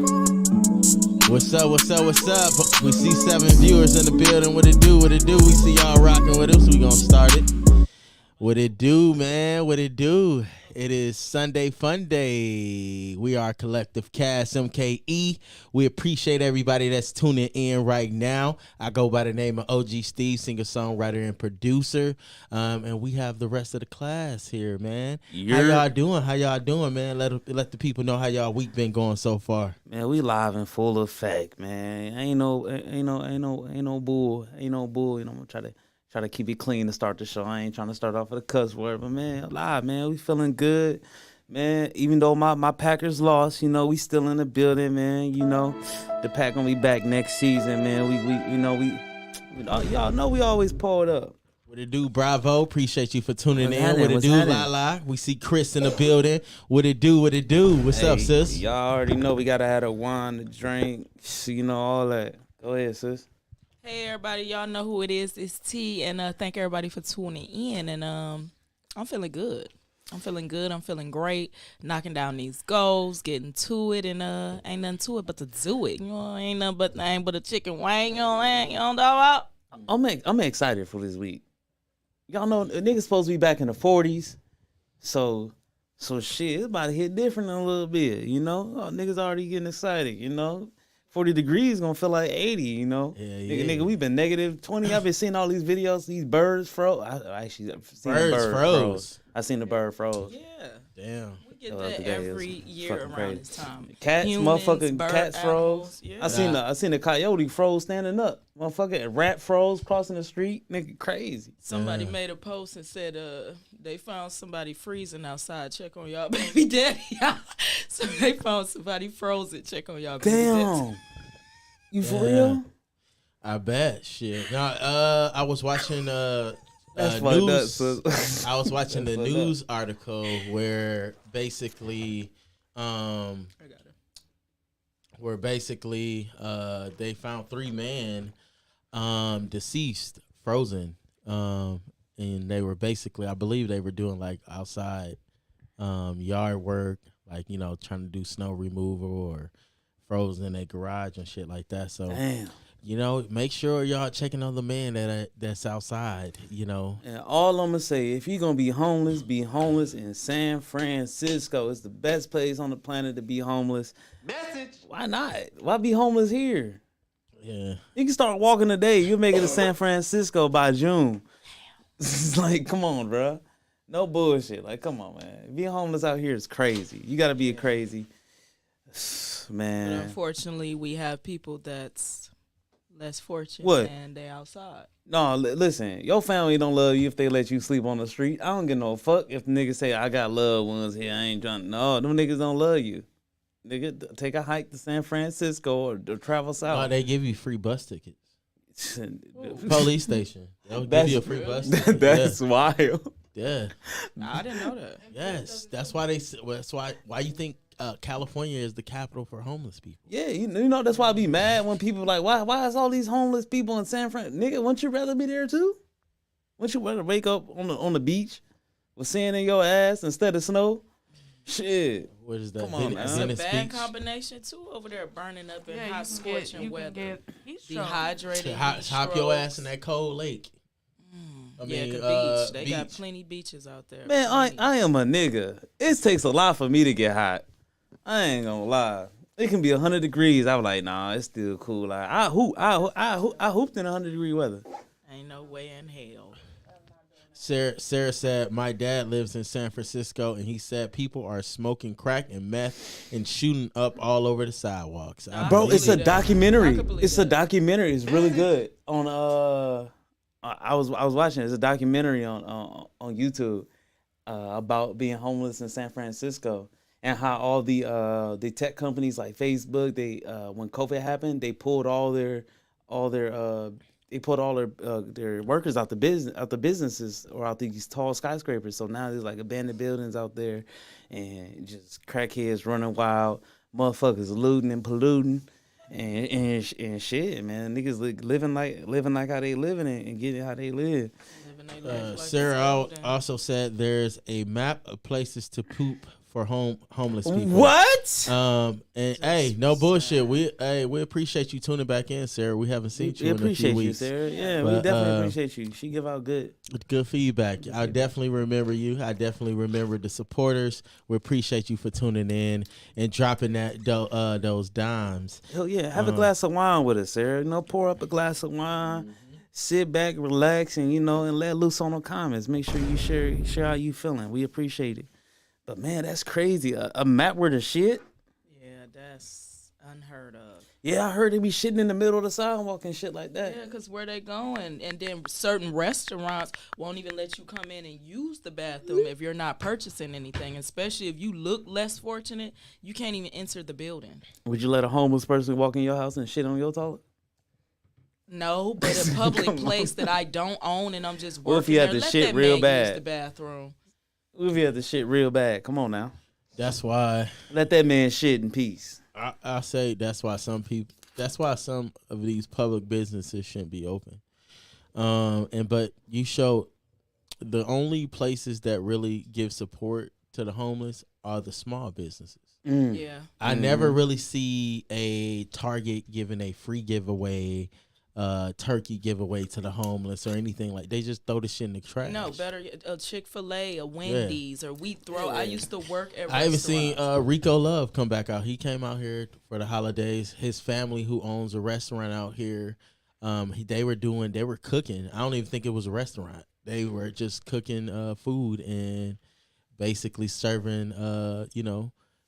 What's up, what's up, what's up? We see 7 viewers in the building. What it do, what it do? We see y'all rocking with us. We gonna start it. What it do, man? What it do? It is Sunday Fun Day. We are Collective Cast MKE. We appreciate everybody that's tuning in right now. I go by the name of OG Steve, singer-songwriter and producer. And we have the rest of the class here, man. How y'all doing? How y'all doing, man? Let the people know how y'all week been going so far. Man, we live in full effect, man. Ain't no bull. You know, I'm gonna try to keep it clean to start the show. I ain't trying to start off with a cuss word, but man, live, man, we feeling good, man. Even though my Packers lost, you know, we still in the building, man. You know, the Pack gonna be back next season, man. Y'all know we always pulled up. What it do, Bravo? Appreciate you for tuning in. What it do, La? We see Chris in the building. What it do? What it do? What's up, sis? Y'all already know we gotta have a wine, a drink, you know, all that. Go ahead, sis. Hey everybody, y'all know who it is. It's T, and thank everybody for tuning in. And I'm feeling good. I'm feeling great. Knocking down these goals, getting to it, and ain't nothing to it but to do it. You know, ain't nothing but a chicken wing. You know about. I'm excited for this week. Y'all know a nigga's supposed to be back in the 40s, so shit, it's about to hit different a little bit. You know, niggas already getting excited. You know. 40 degrees gonna feel like 80, you know? Yeah. Nigga, we've been negative 20. I've been seeing all these videos, these birds froze. I actually seen birds the bird froze. I seen the bird froze. Yeah. Damn. We get that every year around this time. Cats, motherfucking cats froze. Yeah. I seen a coyote froze standing up. Motherfucking rat froze crossing the street. Nigga, crazy. Somebody made a post and said they found somebody freezing outside. Check on y'all baby daddy. So they found somebody frozen. Check on y'all baby daddy. Damn. You for real? I bet. Shit. Now, I was watching That's news. up, I was watching the news article where basically, they found 3 men deceased, frozen, and they were basically, I believe they were doing like outside yard work, like, you know, trying to do snow removal or frozen in their garage and shit like that. So, damn. You know, make sure y'all checking on the man that's outside, you know. And all I'm going to say, if you're going to be homeless in San Francisco. It's the best place on the planet to be homeless. Message. Why not? Why be homeless here? Yeah. You can start walking today. You'll make it to San Francisco by June. It's like, come on, bro. No bullshit. Like, come on, man. Being homeless out here is crazy. You got to be crazy. Man. But unfortunately, we have people that's less fortunate and they outside. No, listen, your family don't love you if they let you sleep on the street. I don't give no fuck if the niggas say I got loved ones here. I ain't trying. No, them niggas don't love you. Nigga, take a hike to San Francisco or travel south. Oh, they give you free bus tickets. Police station. They'll give you a free bus ticket. That's wild. Yeah. I didn't know that. Yes, that's why that's why you think California is the capital for homeless people. Yeah, you know that's why I be mad when people like, why is all these homeless people in San Fran? Nigga, wouldn't you rather be there too? Wouldn't you rather wake up on the beach with sand in your ass instead of snow? Shit. What is that? Come on, man. It's a bad combination too over there, burning up in hot scorching weather. Dehydrated. Hop your ass in that cold lake. Beach. They got plenty beaches out there. Man, I am a nigga. It takes a lot for me to get hot. I ain't gonna lie. It can be 100 degrees. I was like, nah, it's still cool. Like I hooped in 100-degree weather. Ain't no way in hell. Sarah said, my dad lives in San Francisco, and he said people are smoking crack and meth and shooting up all over the sidewalks. Bro, it's a documentary. It's a documentary. It's really good. I was watching. It's a documentary on YouTube about being homeless in San Francisco. And how all the tech companies like Facebook, they when COVID happened, they pulled all their workers out the businesses or out these tall skyscrapers. So now there's like abandoned buildings out there, and just crackheads running wild, motherfuckers looting and polluting, and shit, man. Niggas living like how they living and getting how they live. Sarah also said there's a map of places to poop for homeless people. What? And hey, no bullshit. We appreciate you tuning back in, Sarah. We haven't seen you in a few weeks. Sarah. Yeah, But, we definitely appreciate you. She give out good feedback. I definitely remember you. I definitely remember the supporters. We appreciate you for tuning in and dropping those dimes. Hell yeah, have a glass of wine with us, Sarah. Pour up a glass of wine, sit back, relax, and and let loose on the comments. Make sure you share how you feeling. We appreciate it. But man, that's crazy. A map where the shit. Yeah, that's unheard of. Yeah, I heard they be shitting in the middle of the sidewalk and shit like that. Yeah, because where they going? And then certain restaurants won't even let you come in and use the bathroom if you're not purchasing anything, especially if you look less fortunate. You can't even enter the building. Would you let a homeless person walk in your house and shit on your toilet? No, but a public place that I don't own and I'm just working What if you had there, the let shit that real man bad? use the bathroom. What if you had the shit real bad? Come on now. That's why Let that man shit in peace. I say that's why some of these public businesses shouldn't be open. But you show the only places that really give support to the homeless are the small businesses. Yeah. I never really see a Target giving a free giveaway, turkey giveaway to the homeless or anything like. They just throw the shit in the trash. No, better a Chick-fil-A, a Wendy's, or We Throw. I used to work at I even restaurants. seen Rico Love come back out. He came out here for the holidays. His family, who owns a restaurant out here, they were cooking. I don't even think it was a restaurant. They were just cooking food and basically serving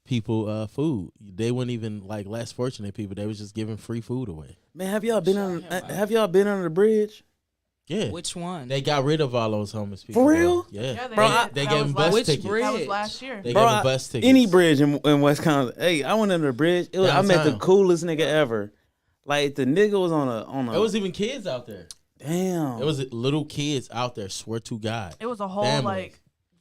people food. They weren't even like less fortunate people. They was just giving free food away. Man, have y'all been under the bridge? Yeah. Which one? They got rid of all those homeless people. For real? Yeah. Yeah, They gave them bus Which tickets. bridge? That was last year. They Bro, gave them bus tickets. Any bridge in Wisconsin. Hey, I went under the bridge. I met the Downtown. coolest nigga ever. Like the nigga was on a. It was even kids out there. Damn. It was little kids out there. Swear to God. It was a whole Families.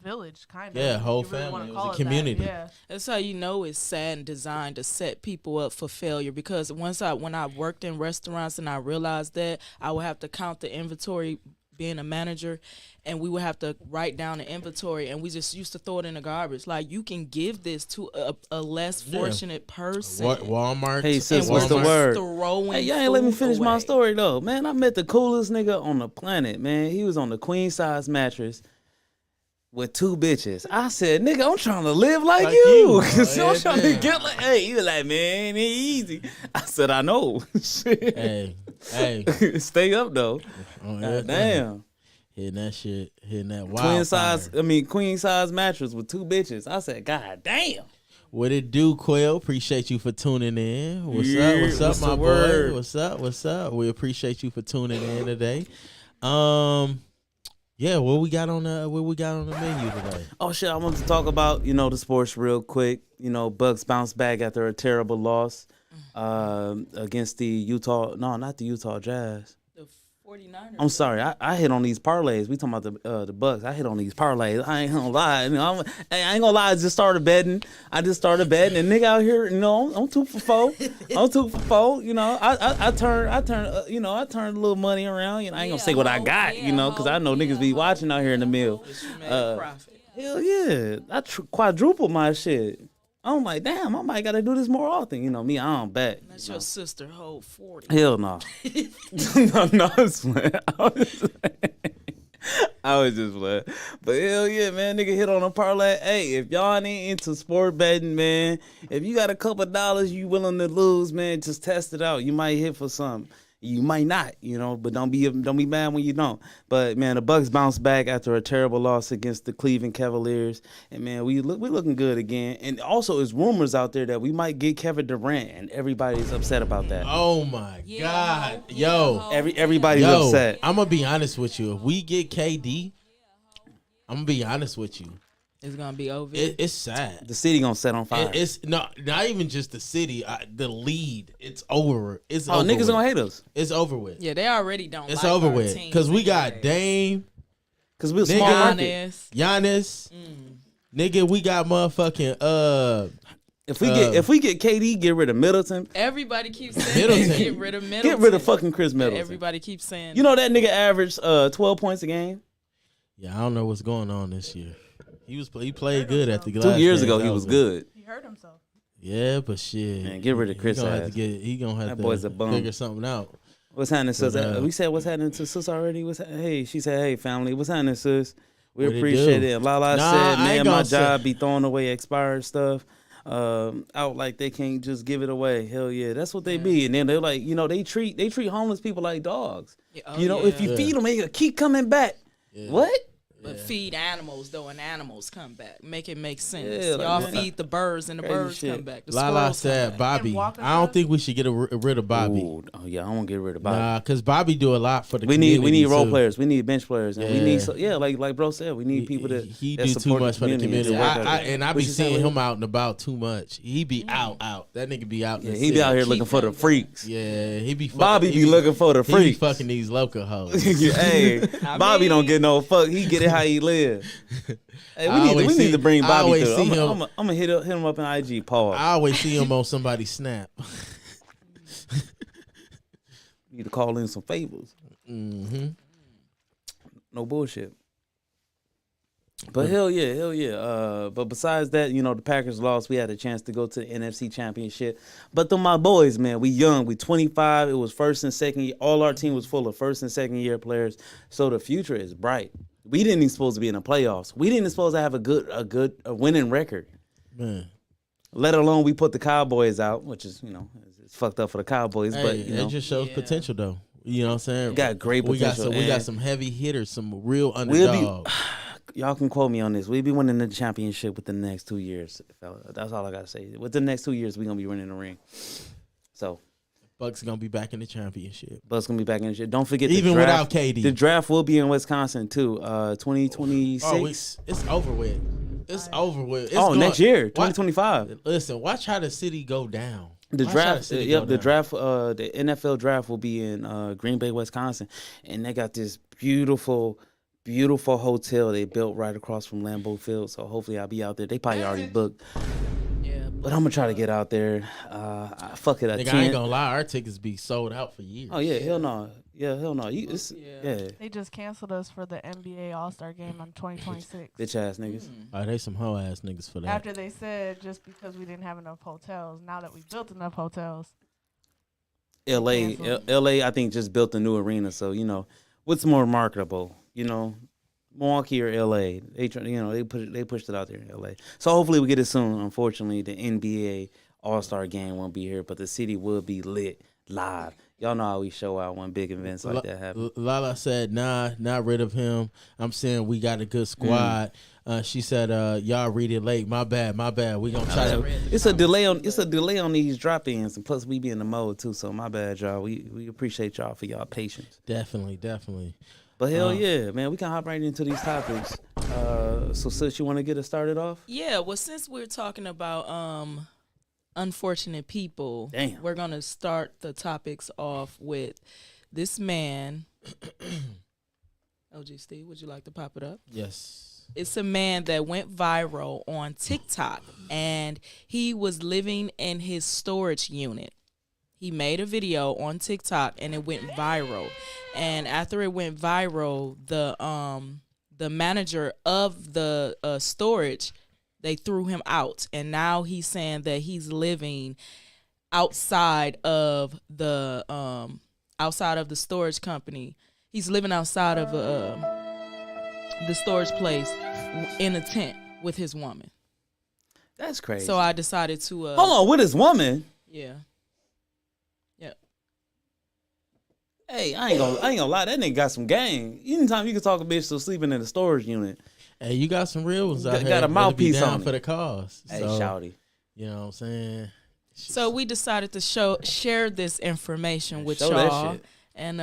village, kind of. Yeah, whole You really family. wanna It was call a that. community. Yeah. That's how you know it's sad and designed to set people up for failure. Because when I worked in restaurants and I realized that, I would have to count the inventory being a manager, and we would have to write down the inventory, and we just used to throw it in the garbage. Like, you can give this to a less fortunate person. Walmart. Hey, sis, and what's the we're word? throwing Hey, y'all ain't let me food finish my away. story though, man. I met the coolest nigga on the planet, man. He was on the queen size mattress with 2 bitches. I said, nigga, I'm trying to live like you. So I'm trying to get like, hey, he was like, man, it ain't easy. I said, I know. Shit. Hey. Stay up though. Oh, Damn. Hitting that shit. Hitting that wild Queen size mattress with 2 bitches. I said, God damn. What it do, Quill? Appreciate you for tuning in. What's Yeah, up? What's what's up, my the boy? word? What's up? We appreciate you for tuning in today. Yeah, what we got on the menu today? Oh shit, I want to talk about, the sports real quick. Bucks bounced back after a terrible loss against the not the Utah Jazz. The 49ers. I'm sorry, I hit on these parlays. We talking about the Bucks. I hit on these parlays. I ain't gonna lie. I ain't gonna lie. I just started betting. And nigga out here, I'm 2 for 4. I'm 2 for 4. I turned a little money around. I ain't gonna say what I got. Because I know niggas be watching out here in the mill. Profit. Hell yeah, I quadrupled my shit. I'm like, damn, I might gotta do this more often. Me, I don't bet. That's your sister hold 40. Hell no. no, it's playing. I was just playing. But hell yeah, man, nigga hit on a parlay. Hey, if y'all ain't into sport betting, man, if you got a couple dollars you willing to lose, man, just test it out. You might hit for something. You might not, but don't be mad when you don't. But man, the Bucks bounced back after a terrible loss against the Cleveland Cavaliers, and man, we looking good again. And also, there's rumors out there that we might get Kevin Durant, and everybody's upset about that. Oh my God, yo, Everybody's upset. I'm gonna be honest with you. If we get KD, I'm gonna be honest with you. It's gonna be over. It's sad. The city gonna set on fire. It's not even just the city. The lead. It's over. It's oh, over niggas with. gonna hate us It's over with. Yeah, they already don't. It's like over our with team because we got anyway. Dame, because we're a small market. Giannis. Giannis, nigga. We got motherfucking If we get KD, get rid of Middleton. Everybody keeps saying Middleton. get rid of Middleton. Get rid of fucking Chris Middleton. Everybody keeps saying You know that nigga averaged 12 points a game. Yeah, I don't know what's going on this year. He played good at the last 2 years game. ago, That he was good. He hurt himself. Yeah, but shit. Man, get rid of Chris He gonna have ass. to he gonna have That to boy's a bum. figure something out. What's happening, sis? But, We said what's happening to sis already. Hey, she said, hey, family, what's happening, sis? We What it appreciate do? it. Lala Nah, said, I ain't man, my gonna say- job be throwing away expired stuff out like they can't just give it away. Hell yeah, that's what they be. And then they're like, they treat homeless people like dogs. Yeah, If you feed them, they keep coming back. What? But feed animals though, and animals come back. Make it make sense. Yeah, like, Y'all man. feed the birds, and the Crazy birds shit. come back. The Lala squirrels said, come back. Bobby. And walking I don't stuff? think we should get rid of Bobby. Ooh, oh yeah, I want to get rid of Bobby. Nah, because Bobby do a lot for the we community. need role too. players. We need bench players, and we Yeah. need like bro said, we need people that He that do too support much for the community. and work I What be you say, seeing Lil? him out and about too much. He be out. That nigga be out. In Yeah, the he city. be out here Keep looking for the them freaks. Yeah, he be. Bobby he be looking for the He be freaks. fucking these local hoes. Hey, Bobby don't mean- get no fuck. He get it how he live. Hey, I we always need to bring I Bobby always through. see him- I'm gonna hit him up in IG. Pause. I always see him on somebody's snap. Need to call in some favors. Mm-hmm. No bullshit. But hell yeah. But besides that, the Packers lost. We had a chance to go to the NFC Championship. But my boys, man, we young. We 25. It was first and second year. All our team was full of first and second year players. So the future is bright. We didn't even supposed to be in the playoffs. We didn't supposed to have a winning record. Man, Let alone we put the Cowboys out, which is it's fucked up for the Cowboys. hey, But it just shows potential though. You know what I'm saying? We got great potential, We got and some heavy hitters, some real We'll be- underdogs. y'all can quote me on this. We'll be winning the championship within the next 2 years, fella. That's all I gotta say. Within the next 2 years, we're gonna be winning the ring. So Bucks gonna be back in the championship, Bucks gonna be back in the shit. Don't forget even the draft. without KD. The draft will be in Wisconsin too. 2026. Oh, it's over with. It's over with. It's Next year, Watch- 2025. Listen, watch how the city go down. The Watch how draft, city yep, go the down. draft, the NFL draft will be in Green Bay, Wisconsin, and they got this beautiful hotel they built right across from Lambeau Field. So hopefully I'll be out there. They probably already booked, Yeah, but I'm gonna try to get out there. Fuck it, I Nigga, I ain't can't. gonna lie, our tickets be sold out for years. Oh yeah, hell no, hell no. Yeah, They just canceled us for the NBA All-Star game on 2026. bitch ass niggas. Oh, they some hoe ass niggas for that. After they said just because we didn't have enough hotels, now that we built enough hotels, LA, Canceled. LA, I think just built a new arena. So what's more marketable? Milwaukee or LA? They pushed it out there in LA. So hopefully we get it soon. Unfortunately, the NBA All-Star game won't be here, but the city will be lit live. Y'all know how we show out when big events like that happen. Lala said, nah, not rid of him. I'm saying we got a good squad. She said, y'all read it late. My bad. We gonna try to. It's a delay on these drop-ins, and plus we be in the mode too. So my bad, y'all. We appreciate y'all for y'all patience. Definitely. But hell yeah, man, we can hop right into these topics. So sis, you want to get us started off? Yeah, well, since we're talking about unfortunate people, Damn. we're gonna start the topics off with this man. OG Steve, would you like to pop it up? Yes. It's a man that went viral on TikTok, and he was living in his storage unit. He made a video on TikTok, and it went viral. And after it went viral, the manager of the storage, they threw him out, and now he's saying that he's living outside of the storage company. He's living outside of the storage place in a tent with his woman. That's crazy. So I decided to hold on, with his woman. yeah. Yep. Hey, I ain't gonna lie, that nigga got some game. Anytime you can talk a bitch to sleeping in a storage unit. Hey, you got some real ones out Got here. a that'll be mouthpiece down on for it. the cause. Hey, So, shouty. you know what I'm saying? So we decided to share this information with Show that y'all. shit. And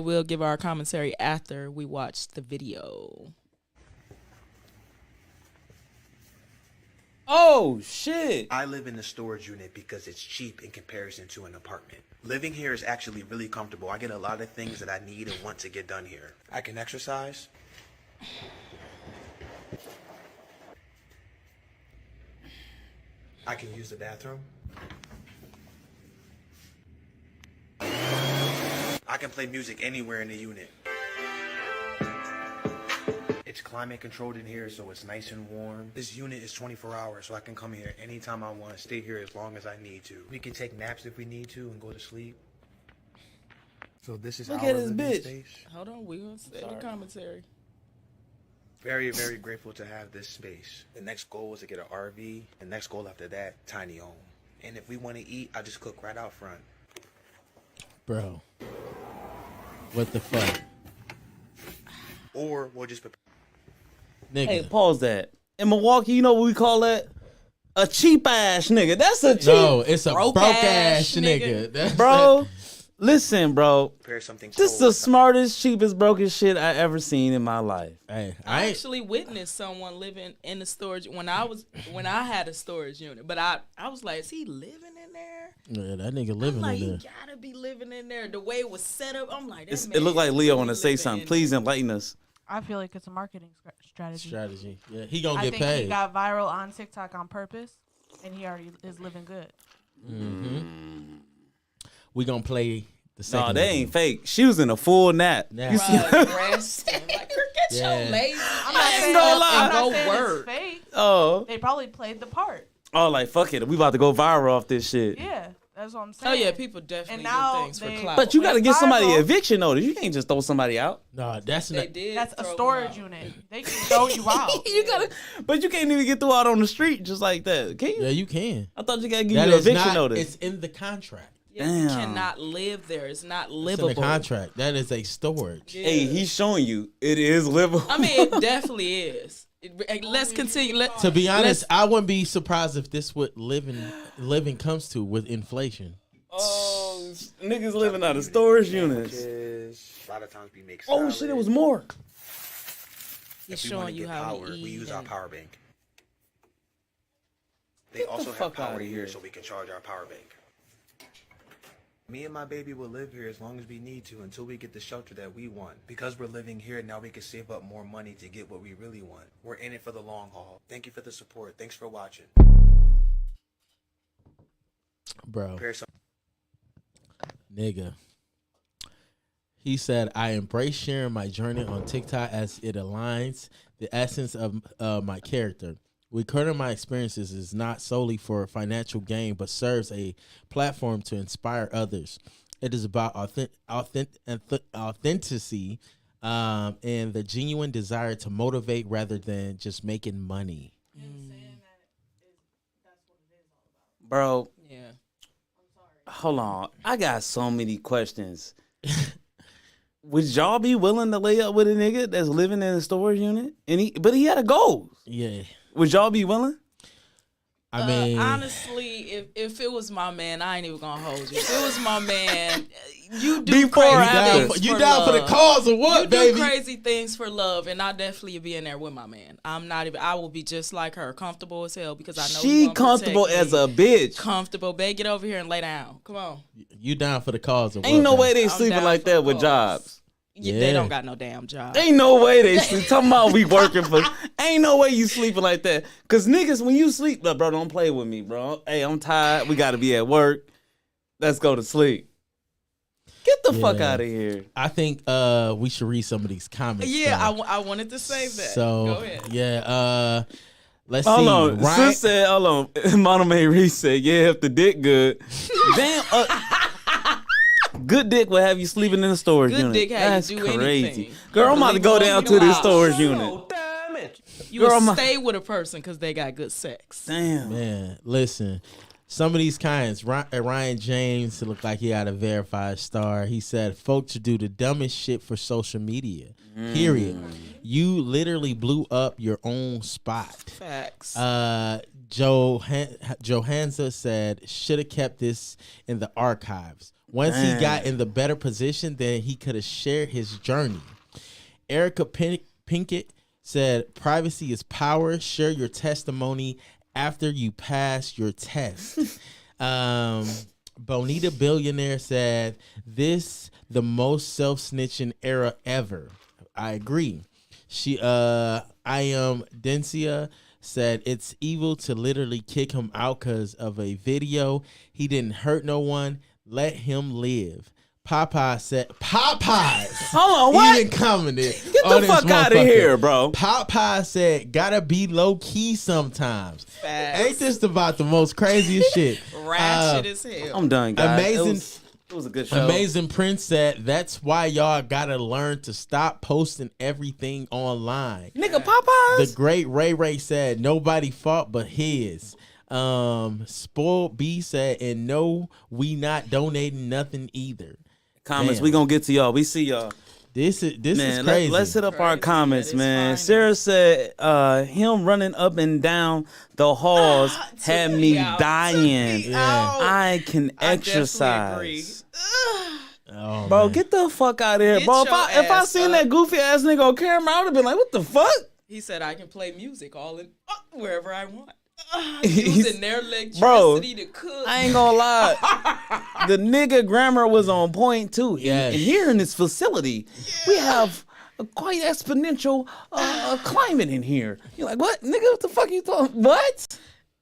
we'll give our commentary after we watch the video. Oh shit. I live in a storage unit because it's cheap in comparison to an apartment. Living here is actually really comfortable. I get a lot of things that I need and want to get done here. I can exercise. I can use the bathroom. I can play music anywhere in the unit. It's climate controlled in here, so it's nice and warm. This unit is 24 hours, so I can come here anytime I want, stay here as long as I need to. We can take naps if we need to and go to sleep. So this is Look our at this living bitch. space. Hold on, we gonna say the commentary. Very, very grateful to have this space. The next goal is to get an RV. The next goal after that, tiny home. And if we want to eat, I just cook right out front. Bro. What the fuck? Or we'll just prepare. Nigga. Hey, pause that. In Milwaukee, you know what we call that? A cheap ass nigga. That's a cheap. No, it's a Broke broke ass ass nigga. That's Bro, listen, bro. Prepare something. This is the smartest, cheapest, brokest shit I ever seen in my life. Hey, I I actually witnessed someone living in the storage when I had a storage unit, but I was like, is he living in there? yeah, that nigga I'm living like, in he there. gotta be living in there. The way it was set up, I'm like, that It man looked like is Leo really want to say living something. in Please enlighten us. I feel like it's a marketing strategy. Strategy. Yeah, he gonna I get think he paid. got viral on TikTok on purpose, and he already is living good. We gonna play the second. No, they one. ain't fake. She was in a full nap. Nah. You see- Bruh, resting. Like, get Yeah. your lazy I'm not ain't saying, gonna lie. I'm not Go saying work. it's fake. Oh, They probably played the part. like fuck it. We about to go viral off this shit. Yeah, that's what I'm saying. Oh yeah, people definitely And do now things for they- clout. But you got to Went get somebody viral. eviction notice. You can't just throw somebody out. No, that's they not. did. That's a throw them storage out. unit. They can throw you out. You gotta, but you can't even get through out on the street just like that. Can you? Yeah, you can. I thought you gotta give That you an is eviction not. notice. It's in the contract. Yeah, you Damn. cannot live there. It's not It's in livable. the contract. That is a storage. Yeah. Hey, he's showing you it is livable. I mean, it definitely is. Let's continue. To be honest, I wouldn't be surprised if this what living comes to with inflation. oh, niggas living out of storage units. A lot of times we make Oh salad. shit, it was more. He's If we wanna showing you get how power, to eat. we use our and- power bank. They also have fuck power outta here, here. so we can charge our power bank. Me and my baby will live here as long as we need to until we get the shelter that we want. Because we're living here, now we can save up more money to get what we really want. We're in it for the long haul. Thank you for the support. Thanks for watching. Bro, Prepare some. nigga. He said, I embrace sharing my journey on TikTok as it aligns the essence of my character. Recording my experiences is not solely for financial gain, but serves a platform to inspire others. It is about authenticity and the genuine desire to motivate rather than just making money. Bro, Yeah. hold on. I got so many questions. Would y'all be willing to lay up with a nigga that's living in a storage unit? But he had a goal. Yeah. Would y'all be willing? I mean, honestly, if it was my man, I ain't even gonna hold you. If it was my man, you do Before or crazy after? things you for down for the love. cause or what, You baby? do crazy things for love, and I definitely be in there with my man. I'm not even. I will be just like her, comfortable as hell because I know he She gonna comfortable protect as me. a bitch. Comfortable, babe. Get over here and lay down. Come on. You down for the cause or what? Ain't no way baby? they I'm sleeping down like for that the with cause. jobs. Yeah. They don't got no damn job. Ain't no way they sleep. Talking about we working for. Ain't no way you sleeping like that. Cause niggas, when you sleep, bro, don't play with me, bro. Hey, I'm tired. We gotta be at work. Let's go to sleep. Get the fuck Yeah. out of here. I think we should read some of these comments. Yeah, though. I wanted to say that. So Go ahead. yeah, let's Hold see. on. Ryan, Sis said, hold on. Monomae Reese said, yeah, if the dick good. Damn. Good dick will have you sleeping in a storage Good unit. dick have you That's do crazy. anything. Girl, I'm about to Leave go it down on to in the this house. storage unit. You Girl, will I'm a- stay with a person because they got good sex. Damn. man, listen. Some of these kinds, Ryan James looked like he had a verified star. He said, folks do the dumbest shit for social media. Period. You literally blew up your own spot. Facts. Johansa said, should have kept this in the archives. Once he got in the better position, then he could have shared his journey. Erica Pinkett said, privacy is power. Share your testimony after you pass your test. Bonita Billionaire said, this the most self-snitching era ever. I agree. I am Dencia said it's evil to literally kick him out because of a video. He didn't hurt no one. Let him live. Popeye said, Popeyes. Hold on, what? Even commented. Get the fuck out of here, bro. Popeye said, gotta be low key sometimes. Facts. Ain't this about the most craziest shit? Ratchet as hell. I'm done, guys. Amazing. It was a good show. Amazing Prince said, that's why y'all gotta learn to stop posting everything online. Nigga, Popeyes. The great Ray said, nobody fault but his. Spoiled B said, and no, we not donating nothing either. Comments, Damn. we gonna get to y'all. We see y'all. This is Man, crazy. let's hit up our Crazy, comments, man. man. It's Sarah said, him running up and down the halls had took me me out. dying. Took me out. I can I definitely agree. exercise. Oh, Bro, man. get the fuck out of here, Get bro. your If I ass seen up. that goofy ass nigga on camera, I would have been like, what the fuck? He said I can play music all in wherever I want. He's- Using their electricity Bro, to cook. I ain't gonna lie. The nigga grammar was on point too. Yes. And here in this facility, we have a quite exponential climate in here. You're like, what? Nigga, what the fuck you talking? What?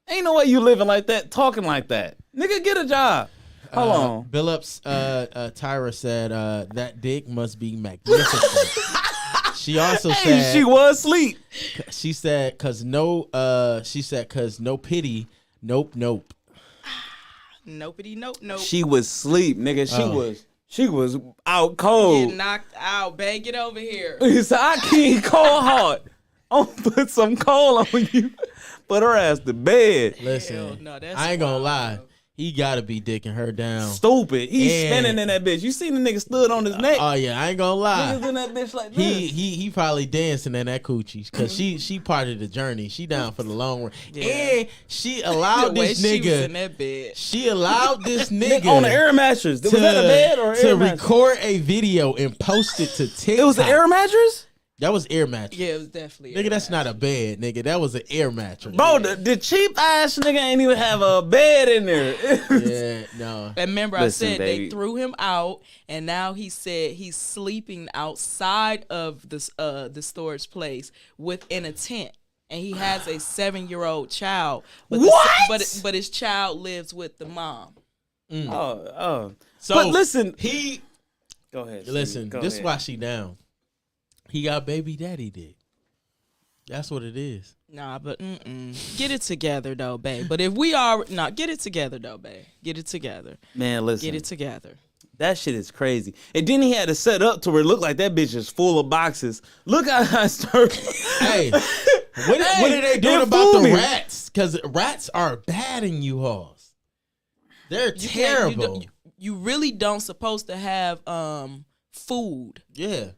Ain't no way you living like that, talking like that. Nigga, get a job. Hold on. Billups Tyra said that dick must be magnificent. She also Hey, said she was asleep. she said cause no pity. Nope. Nopey, nope. She was asleep, nigga. Oh. She was out cold. Get knocked out, babe. Get over here. He said, I can't cold hard. I'm gonna put some coal on you. Put her ass to bed. Listen, Hell no, that's I ain't gonna wild, lie. bro. He gotta be dicking her down. Stupid. He's And- spinning in that bitch. You seen the nigga stood on his neck? Oh yeah, I ain't gonna lie. Niggas in that bitch like this. He probably dancing in that coochie because she part of the journey. She down for the long run, Yeah. and she allowed The way this she was in nigga. that bed. She allowed this nigga on the air mattress. Was that a bed or to air mattress? record a video and post it to TikTok. It was an air mattress? That was air mattress. Yeah, it was definitely. Nigga, that's not a bed, nigga. That was an air mattress. Bro, the cheap ass nigga ain't even have a bed in there. Yeah, no. And remember, Listen, I said baby. they threw him out, and now he said he's sleeping outside of the storage place within a tent, and he has a 7-year-old child. But What? But his child lives with the mom. Oh. So But listen. he Go ahead. listen. Go This is ahead. why she down. He got baby daddy dick. That's what it is. Nah, but get it together though, babe. But if we are get it together though, babe. Get it together. Man, listen. Get it together. That shit is crazy. And then he had to set up to where it looked like that bitch is full of boxes. Look how I started. Hey, what are they doing it about fooled the me. rats? Because rats are bad in U-Hauls. They're You can't- terrible. You really don't supposed to have food. Yeah,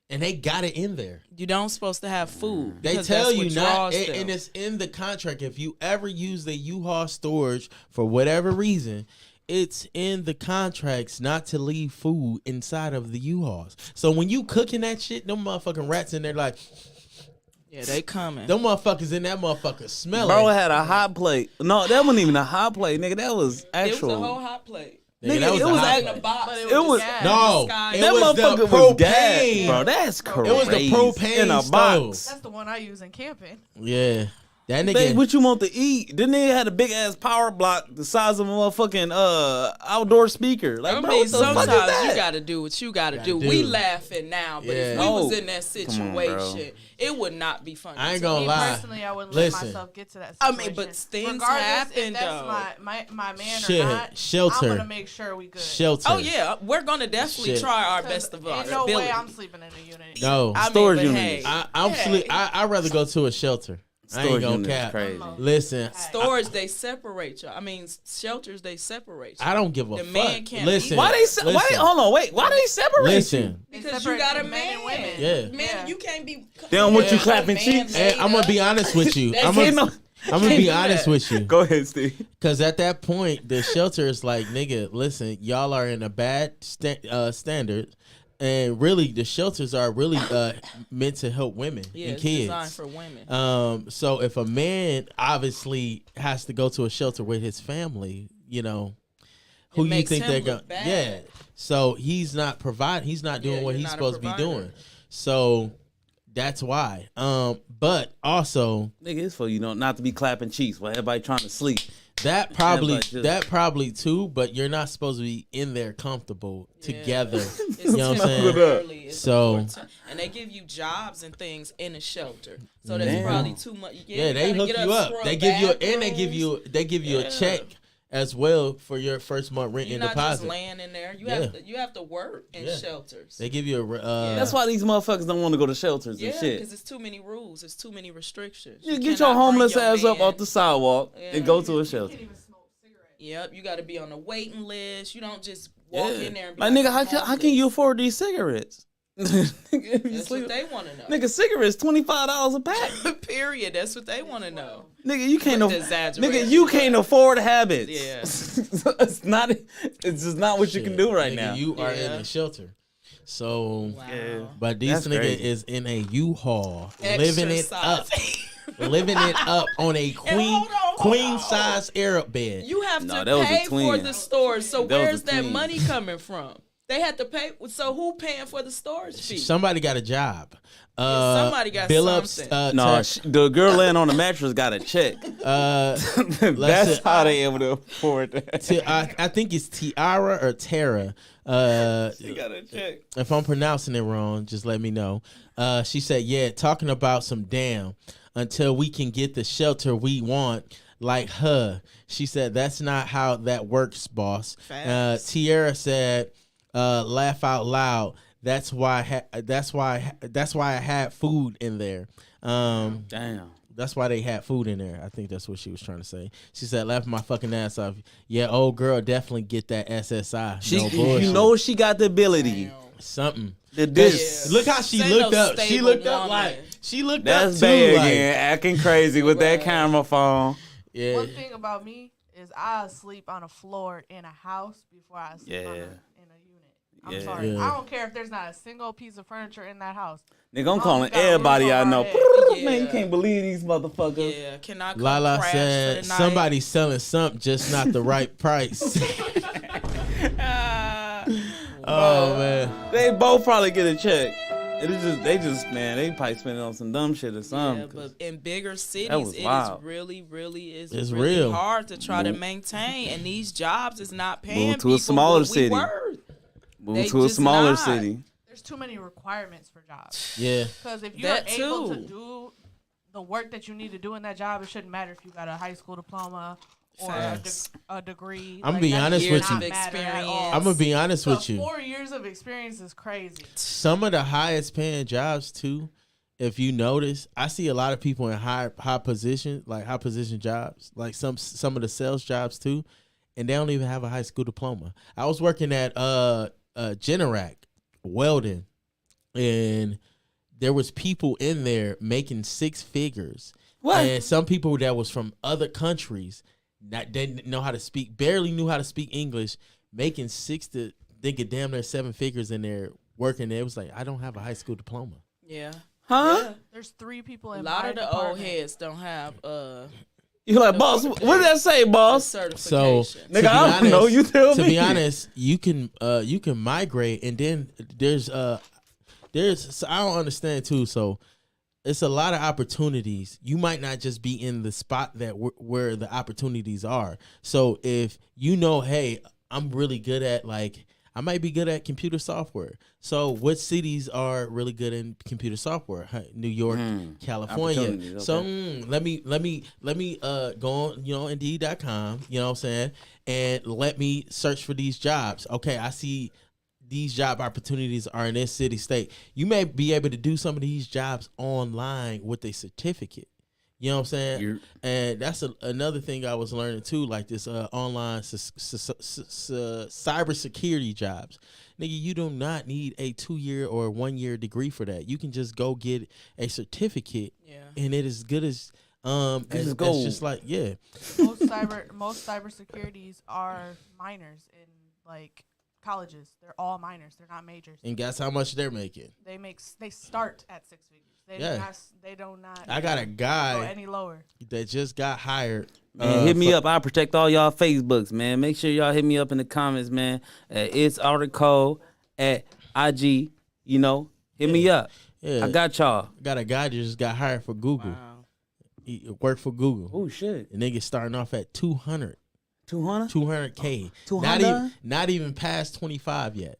and they got it in there. You don't supposed to have food. They because tell that's you what not, draws and them. it's in the contract. If you ever use the U-Haul storage for whatever reason, it's in the contracts not to leave food inside of the U-Hauls. So when you cooking that shit, them motherfucking rats in there like, Yeah, they coming. them motherfuckers in that motherfucker smelling. Bro had a hot plate. No, that wasn't even a hot plate, nigga. That was It actual. was a whole hot plate. Nigga, Nigga, that was it a was hot act- plate. In a box. But It was- gas. No, Sky. it that was motherfucker the was gas, propane. bro. That's crazy. It was the propane in a stove. box. That's the one I use in camping. Yeah, that nigga. Babe, what you want to eat? Then they had a big ass power block the size of a motherfucking outdoor speaker. Like, I bro, mean, what the fuck is sometimes that? you gotta do what you gotta Gotta do. do. We laughing now, but if Yeah. we was No. in that Come on, bro. situation, it would not be funny. I ain't to gonna me. lie. Personally, I wouldn't Listen. let myself get to that I situation. mean, but things Regardless happen, if that's though. my man Shit, or not, shelter. I'm gonna make sure we good. Shelter. Oh yeah, we're gonna definitely Shit. try our 'Cause best of our ain't no ability. way I'm sleeping in a unit. No, I Storage mean, but units. hey, I'd rather go to a shelter. I ain't Storage gonna unit is cap. crazy. Listen, storage they separate you. I mean, shelters they separate you. I don't give a The fuck. man can't Listen, leave. Why they? Why they? Hold on, wait. Why they separate you? listen. They Because you separate got a men man. and women. Yeah. Man, Yeah. you can't be. They don't want you Yeah. clapping Man cheeks. made And I'm gonna be up. honest with you. That's I'm it. gonna Can't be do honest that. with you. Go ahead, Steve. Because at that point, the shelter is like, nigga, listen, y'all are in a bad standard. And really, the shelters are really meant to help women Yeah, and it's kids. designed for women. So if a man obviously has to go to a shelter with his family, you know, who It you makes think him they're look going? bad. Yeah. So he's not he's not doing Yeah, what you're he's not a supposed to be provider. doing. So that's why. But also Nigga, it's for not to be clapping cheeks while everybody trying to sleep. That probably too, but you're not supposed to be in there comfortable together. It's You know what I'm saying? temporarily. It's So- important. And they give you jobs and things in the shelter. So that's probably too much. Yeah, you they gotta hook get you up. scrub They give you bathrooms. they give you a check as well for your first month rent You're and not deposit. just laying in there. Yeah. You have to work in shelters. They give you a That's why these motherfuckers don't want to go to shelters Yeah, and shit. because it's too many rules. It's too many restrictions. You get cannot your bring homeless your ass up man. off the sidewalk and go to a shelter. Yep, you got to be on a waiting list. You don't just walk in there and be Like, nigga, I'm how can you afford these cigarettes? That's what they want to know. Nigga, cigarettes $25 a pack. Period. That's what they want to know. Nigga, you can't. Exaggerate. Nigga, you can't afford habits. Yeah. it's not. It's just not what you can do right nigga, now. You are in a shelter. So, Wow. but these That's nigga crazy. is in a U-Haul, living it up, Exercise. living it up on a hold on. queen size Arab bed. You have No, to that was a pay for twin. the storage. So That was a where's that twin. money coming from? They had to pay. So who paying for the storage fee? Somebody got a job. somebody got Billups, something. No, the girl laying on the mattress got a check. That's how they able to afford that. I think it's Tiara or Tara. She got a check. If I'm pronouncing it wrong, just let me know. She said, yeah, talking about some damn until we can get the shelter we want. Like her. She said, that's not how that works, boss. Facts. Tiara said, laugh out loud. That's why I had food in there. Damn. That's why they had food in there. I think that's what she was trying to say. She said, laugh my fucking ass off. Yeah, old girl definitely get that SSI. No bullshit. You know she got the ability. Something. This. Look how she Say looked no up. She stable looked up woman. like she looked That's up too. Bay Like, again, acting crazy with that Right. camera phone. yeah. One thing about me is I sleep on a floor in a house before I sleep in a unit. I'm Yeah. sorry. Yeah. I don't care if there's not a single piece of furniture in that house. Nigga, I'm Oh, calling we got a everybody roof I over know. our head. Man, you Yeah. can't believe these motherfuckers. Yeah, cannot come Lala crash said for the night. somebody's selling something, just not the right price. Oh man. They both probably get a check. They probably spend it on some dumb shit or Yeah, something. but in bigger was cities, it is wild. really It's really real. hard to try to maintain. And these jobs is not paying Move to a people smaller what we city. worth. Move they to a just smaller not. city. There's too many requirements for jobs. Yeah. Because if you're That able to too. do the work that you need to do in that job, it shouldn't matter if you got a high school diploma or Facts. a degree. I'ma Like, be that honest does with not you. matter at Experience. all. I'm gonna be honest So with you. 4 years of experience is crazy. Some of the highest paying jobs too, if you notice, I see a lot of people in high position jobs, like some of the sales jobs too, and they don't even have a high school diploma. I was working at Generac welding, and there was people in there making six figures. What? And some people that was from other countries that didn't know how to speak, barely knew how to speak English, making damn near seven figures in there working there. It was like, I don't have a high school diploma. Yeah. Huh? Yeah. There's 3 people A in lot my of the old department. heads don't have You like, boss, what did that say, a boss? certification. So, Nigga, I don't know. You tell to me. be honest, you can migrate, and then there's I don't understand too. So it's a lot of opportunities. You might not just be in the spot that where the opportunities are. So if you know, hey, I'm really good at I might be good at computer software. So what cities are really good in computer software? New York, California. Opportunities, So okay. let me go on, Indeed.com, you know what I'm saying? And let me search for these jobs. Okay, I see these job opportunities are in this city, state. You may be able to do some of these jobs online with a certificate. You know what I'm saying? And that's another thing I was learning too, like this online cybersecurity jobs. Nigga, you do not need a 2-year or 1-year degree for that. You can just go get a certificate, and it is good as it's just like Most cybersecurities are minors in colleges. They're all minors. They're not majors. And guess how much they're making? They start at 6 figures. They do not. I got a go guy any lower. that just got hired. Man, hit me up. I'll protect all y'all Facebooks, man. Make sure y'all hit me up in the comments, man. It's article at IG. Hit me up. Yeah. I got y'all. Got a guy that just got hired for Google. Wow. He worked for Google. Oh shit. And niggas starting off at 200. 200? 200K. 200? Not even past 25 yet.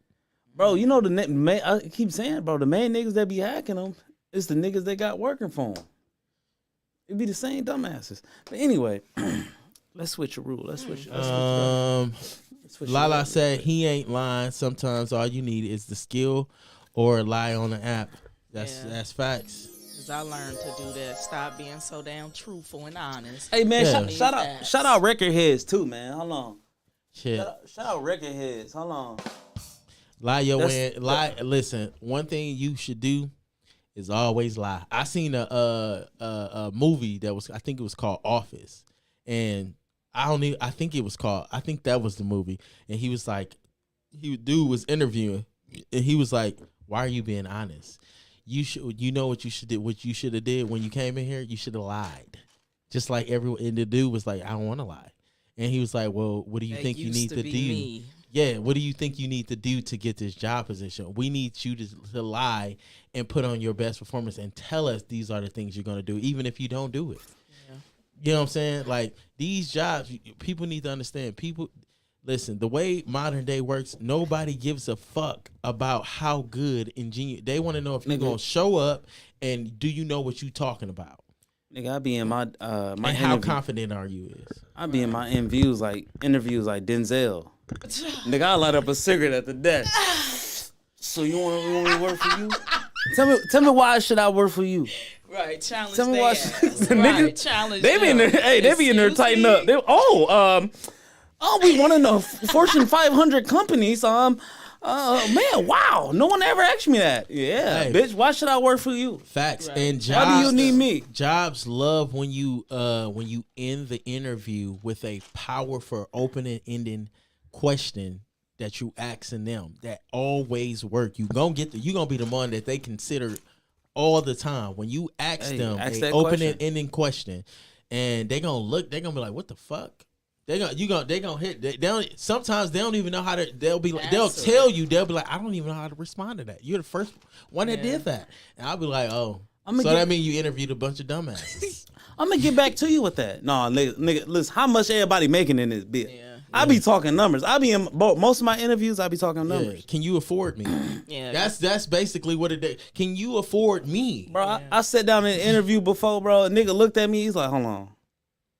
Bro, you know I keep saying, bro, the main niggas that be hacking them is the niggas that got working for them. It be the same dumbasses. But anyway, let's switch a rule. Let's switch Lala said he ain't lying. Sometimes all you need is the skill or lie on the app. That's facts. Cause I learned to do that. Stop being so damn truthful and honest. Hey man, Yeah. shout out record heads too, man. Hold on. Shit. Shout out record heads. Hold on. Lie your way. Lie. Listen, one thing you should do is always lie. I seen a movie that was, I think it was called Office, and I think that was the movie. And he was like, dude was interviewing, and he was like, "Why are you being honest? You know what you should do. What you should have did when you came in here. You should have lied, just like everyone." And the dude was like, "I don't want to lie," and he was like, "Well, what do you think you need to do?" Me. Yeah, what do you think you need to do to get this job position? We need you to lie and put on your best performance and tell us these are the things you're going to do, even if you don't do it. Yeah. You know what I'm saying? Like, these jobs, people need to understand. Listen, the way modern day works, nobody gives a fuck about how good ingenious. They want to know if you're going to show up and do you know what you're talking about. Nigga, I be in my and how confident are you is. I be in my interviews like Denzel. Nigga, I light up a cigarette at the desk. So you want me to work for you? Tell me why should I work for you? Right, challenge. Tell me why. Right, challenge. They be in there. Hey, they be in there tighten up. We one of the Fortune 500 companies. Man, wow. No one ever asked me that. Yeah, hey, bitch. Why should I work for you? Facts. Right. And jobs. Why do you need me? Jobs love when you end the interview with a powerful, open-ended question that you asking them. That always work. You gonna be the one that they consider all the time. When you ask them an open-ended question, and they gonna be like, "What the fuck?" Sometimes they don't even know how to. They'll tell you. They'll be like, "I don't even know how to respond to that. You're the first one that did that." And I'll be like, "Oh, that means you interviewed a bunch of dumbasses." I'm gonna get back to you with that. No, nigga, listen. How much everybody making in this bit? Yeah. I be talking numbers. I be in most of my interviews. I be talking numbers. Yeah. Can you afford me? Yeah, that's basically what it is. Can you afford me, bro? Yeah. I sat down in an interview before, bro. A nigga looked at me. He's like, "Hold on,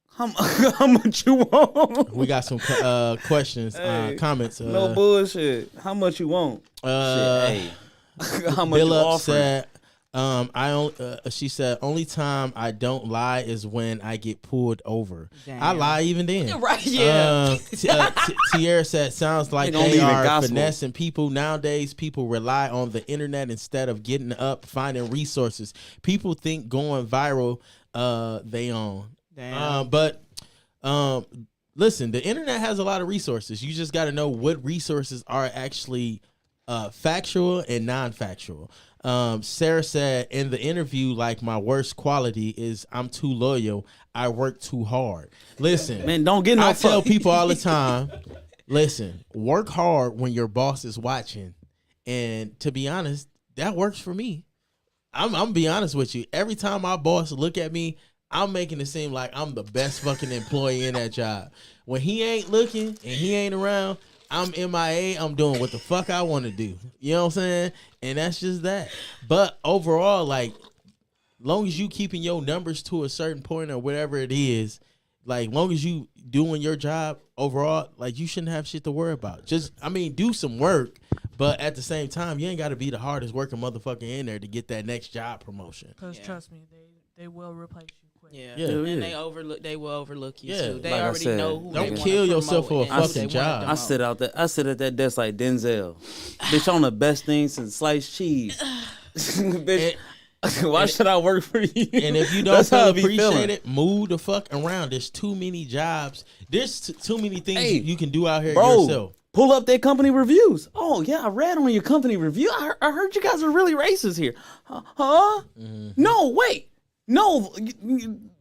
how much you want?" We got some questions, comments. No bullshit. How much you want? Shit, how much you offer? She said, only time I don't lie is when I get pulled over. Damn. I lie even then. Right, yeah. Tierra said, sounds like they are finessing people. Nowadays, people rely on the internet instead of getting up, finding resources. People think going viral, they own. Damn. Listen, the internet has a lot of resources. You just got to know what resources are actually factual and non-factual. Sarah said in the interview, like, my worst quality is I'm too loyal. I work too hard. Listen, man, don't get no. I tell people all the time, listen, work hard when your boss is watching. And to be honest, that works for me. I'm gonna be honest with you. Every time my boss look at me, I'm making it seem like I'm the best fucking employee in that job. When he ain't looking and he ain't around, I'm MIA. I'm doing what the fuck I want to do. You know what I'm saying? And that's just that. But overall, like, long as you keeping your numbers to a certain point or whatever it is, like, long as you doing your job overall, like, you shouldn't have shit to worry about. Just, do some work, but at the same time, you ain't got to be the hardest working motherfucker in there to get that next job promotion. Because trust me, they will replace you. Yeah, and they will overlook you too. They like already know who. Don't kill yourself for a fucking job. I sit at that desk like Denzel. Bitch, on the best thing since sliced cheese. Bitch, why should I work for you? And if you don't appreciate it, move the fuck around. There's too many jobs. There's too many things you can do out here yourself. Pull up their company reviews. Oh yeah, I read on your company review. I heard you guys are really racist here. Huh? Mm-hmm. No, wait. No,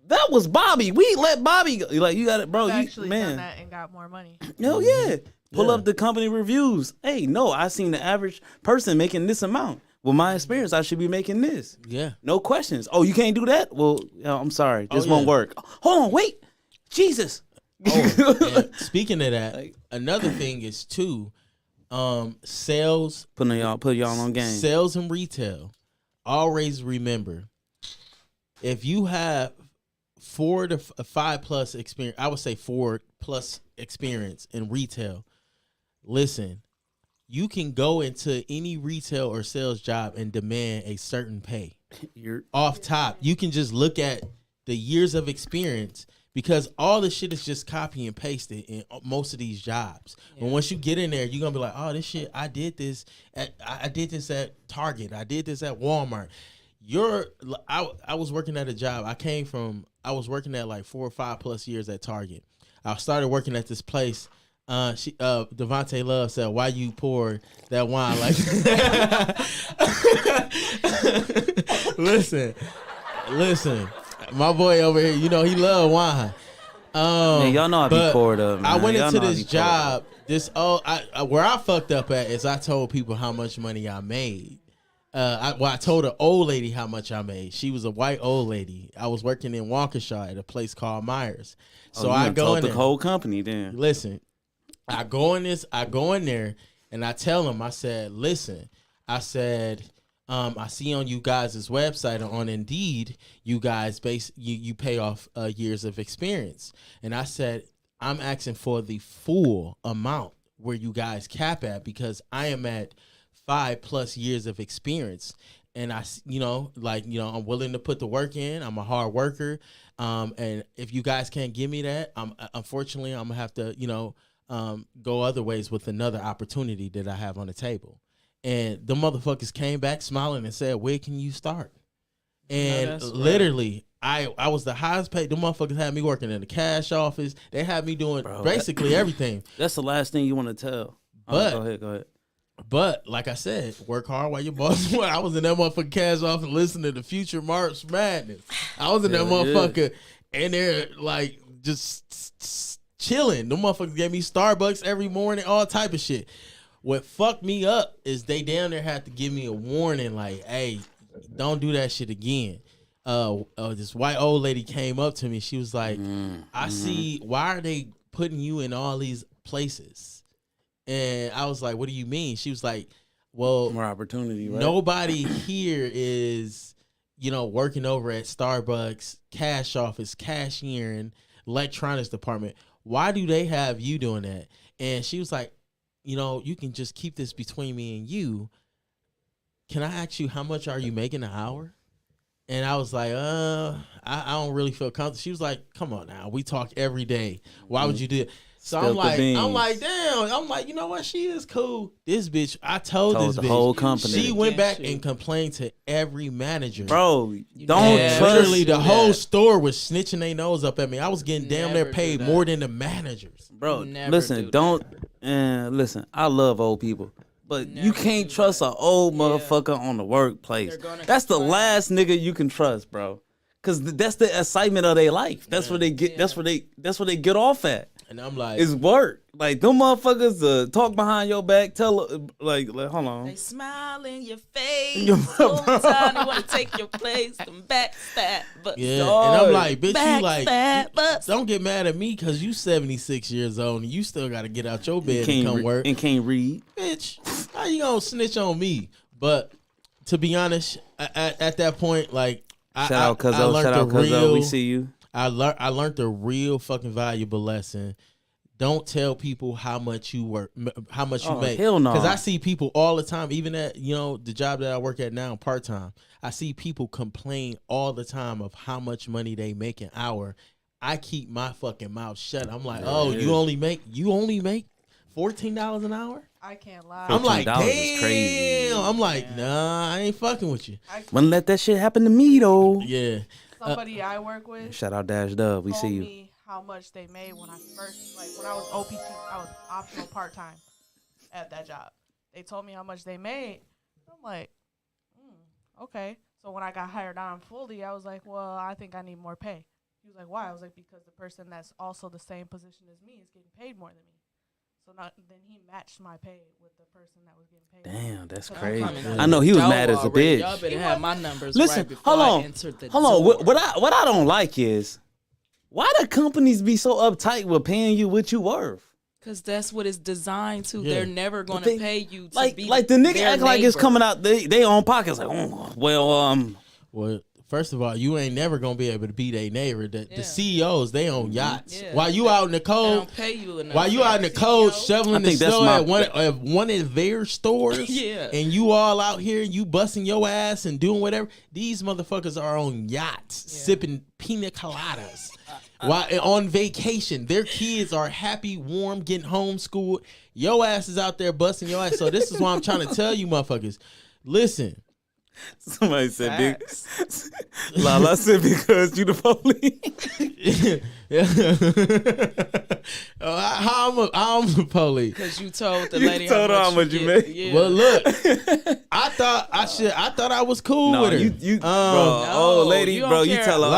that was Bobby. We let Bobby go. Like, you got it, bro. I've actually done that and got more money. Hell yeah. Pull up the company reviews. Hey, no, I seen the average person making this amount. with my experience, I should be making this. Yeah. No questions. Oh, you can't do that? Well, I'm sorry. This won't work. Hold on, wait. Jesus. And speaking of that, Like- another thing is too, sales. Put y'all on game. Sales and retail. Always remember, if you have 4 to 5 plus experience, I would say 4 plus experience in retail. Listen, you can go into any retail or sales job and demand a certain pay. You're Off top, you can just look at the years of experience, because all this shit is just copy and pasted in most of these jobs. And once you get in there, you're gonna be like, oh, this shit, I did this at Target, I did this at Walmart. I was working at a job. I was working at like 4 or 5 plus years at Target. I started working at this place. Devontae Love said, why you pour that wine like listen, my boy over here, you know, he love wine. Man, y'all know I be poured up, man. I went Y'all into know I this be poured up. job. Where I fucked up at is I told people how much money I made. I told an old lady how much I made. She was a white old lady. I was working in Waukesha at a place called Myers. So I go in the there. whole company then. Listen, I go in there and I tell them, I said, listen, I said, I see on you guys' website on Indeed, you guys you pay off years of experience. And I said, I'm asking for the full amount where you guys cap at, because I am at 5 plus years of experience. And I'm willing to put the work in. I'm a hard worker. And if you guys can't give me that, unfortunately, I'm gonna have to, go other ways with another opportunity that I have on the table. And the motherfuckers came back smiling and said, where can you start? And literally, I was the highest paid. The motherfuckers had me working in the cash office. They had me doing basically everything. That's the last thing you want to tell. But go ahead. But like I said, work hard while your boss. I was in that motherfucking cash office listening to Future March Madness. I was in that motherfucker and they're like just chilling. The motherfuckers gave me Starbucks every morning, all type of shit. What fucked me up is they down there had to give me a warning, like, hey, don't do that shit again. This white old lady came up to me. She was like, I see, why are they putting you in all these places? And I was like, what do you mean? She was like, well, more opportunity, right? Nobody here is, working over at Starbucks, cash office, cashiering, electronics department. Why do they have you doing that? And she was like, you can just keep this between me and you. Can I ask you, how much are you making an hour? And I was like, I don't really feel comfortable. She was like, come on now. We talk every day. Why would you do it? So I'm like, damn. I'm like, you know what? She is cool. This bitch, I told this the bitch. whole company. She went back and complained to every manager. Bro, don't literally the whole store was snitching their nose up at me. I was getting damn near paid more than the managers. Bro, listen, listen, I love old people. But you can't trust an old motherfucker on the workplace. That's the last nigga you can trust, bro. Cause that's the excitement of their life. That's what they get. That's what they get off at. And I'm like, it's work. Like them motherfuckers talk behind your back. Hold on. They smile in your face. All the time they want to take your place. Them backstab, but and I'm like, bitch, you like, don't get mad at me because you 76 years old and you still got to get out your bed and come work and can't read. Bitch, how you gonna snitch on me? But to be honest, at that point, like, shout out, Cuzzo. We see you. I learned a real fucking valuable lesson. Don't tell people how much you work, how much you make. Hell no. Because I see people all the time, even at the job that I work at now, part time. I see people complain all the time of how much money they make an hour. I keep my fucking mouth shut. I'm like, you only make $14 an hour. I can't lie. I'm like, damn. Is crazy. I'm like, nah, I ain't fucking with you. Wouldn't let that shit happen to me though. Yeah. Somebody I work with. Shout out Dash Dub. We see you. Me how much they made when I first, when I was OPT, I was optional part time at that job. They told me how much they made. I'm like, okay. So when I got hired on fully, I was like, well, I think I need more pay. He was like, why? I was like, because the person that's also the same position as me is getting paid more than me. So then he matched my pay with the person that was getting paid. Damn, that's So crazy. coming I know he was mad as a already. bitch. Y'all better have my numbers Listen, right before hold I on. entered the Hold on. door. What I don't like is why do companies be so uptight with paying you what you worth? Cause that's what it's designed to. Yeah. They're never gonna they- pay you to Like be the nigga their act like it's neighbor. coming out they own pockets. Like, oh, well, Well, first of all, you ain't never gonna be able to be their neighbor. The Yeah. CEOs, they own yachts. Yeah. While you out in the They cold, don't pay you enough. while you out in the cold shoveling I the think that's snow my- at one of their stores, Yeah. and you all out here, you busting your ass and doing whatever. These motherfuckers are on yachts, sipping pina coladas. While on vacation, their kids are happy, warm, getting homeschooled. Your ass is out there busting your ass. So this is why I'm trying to tell you, motherfuckers. Listen, somebody said Facts. big. Lala said because you the police. how I'm the police. Cause you told the You lady told her how much you get. make? Yeah. Well, look, I thought I was cool No, with her. you bro, No, old lady, you don't bro, you care. tell her.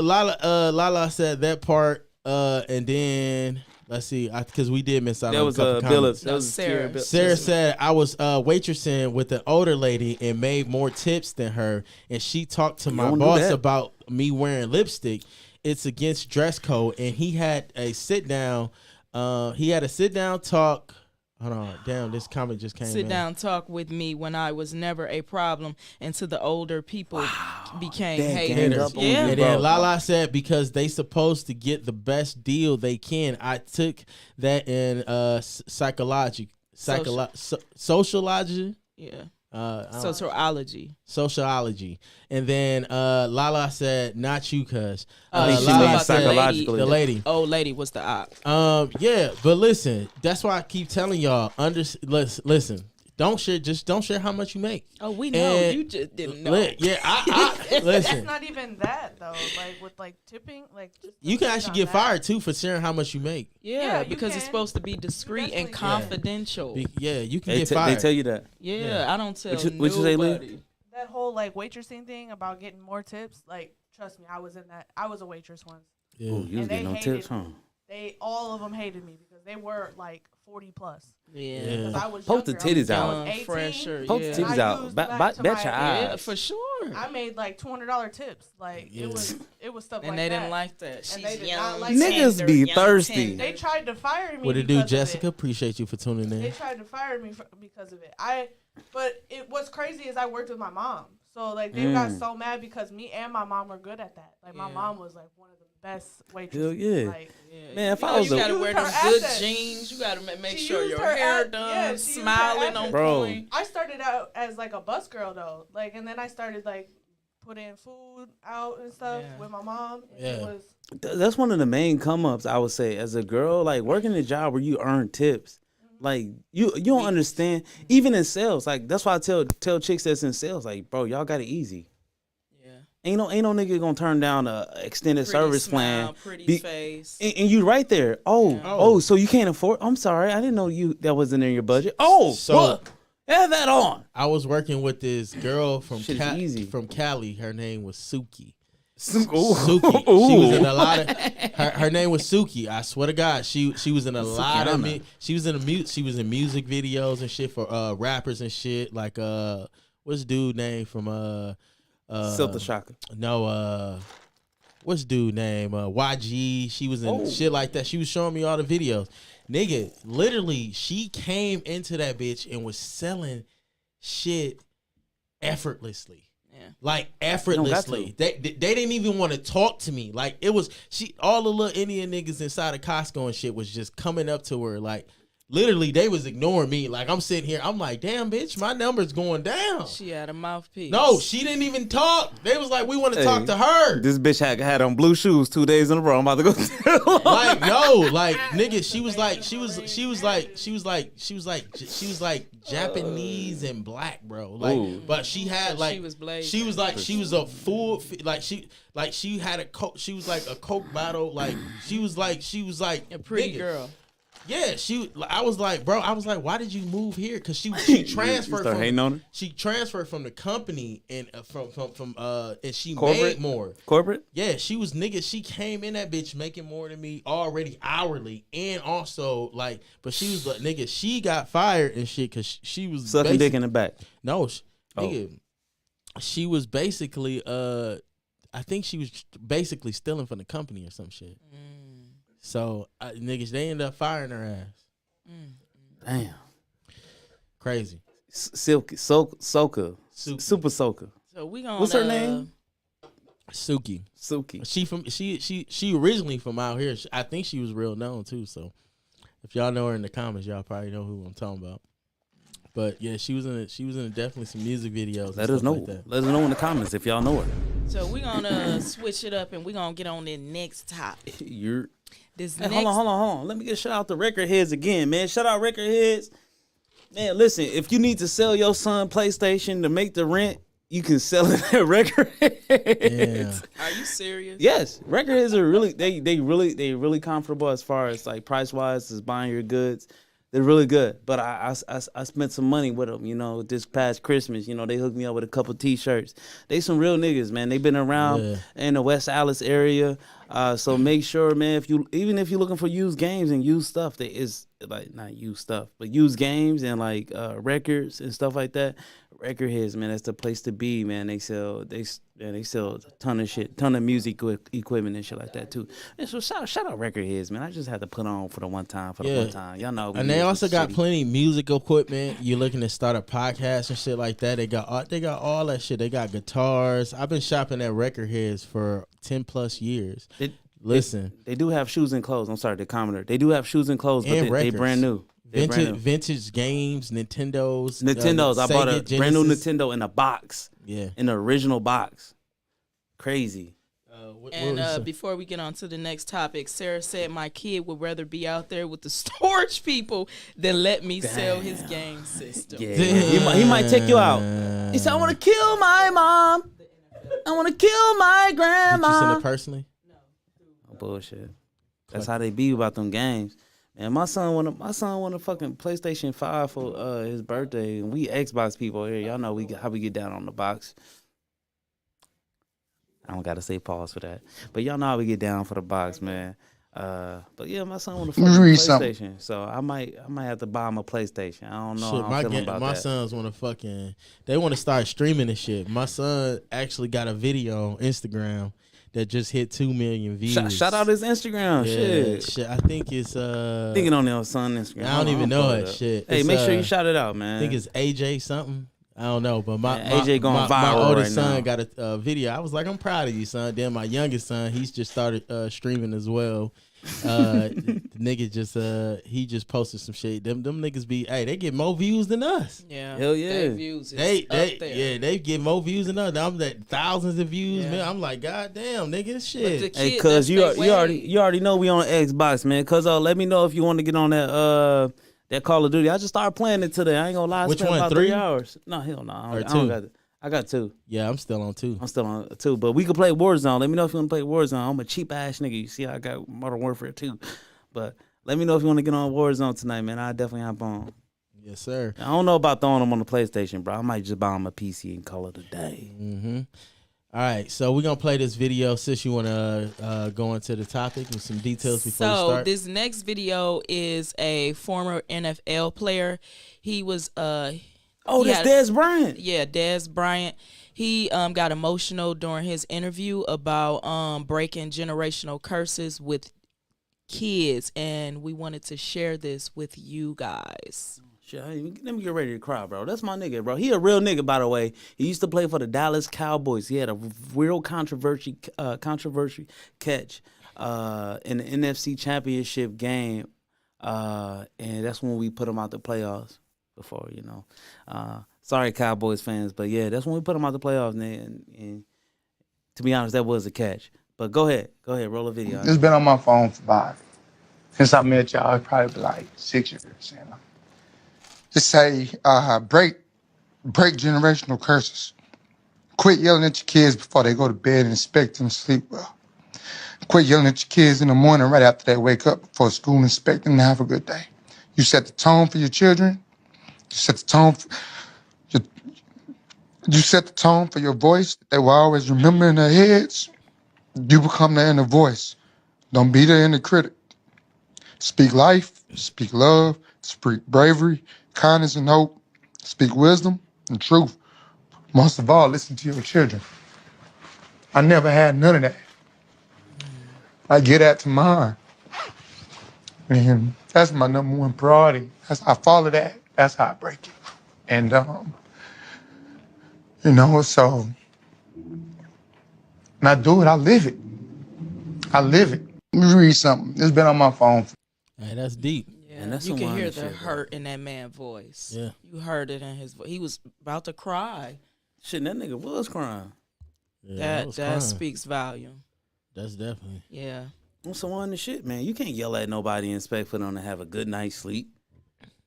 Lala said that part, and then let's see, because we did miss out That on was a couple Bill. comments. That was Sarah. Bill. Sarah said I was waitressing with an older lady and made more tips than her, and she talked to my don't do boss that. about me wearing lipstick. It's against dress code, and he had a sit down. Talk. Hold on, damn, this comment just came. Sit in. down, talk with me when I was never a problem, and to the older people became That haters. gang up on Yeah, you, And bro. then Lala said because they supposed to get the best deal they can. I took that in sociology. yeah. I don't- Sociology. Sociology. And then Lala said, not you, cuz. I think she Lala means said, psychologically. the lady. Old lady was the op. Yeah, but listen, that's why I keep telling y'all, listen, don't share how much you make. Oh, we know. And You just didn't know. I listen. It's not even that though. Like with like tipping, like just You can the actually on get that. fired too for sharing how much you make. Yeah, you because it's can. supposed to be discreet and definitely can. confidential. Yeah, you can They, get they fired. tell you that. Yeah, I don't tell What you say, Lee? nobody. That whole like waitressing thing about getting more tips. Like, trust me, I was in that. I was a waitress once. Yeah. Ooh, you was And they getting no hated tips, huh? All of them hated me because they were like 40 plus. Yeah. Because I was Poke the younger. titties I out. was 18. Fresher. Poke the Yeah. titties And I out. used Bet back to your my- eyes. Yeah, for sure. I made like $200 tips. Like Yeah. it was stuff And like they that. didn't like that. She's And they did young, not like Niggas tender, be young, thirsty. tender. They tried to fire me. What it do, because of Jessica? it. Appreciate you for tuning They in. tried to fire me because of it. But what's crazy is I worked with my mom. So like they got so mad because me and my mom were good at that. Like my Yeah. mom was like one of the best waitresses. Hell yeah. Like, Yeah. Man, if you I know, was you a- gotta She wear used them her good assets. jeans. You gotta make She sure used your her hair ad- done, yeah, she used her smiling on assets. Bro. point. I started out as like a bus girl though. Like and then I started like putting food out and stuff Yeah. with my mom. And Yeah. it was That's one of the main come ups I would say as a girl, like working a job where you earn tips. Like you don't understand. Even in sales, like that's why I tell chicks that's in sales, like, bro, y'all got it easy. Yeah. Ain't no nigga gonna turn down a extended Pretty service smile, plan. pretty Be- face. And you right there. Oh, so you can't afford. I'm sorry, I didn't know that wasn't in your budget. Oh, So- what? Have that on. I was working with this girl from Shit is easy. from Cali. Her name was Suki. Ooh. Suki. Ooh. She was in a lot of. Her name was Suki. I swear to God, she was in a lot of. She was in music videos and shit for rappers and shit. Like what's dude name from Silta Shaka. No, what's dude name? YG. She was in shit like that. She was showing me all the videos. Nigga, literally, she came into that bitch and was selling shit effortlessly. Yeah. Like effortlessly. They didn't even want to talk to me. Like it was all the little Indian niggas inside of Costco and shit was just coming up to her like literally they was ignoring me. Like I'm sitting here, I'm like, damn bitch, my number's going down. She had a mouthpiece. No, she didn't even talk. They was like, we want to talk to her. This bitch had on blue shoes 2 days in a row. I'm about to go. Like no, like nigga, she was like Japanese and black, bro. Like, Ooh. but she had like she was blazing. she was a full she had a coke. She was like a coke bottle. Like she was like a pretty nigga. girl. Yeah, I was like, bro, why did you move here? Because she transferred start hating on her? She transferred from the company and from and she Corporate? made more. Corporate? Yeah, she was nigga. She came in that bitch making more than me already hourly, and also like, but she was like, nigga, she got fired and shit because she was Sucking dick in the back. No, nigga, she was basically I think she was basically stealing from the company or some shit. So niggas, they ended up firing her ass. Damn. Crazy. Silky, Soka, Super Soka. So we gonna. What's her name? Suki. She originally from out here. I think she was real known too. So if y'all know her in the comments, y'all probably know who I'm talking about. But yeah, she was in definitely some music videos. Let us know. Like that. Let us know in the comments if y'all know her. So we gonna switch it up and we gonna get on the next topic. Hold on. Let me get shout out to Record Heads again, man. Shout out Record Heads. Man, listen, if you need to sell your son PlayStation to make the rent, you can sell it at Record Heads. Yeah. Are you serious? Yes, Record Heads are really they really comfortable as far as like price wise as buying your goods. They're really good, but I spent some money with them, you know, this past Christmas. You know, they hooked me up with a couple T-shirts. They some real niggas, man. They've been around in the West Allis area. So make sure, man, even if you're looking for used games and used stuff, that is like not used stuff, but used games and like records and stuff like that. Record Heads, man, that's the place to be, man. They sell a ton of shit, ton of music equipment and shit like that too. And so shout out Record Heads, man. I just had to put on for the one time. Y'all know. And they also got plenty of music equipment. You're looking to start a podcast and shit like that. They got all that shit. They got guitars. I've been shopping at Record Heads for 10 plus years. Listen, they do have shoes and clothes. I'm sorry, the commenter. They do have shoes and clothes, but they brand new. Vintage games, Nintendos. I bought a Genesis. brand new Nintendo in a box. Yeah. In the original box. Crazy. Before we get on to the next topic, Sarah said my kid would rather be out there with the storage people than let me sell his game system. Yeah. He might take you out. He said, I want to kill my mom. I want to kill my grandma. Did you send it personally? No. Oh, bullshit. That's how they be about them games. Man, my son won a fucking PlayStation 5 for his birthday, and we Xbox people here. Y'all know how we get down on the box. I don't gotta say pause for that, but y'all know how we get down for the box, man. But yeah, my son won a fucking PlayStation, so I might have to buy him a PlayStation. I don't know. Shit, how I'm feeling about my that. sons they want to start streaming and shit. My son actually got a video on Instagram that just hit 2 million views. Shout out his Instagram. Shit. I think it's thinking on your son's Instagram. I don't even know that shit. Hey, it's, make sure you shout it out, man. I think it's AJ something. I don't know, but AJ going viral my oldest right son now. got a video. I was like, I'm proud of you, son. Then my youngest son, he's just started streaming as well. The nigga just posted some shit. Them niggas they get more views than us. Yeah, hell yeah. their views is They up there. they get more views than us. I'm at thousands of views, man. I'm like, god damn, nigga, shit. Hey, cuz you already know we on Xbox, man. Cuz let me know if you want to get on that Call of Duty. I just started playing it today. I ain't gonna lie. I Which spent one, about 3 hours. No, hell no. Or I don't got it. I got 2. Yeah, I'm still on 2. I'm still on 2, but we can play Warzone. Let me know if you want to play Warzone. I'm a cheap ass nigga. You see, I got Modern Warfare 2, but let me know if you want to get on Warzone tonight, man. I definitely hop on. Yes, sir. I don't know about throwing them on the PlayStation, bro. I might just buy them a PC and call it a day. Mm-hmm. All right, so we're gonna play this video. Sis, you wanna go into the topic and some details before we start? So this next video is a former NFL player. He was that's Dez Bryant. Yeah, Dez Bryant. He got emotional during his interview about breaking generational curses with kids, and we wanted to share this with you guys. Shit, let me get ready to cry, bro. That's my nigga, bro. He a real nigga, by the way. He used to play for the Dallas Cowboys. He had a real controversy catch in the NFC Championship game, and that's when we put him out the playoffs before, you know. Sorry, Cowboys fans, but yeah, that's when we put him out the playoffs, and to be honest, that was a catch. But go ahead, roll a video. It's been on my phone for about, since I met y'all, it's probably like 6 years, you know. Just say, break generational curses. Quit yelling at your kids before they go to bed and expect them to sleep well. Quit yelling at your kids in the morning right after they wake up before school and expect them to have a good day. You set the tone for your children. You set the tone. Your, you set the tone for your voice that they will always remember in their heads. You become the inner voice. Don't be the inner critic. Speak life. Speak love. Speak bravery, kindness, and hope. Speak wisdom and truth. Most of all, listen to your children. I never had none of that. I get that to mine. And that's my number one priority. I follow that. That's how I break it. And, so when I do it, I live it. I live it. Let me read something. It's been on my phone. Hey, that's deep. Yeah, And that's you some can hear honest the shit, hurt in that man's voice. Yeah. You heard it in his voice. He was about to cry. Shit, that nigga was crying. Yeah, That was crying. speaks volume. That's definitely. Yeah. I'm so on the shit, man. You can't yell at nobody and expect for them to have a good night's sleep.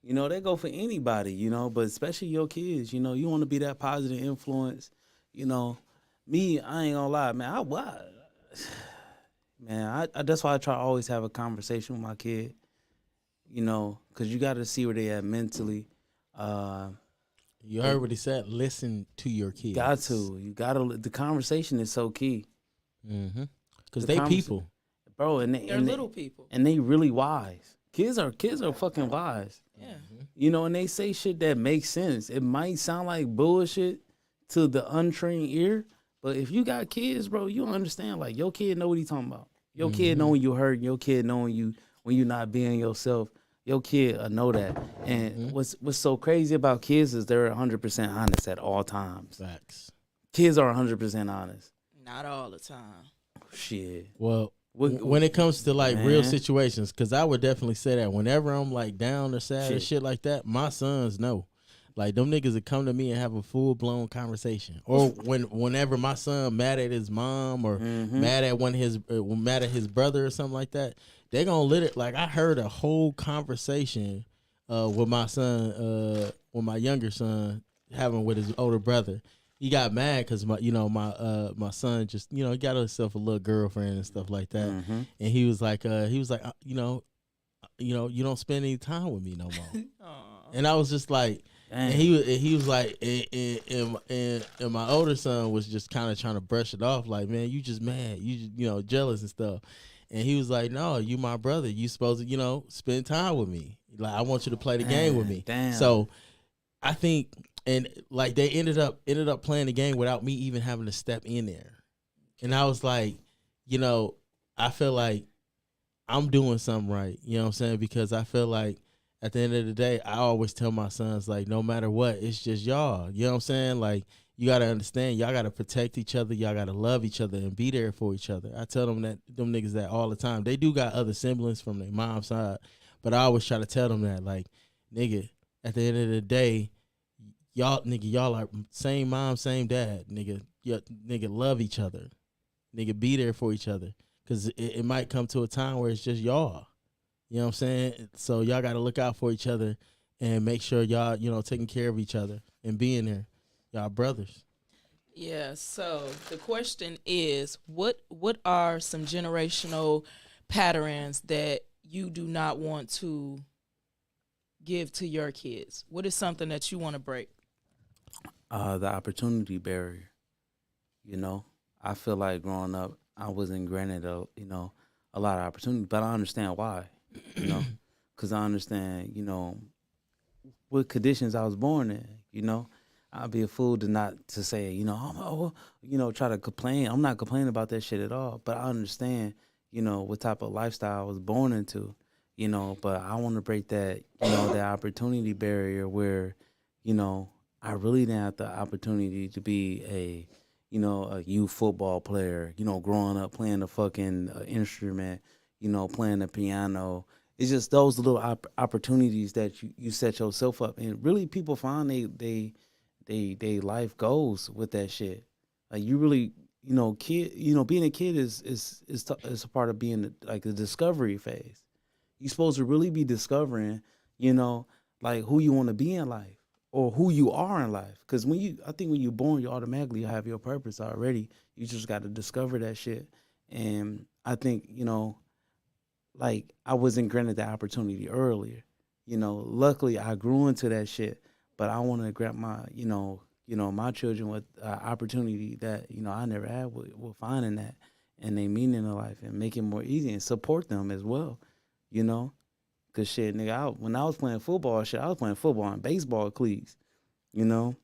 You know, they go for anybody, you know, but especially your kids, you know, you want to be that positive influence. You know, me, I ain't gonna lie, man. That's why I try to always have a conversation with my kid, you know, because you got to see where they at mentally. You heard what he said. Listen to your kids. You got to. The conversation is so key. Mm-hmm. Because The they conversa- people. Bro, They're little people. and they really wise. Kids are fucking wise. Yeah. You know, and they say shit that makes sense. It might sound like bullshit to the untrained ear, but if you got kids, bro, you understand. Like, your kid know what he talking about. Your kid know when you hurt. Your kid know when you not being yourself. Your kid know that. And what's so crazy about kids is they're 100% honest at all times. Facts. Kids are 100% honest. Not all the time. Shit. Well, when it comes to like real situations, because I would definitely say that whenever I'm like down or sad or shit like that, my sons know. Like, them niggas would come to me and have a full blown conversation. Or whenever my son mad at his mom or mad at his brother or something like that, they gonna let it. Like, I heard a whole conversation with my son, with my younger son having with his older brother. He got mad because my son just he got himself a little girlfriend and stuff like that, and he was like you don't spend any time with me no more. And I was just like, and he was like, and my older son was just kind of trying to brush it off, like, man, you just mad, you just, jealous and stuff. And he was like, no, you my brother, you supposed to spend time with me. Like, I want you to play the game with me. Damn. So I think. And like, they ended up playing the game without me even having to step in there. And I was like, I feel like I'm doing something right. You know what I'm saying? Because I feel like at the end of the day, I always tell my sons, like, no matter what, it's just y'all. You know what I'm saying? Like, you got to understand, y'all got to protect each other. Y'all got to love each other and be there for each other. I tell them niggas that all the time. They do got other siblings from their mom's side. But I always try to tell them that, like, nigga, at the end of the day, y'all are same mom, same dad. Nigga, love each other. Nigga, be there for each other. Because it might come to a time where it's just y'all. You know what I'm saying? So y'all got to look out for each other and make sure y'all, taking care of each other and being there. Y'all brothers. Yeah, so the question is, what are some generational patterns that you do not want to give to your kids? What is something that you want to break? The opportunity barrier. I feel like growing up, I wasn't granted a lot of opportunity, but I understand why. Because I understand, what conditions I was born in. I'd be a fool to say, try to complain. I'm not complaining about that shit at all, but I understand, what type of lifestyle I was born into. But I want to break that, that opportunity barrier where, I really didn't have the opportunity to be a youth football player, growing up playing the fucking instrument, playing the piano. It's just those little opportunities that you set yourself up. And really people find they life goes with that shit. Like, you really, being a kid is a part of being like the discovery phase. You're supposed to really be discovering, like, who you want to be in life or who you are in life. Because I think when you're born, you automatically have your purpose already. You just got to discover that shit. And I think, like I wasn't granted that opportunity earlier. Luckily I grew into that shit, but I want to grant my, my children with opportunity that, I never had with finding that and they meaning in life and make it more easy and support them as well, you know? Cause shit, nigga, when I was playing football, I was playing football in baseball cleats, you know?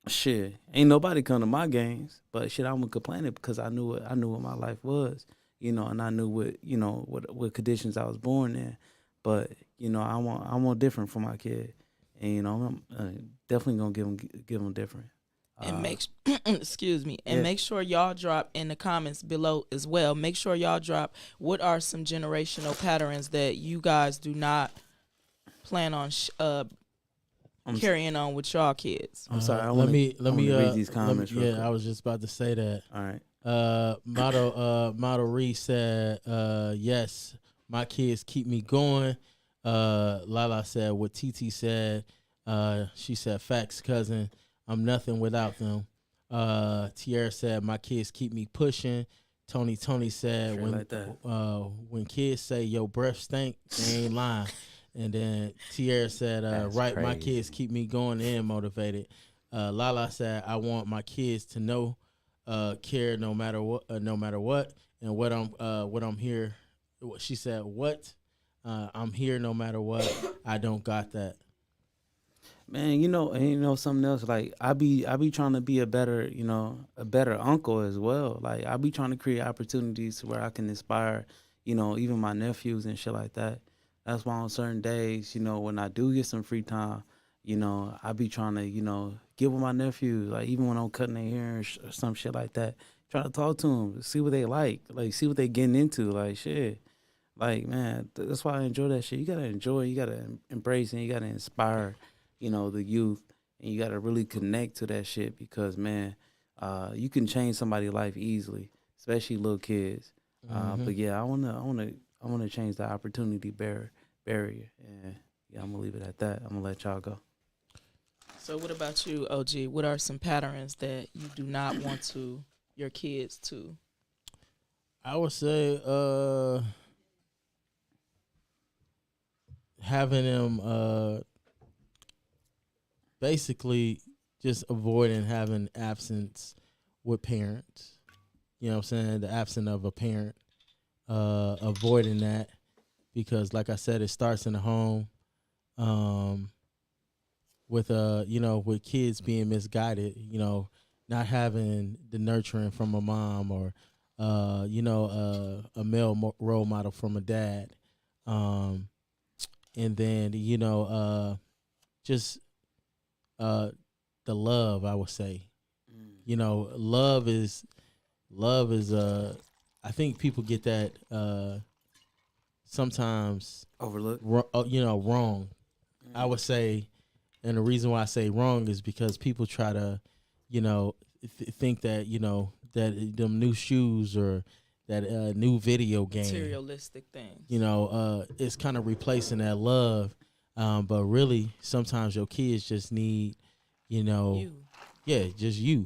Shit, ain't nobody come to my games, but shit, I wasn't complaining because I knew what my life was, and I knew what conditions I was born in. But I want different for my kid, and I'm definitely gonna give them different. And excuse me, and Yeah. make sure y'all drop in the comments below as well. Make sure y'all drop what are some generational patterns that you guys do not plan on carrying on with y'all kids. I'm sorry. Let me read these comments. Real quick. I was just about to say that. All right. Model Reese said, yes, my kids keep me going. Lala said what TT said. She said, facts, cousin. I'm nothing without them. Tierra said, my kids keep me pushing. Tony said, when kids say your breath stink, they ain't lying. And then Tierra said, right, crazy. My kids keep me going and motivated. Lala said, I want my kids to know, care no matter what, and what I'm here. She said, what? I'm here no matter what. I don't got that. Man, something else. Like I be trying to be a better uncle as well. Like I be trying to create opportunities to where I can inspire, even my nephews and shit like that. That's why on certain days, when I do get some free time, I be trying to, get with my nephews. Like even when I'm cutting their hair or some shit like that, try to talk to them, see what they like see what they getting into, like shit. Like man, that's why I enjoy that shit. You gotta enjoy, you gotta embrace, and you gotta inspire, the youth, and you gotta really connect to that shit because man, you can change somebody's life easily, especially little kids. But yeah, I wanna change the opportunity barrier, and yeah, I'm gonna leave it at that. I'm gonna let y'all go. So what about you, OG? What are some patterns that you do not want your kids to? I would say having them basically just avoiding having absence with parents. You know what I'm saying? The absence of a parent. Avoiding that because like I said, it starts in the home. With kids being misguided, not having the nurturing from a mom or a male role model from a dad. And then, just the love, I would say. Love is I think people get that sometimes overlooked. Wrong. I would say, and the reason why I say wrong is because people try to, think that that them new shoes or that new video game, materialistic things. It's kind of replacing that love. But really, sometimes your kids just need, just you.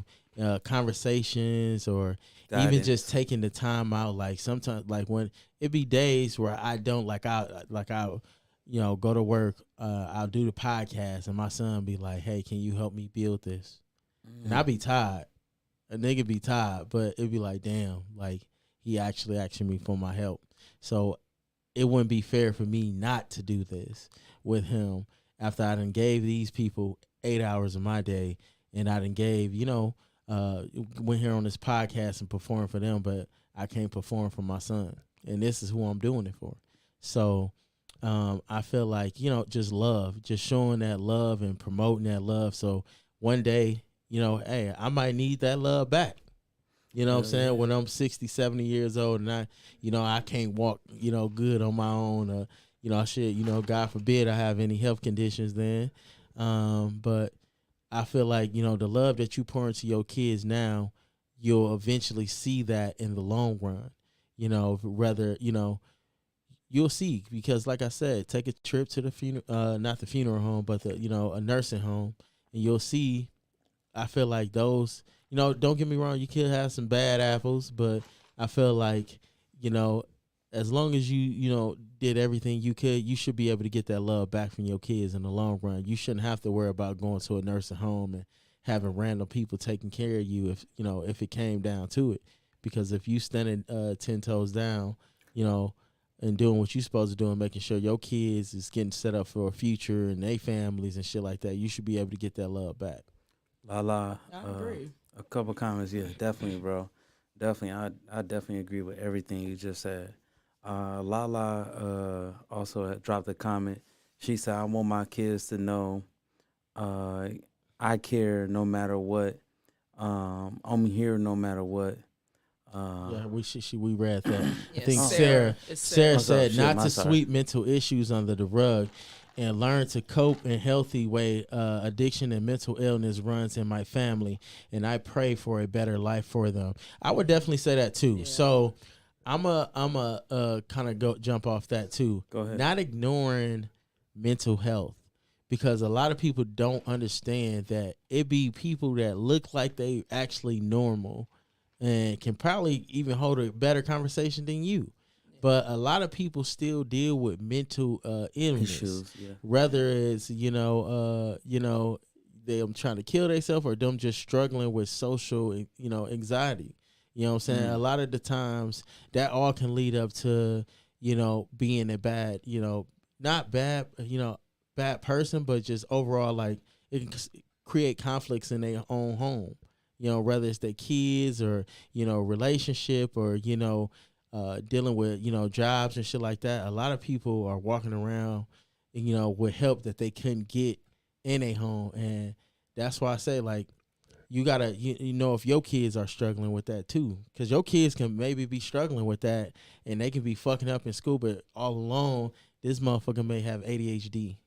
Conversations or guidance. Even just taking the time out. Like sometimes, like when it be days where I don't I'll go to work. I'll do the podcast and my son be like, "Hey, can you help me build this?" And I be tired. A nigga be tired, but it'd be like, damn, like he actually asking me for my help. So it wouldn't be fair for me not to do this with him after I done gave these people 8 hours of my day and I done gave, went here on this podcast and performed for them, but I can't perform for my son. And this is who I'm doing it for. So I feel like, just love, just showing that love and promoting that love. So one day, hey, I might need that love back. You know what I'm saying? Yeah. When I'm 60, 70 years old and I can't walk, good on my own. God forbid I have any health conditions then. But I feel like, the love that you pour into your kids now, you'll eventually see that in the long run, you'll see, because like I said, take a trip to the funeral, not the funeral home, but the, a nursing home, and you'll see, I feel like those, don't get me wrong, you could have some bad apples, but I feel like, you know, as long as you did everything you could, you should be able to get that love back from your kids in the long run. You shouldn't have to worry about going to a nursing home and having random people taking care of you if it came down to it. Because if you standing 10 toes down, and doing what you're supposed to do and making sure your kids is getting set up for a future and their families and shit like that, you should be able to get that love back. La. I agree. A couple comments, yeah, definitely, bro. Definitely, I definitely agree with everything you just said. Lala also had dropped a comment. She said, "I want my kids to know I care no matter what. I'm here no matter what." Yeah, we read that. I Yes, think Sarah. It's Sarah Sarah. said Shit, not my to sorry. sweep mental issues under the rug and learn to cope in healthy way. Addiction and mental illness runs in my family, and I pray for a better life for them. I would definitely say that too. Yeah. So I'm a kind of jump off that too. Go ahead. Not ignoring mental health, because a lot of people don't understand that it be people that look like they actually normal and can probably even hold a better conversation than you. But a lot of people still deal with mental illness, Issues, yeah. whether it's them trying to kill themselves or them just struggling with social anxiety. You know what I'm saying? A lot of the times that all can lead up to being a bad not bad bad person, but just overall like it can create conflicts in their own home. Whether it's their kids or relationship or dealing with jobs and shit like that. A lot of people are walking around with help that they couldn't get in a home, and that's why I say like you gotta if your kids are struggling with that too, because your kids can maybe be struggling with that and they can be fucking up in school, but all along this motherfucker may have ADHD.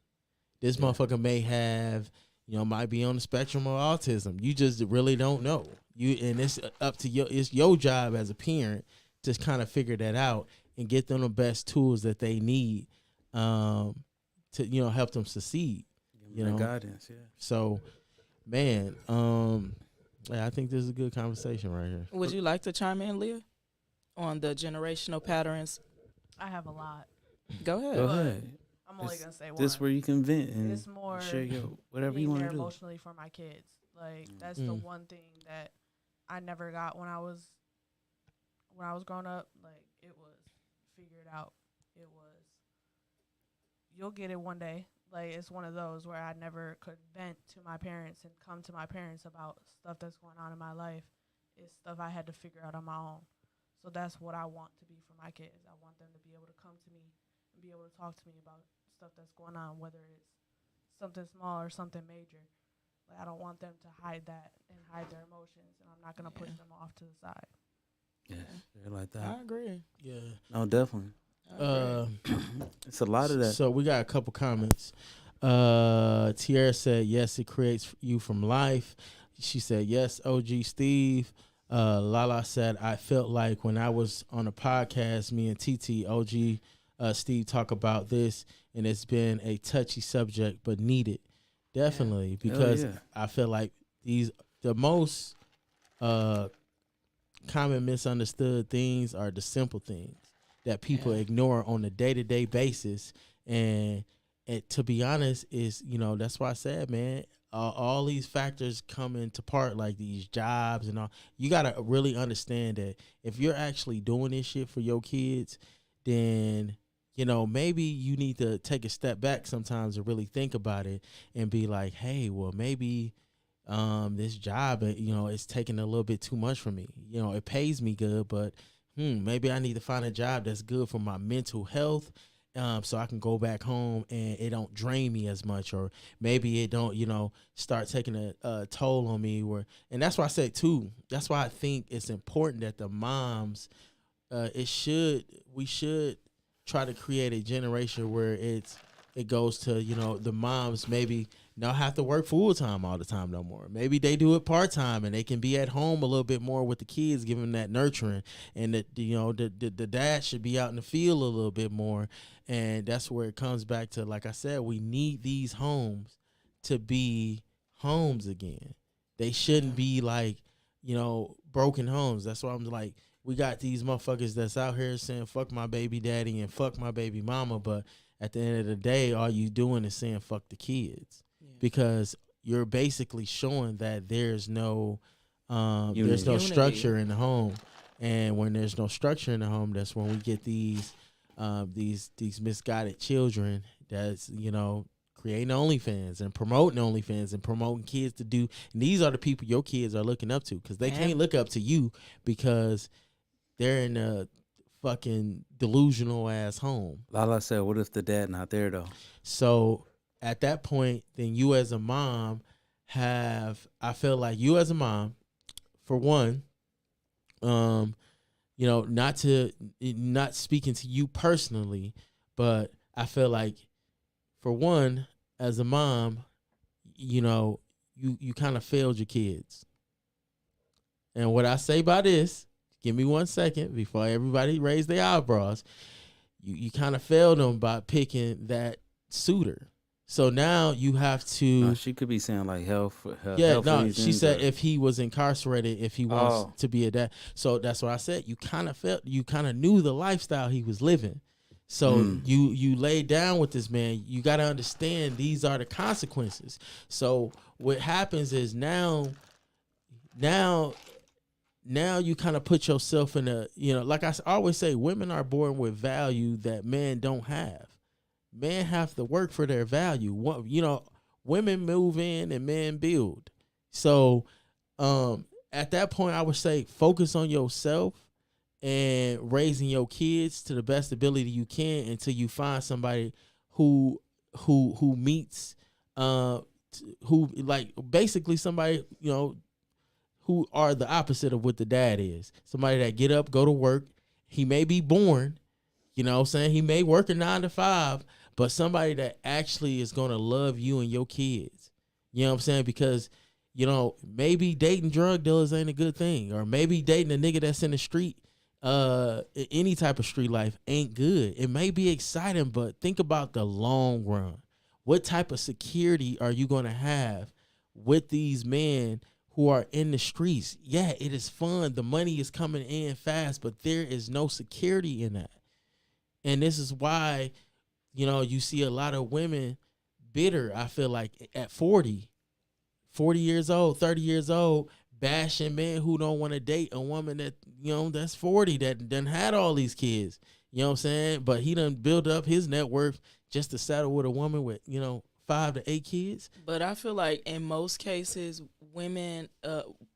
This motherfucker may have might be on the spectrum of autism. You just really don't know. And it's up to it's your job as a parent to kind of figure that out and get them the best tools that they need to help them succeed. Guidance, yeah. So, man, I think this is a good conversation right here. Would you like to chime in, Leah, on the generational patterns? I have a lot. Go ahead. Go ahead. I'm only gonna say one. This where you can vent and It's more share whatever being you want there to do. emotionally for my kids. Like that's the one thing that I never got when I was growing up. Like it was figured out. It was you'll get it one day. Like it's one of those where I never could vent to my parents and come to my parents about stuff that's going on in my life. It's stuff I had to figure out on my own. So that's what I want to be for my kids. I want them to be able to come to me and be able to talk to me about stuff that's going on, whether it's something small or something major. Like I don't want them to hide that and hide their emotions, and I'm not gonna push them off to the side. Yeah, they're like that. I agree. Yeah. No, definitely. It's a lot of that. So we got a couple comments. Tierra said, yes, it creates you from life. She said, yes, OG Steve. Lala said, I felt like when I was on a podcast, me and TT, OG Steve talk about this, and it's been a touchy subject, but needed. Definitely, because I feel like the most common misunderstood things are the simple things that people ignore on a day-to-day basis. And to be honest, is that's why I said, man, all these factors come into part, like these jobs and all. You got to really understand that if you're actually doing this shit for your kids, then maybe you need to take a step back sometimes and really think about it and be like, hey, well, maybe this job, it's taking a little bit too much from me. It pays me good, but maybe I need to find a job that's good for my mental health, so I can go back home and it don't drain me as much, or maybe it don't, start taking a toll on me. And that's why I say too, that's why I think it's important that the moms, we should try to create a generation where it goes to, the moms maybe not have to work full time all the time no more. Maybe they do it part time and they can be at home a little bit more with the kids, giving that nurturing, and the dad should be out in the field a little bit more. And that's where it comes back to, like I said, we need these homes to be homes again. They shouldn't be like, broken homes. That's why I'm like, we got these motherfuckers that's out here saying fuck my baby daddy and fuck my baby mama, but at the end of the day, all you doing is saying fuck the kids, because you're basically showing that there's no Unity. structure in the home, and when there's no structure in the home, that's when we get these misguided children that's creating OnlyFans and promoting OnlyFans and promoting kids to do. And these are the people your kids are looking up to, because they can't look up to you because they're in a fucking delusional ass home. Lala said, "What if the dad not there though?" So at that point, then you as a mom I feel like you as a mom, for one, not speaking to you personally, but I feel like, for one, as a mom, you kind of failed your kids. And what I say by this, give me 1 second before everybody raise their eyebrows. You kind of failed them by picking that suitor. So now you have to. No, she could be saying like health. Yeah, no, she said if he was incarcerated, if he wants to be a dad. So that's what I said. You kind of felt, you kind of knew the lifestyle he was living. So you laid down with this man. You got to understand these are the consequences. So what happens is now you kind of put yourself in a, like I always say, women are born with value that men don't have. Men have to work for their value. Women move in and men build. So at that point, I would say focus on yourself and raising your kids to the best ability you can until you find somebody who meets who, like, basically somebody who are the opposite of what the dad is. Somebody that get up, go to work. He may be born, what I'm saying, he may work a 9 to 5, but somebody that actually is going to love you and your kids. You know what I'm saying? Because maybe dating drug dealers ain't a good thing, or maybe dating a nigga that's in the street, any type of street life ain't good. It may be exciting, but think about the long run. What type of security are you going to have with these men who are in the streets? Yeah, it is fun. The money is coming in fast, but there is no security in that. And this is why, you see a lot of women bitter, I feel like, at 40 years old, 30 years old, bashing men who don't want to date a woman that, that's 40, that done had all these kids. You know what I'm saying? But he done built up his net worth just to settle with a woman with, 5 to 8 kids. But I feel like in most cases, women,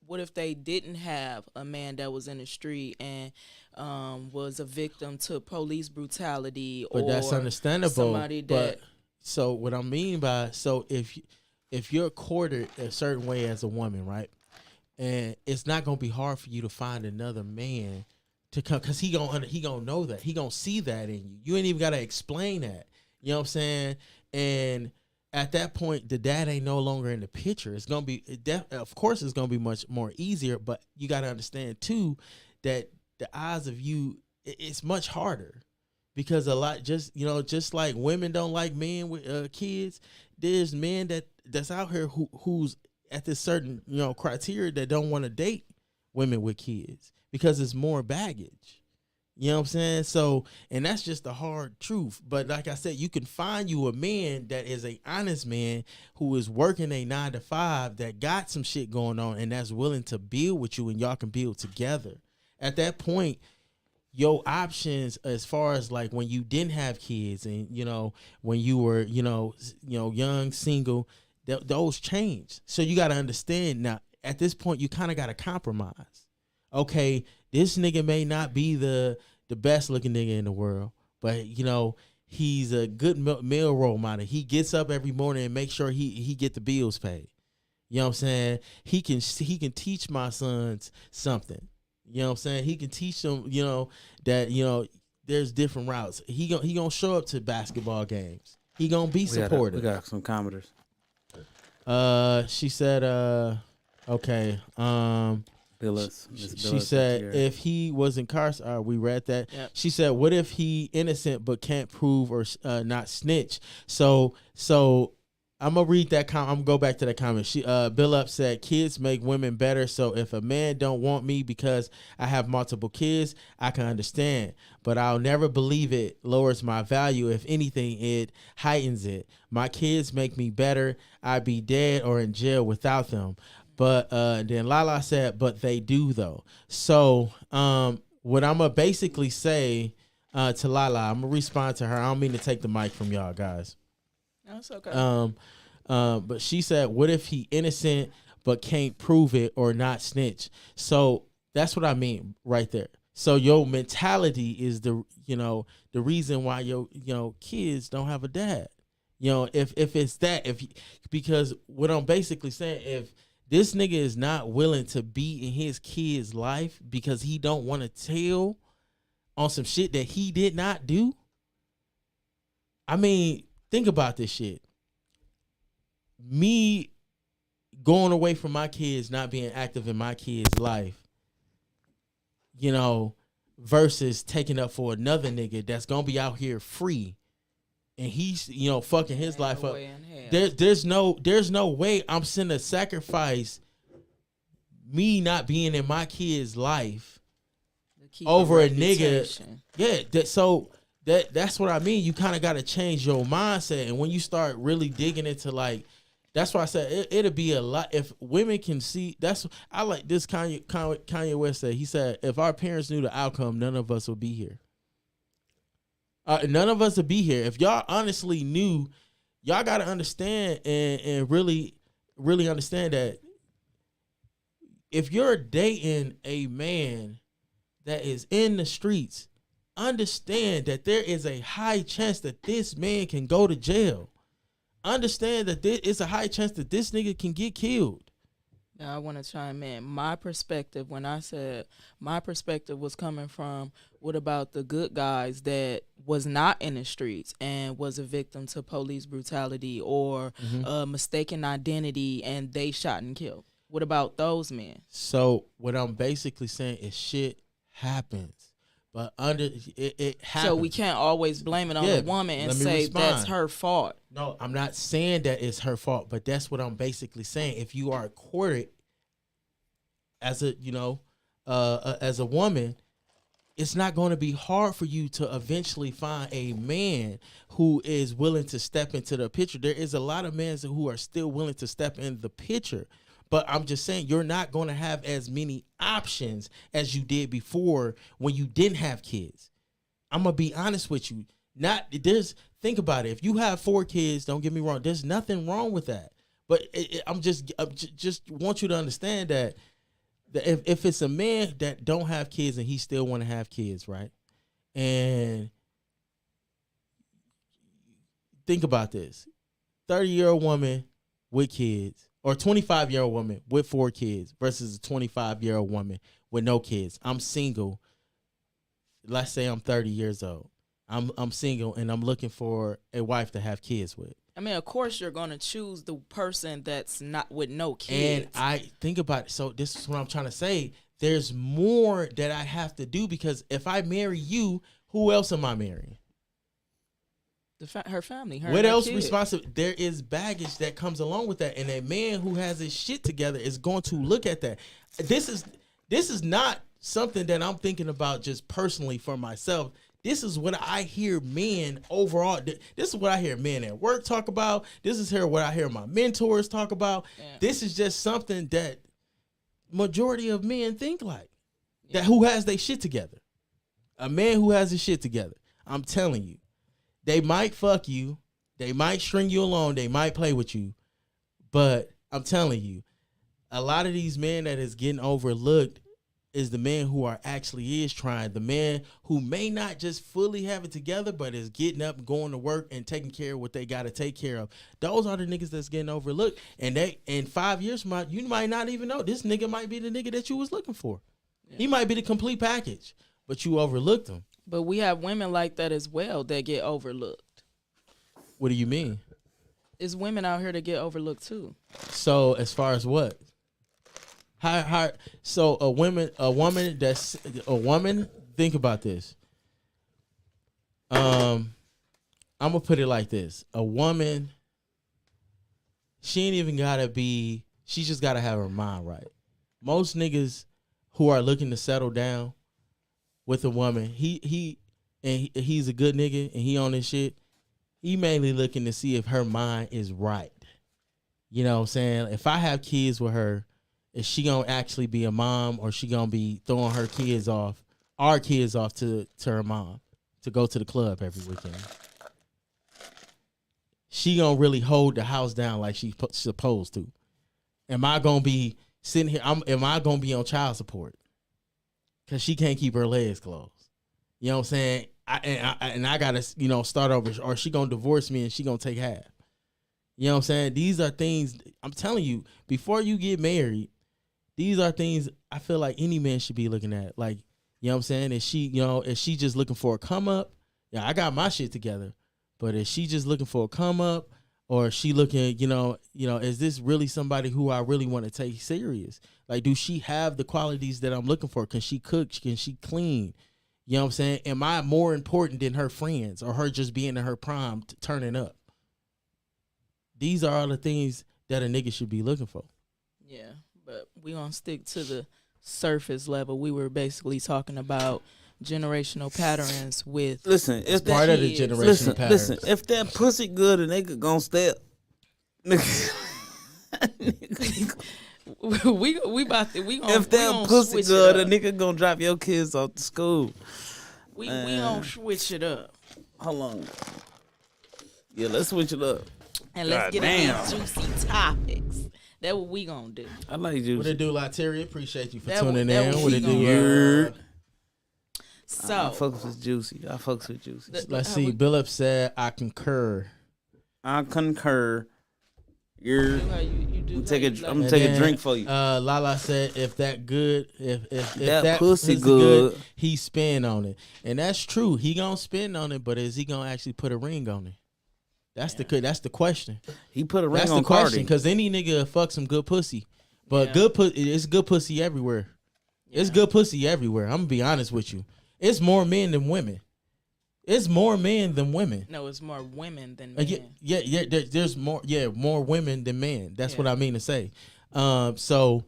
what if they didn't have a man that was in the street and was a victim to police brutality, but or that's understandable. Somebody that. So what I mean by, if you're courted a certain way as a woman, right, and it's not gonna be hard for you to find another man to come, because he gonna know that, he gonna see that in you. You ain't even gotta explain that. You know what I'm saying? And at that point, the dad ain't no longer in the picture. It's gonna be, of course, it's gonna be much more easier. But you gotta understand too that the eyes of you, it's much harder, because a lot, just like women don't like men with kids, there's men that's out here who's at this certain criteria that don't want to date women with kids because it's more baggage. You know what I'm saying? So, and that's just the hard truth. But like I said, you can find you a man that is a honest man who is working a 9 to 5, that got some shit going on, and that's willing to build with you, and y'all can build together. At that point, your options, as far as like when you didn't have kids and, when you were, young, single, those changed. So you got to understand now, at this point, you kind of got to compromise. Okay, this nigga may not be the best looking nigga in the world, but he's a good male role model. He gets up every morning and makes sure he get the bills paid. You know what I'm saying? He can teach my sons something. You know what I'm saying? He can teach them, that there's different routes. He gonna show up to basketball games. He gonna be supportive. We got some commenters. She said, okay. She said if he was incarcerated, we read that. Yep. She said, what if he innocent but can't prove or not snitch? So I'm gonna read that I'm gonna go back to that comment. Bill Up said, kids make women better. So if a man don't want me because I have multiple kids, I can understand. But I'll never believe it lowers my value. If anything, it heightens it. My kids make me better. I'd be dead or in jail without them. But then Lala said, but they do though. So what I'm gonna basically say to Lala, I'm gonna respond to her. I don't mean to take the mic from y'all guys. That's okay. But she said, what if he innocent but can't prove it or not snitch? So that's what I mean right there. So your mentality is the reason why your kids don't have a dad. If it's that, because what I'm basically saying, if this nigga is not willing to be in his kid's life because he don't want to tell on some shit that he did not do. I mean, think about this shit. Me going away from my kids, not being active in my kids' life, versus taking up for another nigga that's gonna be out here free, and he's fucking his life up. There's no way I'm finna sacrifice me not being in my kid's life over a nigga. Yeah, that's what I mean. You kind of got to change your mindset, and when you start really digging into that's why I said it'll be a lot if women can see. I like this. Kanye West said. He said, if our parents knew the outcome, none of us would be here. None of us would be here. If y'all honestly knew, y'all got to understand and really, really understand that if you're dating a man that is in the streets, understand that there is a high chance that this man can go to jail. Understand that it's a high chance that this nigga can get killed. Now I want to chime in. My perspective, when I said my perspective was coming from, what about the good guys that was not in the streets and was a victim to police brutality or mistaken identity and they shot and killed? What about those men? So what I'm basically saying is shit happens. But it happens. So we can't always blame it on the woman and say that's her fault. No, I'm not saying that it's her fault, but that's what I'm basically saying. If you are courted as as a woman, it's not going to be hard for you to eventually find a man who is willing to step into the picture. There is a lot of men who are still willing to step in the picture. But I'm just saying, you're not going to have as many options as you did before when you didn't have kids. I'm going to be honest with you. Think about it. If you have 4 kids, don't get me wrong, there's nothing wrong with that. But I just want you to understand that if it's a man that don't have kids and he still want to have kids, right? And think about this. 30-year-old woman with kids, or 25-year-old woman with 4 kids versus a 25-year-old woman with no kids. I'm single. Let's say I'm 30 years old. I'm single and I'm looking for a wife to have kids with. I mean, of course you're going to choose the person that's not with no kids. And I think about it. So this is what I'm trying to say. There's more that I have to do, because if I marry you, who else am I marrying? Her family. What else responsible? There is baggage that comes along with that, and a man who has his shit together is going to look at that. This is not something that I'm thinking about just personally for myself. This is what I hear men overall. This is what I hear men at work talk about. This is what I hear my mentors talk about. Yeah. This is just something that majority of men think like. Yeah. That who has their shit together. A man who has his shit together. I'm telling you. They might fuck you. They might string you along. They might play with you. But I'm telling you, a lot of these men that is getting overlooked is the man who actually is trying. The man who may not just fully have it together, but is getting up and going to work and taking care of what they got to take care of. Those are the niggas that's getting overlooked. And in 5 years from now, you might not even know. This nigga might be the nigga that you was looking for. Yeah. He might be the complete package, but you overlooked him. But we have women like that as well that get overlooked. What do you mean? It's women out here that get overlooked too. So as far as what? So a woman, think about this. I'm gonna put it like this. A woman she ain't even gotta be. She just gotta have her mind right. Most niggas who are looking to settle down with a woman, he's a good nigga and he on this shit. He mainly looking to see if her mind is right. You know what I'm saying? If I have kids with her, is she gonna actually be a mom, or she gonna be throwing our kids off to her mom to go to the club every weekend? She gonna really hold the house down like she's supposed to? Am I gonna be sitting here? Am I gonna be on child support because she can't keep her legs closed? You know what I'm saying? I gotta start over, or she gonna divorce me and she gonna take half. You know what I'm saying? These are things I'm telling you before you get married. These are things I feel like any man should be looking at. Like, you know what I'm saying? Is she just looking for a come up? Yeah, I got my shit together. But is she just looking for a come up, or is she looking, is this really somebody who I really want to take serious? Like, do she have the qualities that I'm looking for? Can she cook? Can she clean? You know what I'm saying? Am I more important than her friends, or her just being in her prime turning up? These are all the things that a nigga should be looking for. Yeah, but we gonna stick to the surface level. We were basically talking about generational patterns with it's part of the generational patterns. Listen, if that pussy good, a nigga gonna step. we If that pussy good, a nigga gonna drop your kids off to school. We gonna switch it up. Hold on. Yeah, let's switch it up. And let's get into juicy topics. That's what we gonna do. I like juicy. What it do, Lateria? Appreciate you for That tuning what in. we What it gonna do? So I fucks with juicy. Let's see. Billup said, "I concur." I concur. I'm gonna take And a then, drink for you. Lala said, "If that good, if that pussy good, he spin on it," and that's true. He gonna spin on it, but is he gonna actually put a ring on it? That's the question. He put a ring That's on the question, Cardi. because any nigga fuck some good pussy, but Yeah. it's good pussy everywhere. It's good pussy everywhere. I'm gonna be honest with you. It's more men than women. It's more men than women. No, it's more women than men. Yeah. There's more women than men. That's what I mean to say. So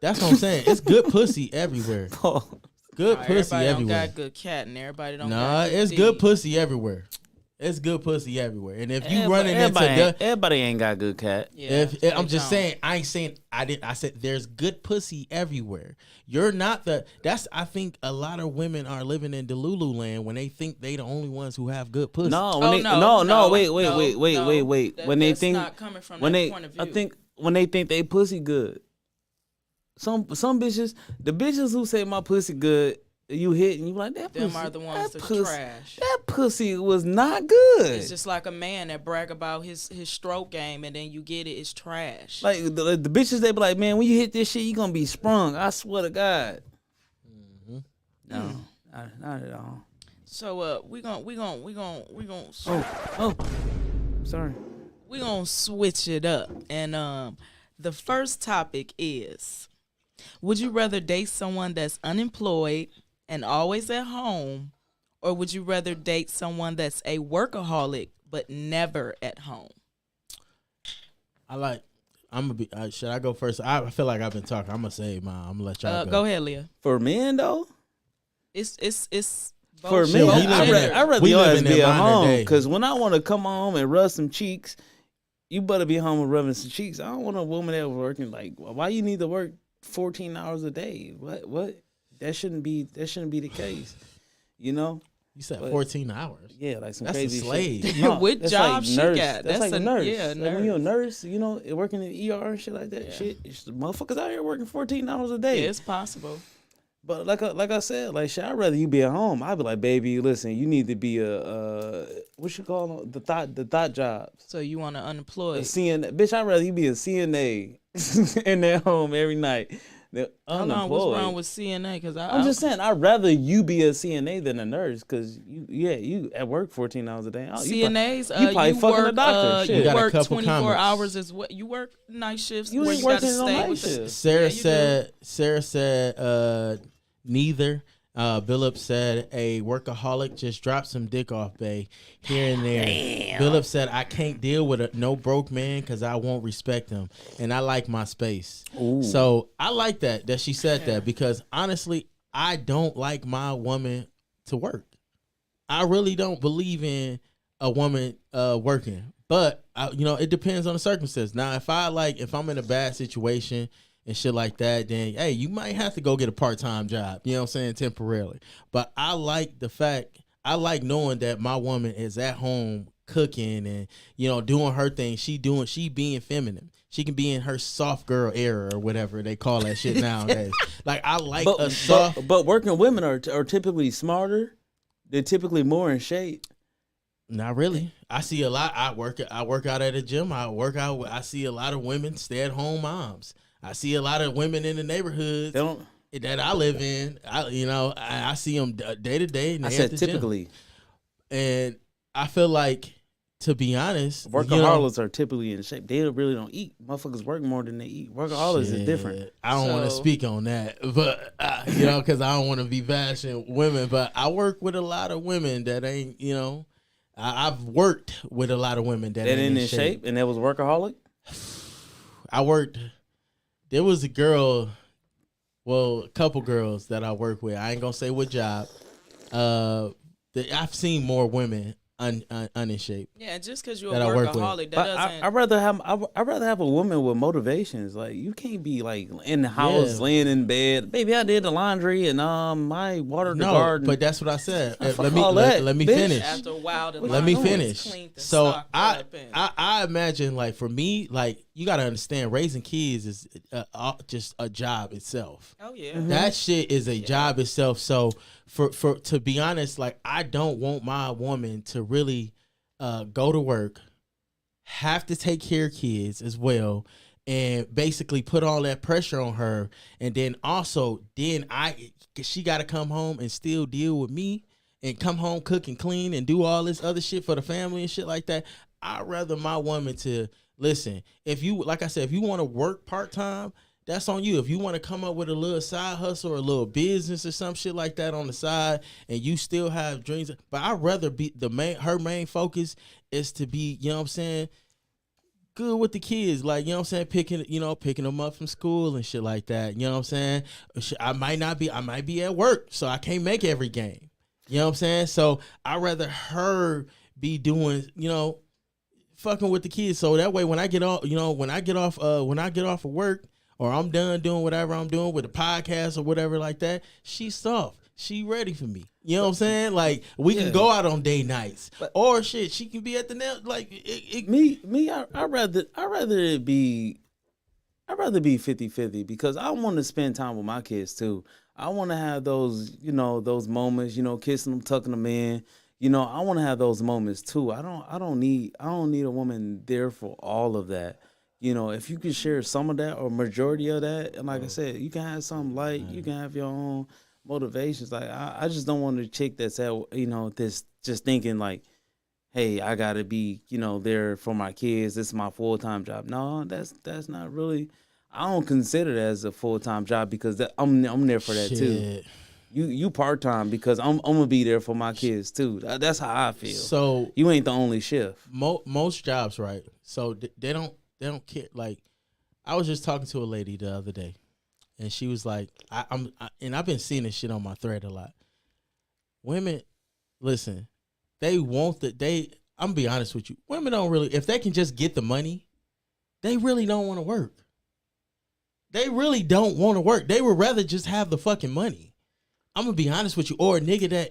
that's what I'm saying. It's good pussy everywhere. Good pussy everybody everywhere. don't got good cat, and everybody don't. Nah, got good it's dick. good pussy everywhere. It's good pussy everywhere. And if you running into everybody ain't got good cat. Yeah, I'm just saying, I ain't saying I said there's good pussy everywhere. You're not I think a lot of women are living in Delulu land when they think they the only ones who have good pussy. No, Oh, when no, wait. That- When they that's think not coming from that point of view. I think when they think they pussy good. Some bitches, the bitches who say my pussy good, you hit and you like that them pussy. are the ones that that's pussy, trash. That pussy was not good. It's just like a man that brag about his stroke game, and then you get it, it's trash. Like the bitches, they be like, man, when you hit this shit, you gonna be sprung. I swear to God. Mm-hmm. No, not at all. So we gonna Sorry. we gonna switch it up, and the first topic is: would you rather date someone that's unemployed and always at home, or would you rather date someone that's a workaholic but never at home? Should I go first? I feel like I've been talking. I'm gonna say mine. I'm gonna let y'all go. Go ahead, Leah. For men though, It's both for me, genders. I'd rather we your live ass in be that at modern home. day. Because when I want to come home and rub some cheeks, you better be home and rubbing some cheeks. I don't want a woman that working like, why you need to work 14 hours a day? What? That shouldn't be the case. You know? You said 14 hours. Yeah, like some That's crazy a slave. shit. What that's job like she nurse. got? That's like a a nurse. Yeah, Like nurse. when you're a nurse, you know, working in the ER and shit like that. Yeah. Shit, it's the motherfuckers out here working 14 hours a day. Yeah, it's possible. But like I said, like shit, I'd rather you be at home. I'd be like, baby, listen, you need to be a what you call them? The thought jobs. So you want to A unemployed? CNA, bitch. I'd rather you be a CNA in their home every night. They're Hold on, unemployed. what's wrong with CNA? Because I'm just saying, I'd rather you be a CNA than a nurse, because you at work 14 hours a day. Oh, CNAs, you probably you fucking work, a doctor. Shit. you We got a work couple 24 comments. hours as what you work night shifts. You where ain't you gotta working no stay night with the- shift. Sarah Yeah, you said neither. Billup said a workaholic just dropped some dick off, bae, here and there. Billup said I can't deal with a no broke man because I won't respect him, and I like my space. Ooh. So I like that she said that, because honestly, I don't like my woman to work. I really don't believe in a woman working, but it depends on the circumstance. Now, if I'm in a bad situation and shit like that, then hey, you might have to go get a part-time job, you know what I'm saying, temporarily. But I like knowing that my woman is at home cooking and, doing her thing. She being feminine. She can be in her soft girl era or whatever they call that shit nowadays. Like, I like a soft. But working women are typically smarter. They're typically more in shape. Not really. I see a lot. I work out at a gym. I see a lot of women stay-at-home moms. I see a lot of women in the neighborhoods that I live in. I see them day to day. I said typically. Gym. And I feel like, to be honest, workaholics are typically in shape. They really don't eat. Motherfuckers work more than they eat. Workaholics is different. I don't want to speak on that, but because I don't want to be bashing women. But I work with a lot of women that ain't. I've worked with a lot of women that ain't in shape, and that was workaholic. There was a couple girls that I work with. I ain't gonna say what job. I've seen more women in shape. Yeah, just because you're a workaholic, that doesn't. I'd rather have a woman with motivations. Like, you can't be like in the house, laying in bed. Baby, I did the laundry and I watered the garden. But that's what I said. Let me finish. After a while, let me finish. So I imagine, like, for me, like, you gotta understand, raising kids is just a job itself. Oh yeah, that shit is a job itself. So for to be honest, like, I don't want my woman to really go to work, have to take care of kids as well, and basically put all that pressure on her, and then she got to come home and still deal with me, and come home, cook and clean and do all this other shit for the family and shit like that. I'd rather my woman to listen. If you, like I said, if you want to work part-time, that's on you. If you want to come up with a little side hustle or a little business or some shit like that on the side, and you still have dreams, but I'd rather be her main focus is to be, you know what I'm saying, good with the kids, like, you know what I'm saying, picking them up from school and shit like that. You know what I'm saying? I might be at work, so I can't make every game. You know what I'm saying? So I'd rather her be doing, fucking with the kids, so that way when I get off of work, or I'm done doing whatever I'm doing with the podcast or whatever like that, she's soft. She ready for me. You know what I'm saying? Like, we can go out on day nights, or shit, she can be at the nail. Like, I'd rather be 50-50, because I want to spend time with my kids too. I want to have those moments, kissing them, tucking them in. I want to have those moments too. I don't need a woman there for all of that. If you can share some of that or majority of that, and like I said, you can have something light, you can have your own motivations. Like, I just don't want a chick that's at, this just thinking like, hey, I gotta be, there for my kids. This is my full-time job. No, that's not really. I don't consider it as a full-time job, because I'm there for that too. You part-time, because I'm gonna be there for my kids too. That's how I feel. So you ain't the only shift. Most jobs, right? So they don't care. Like, I was just talking to a lady the other day, and she was like, and I've been seeing this shit on my thread a lot. Women, listen, I'm gonna be honest with you. Women don't really, if they can just get the money, they really don't want to work. They really don't want to work. They would rather just have the fucking money. I'm gonna be honest with you, or a nigga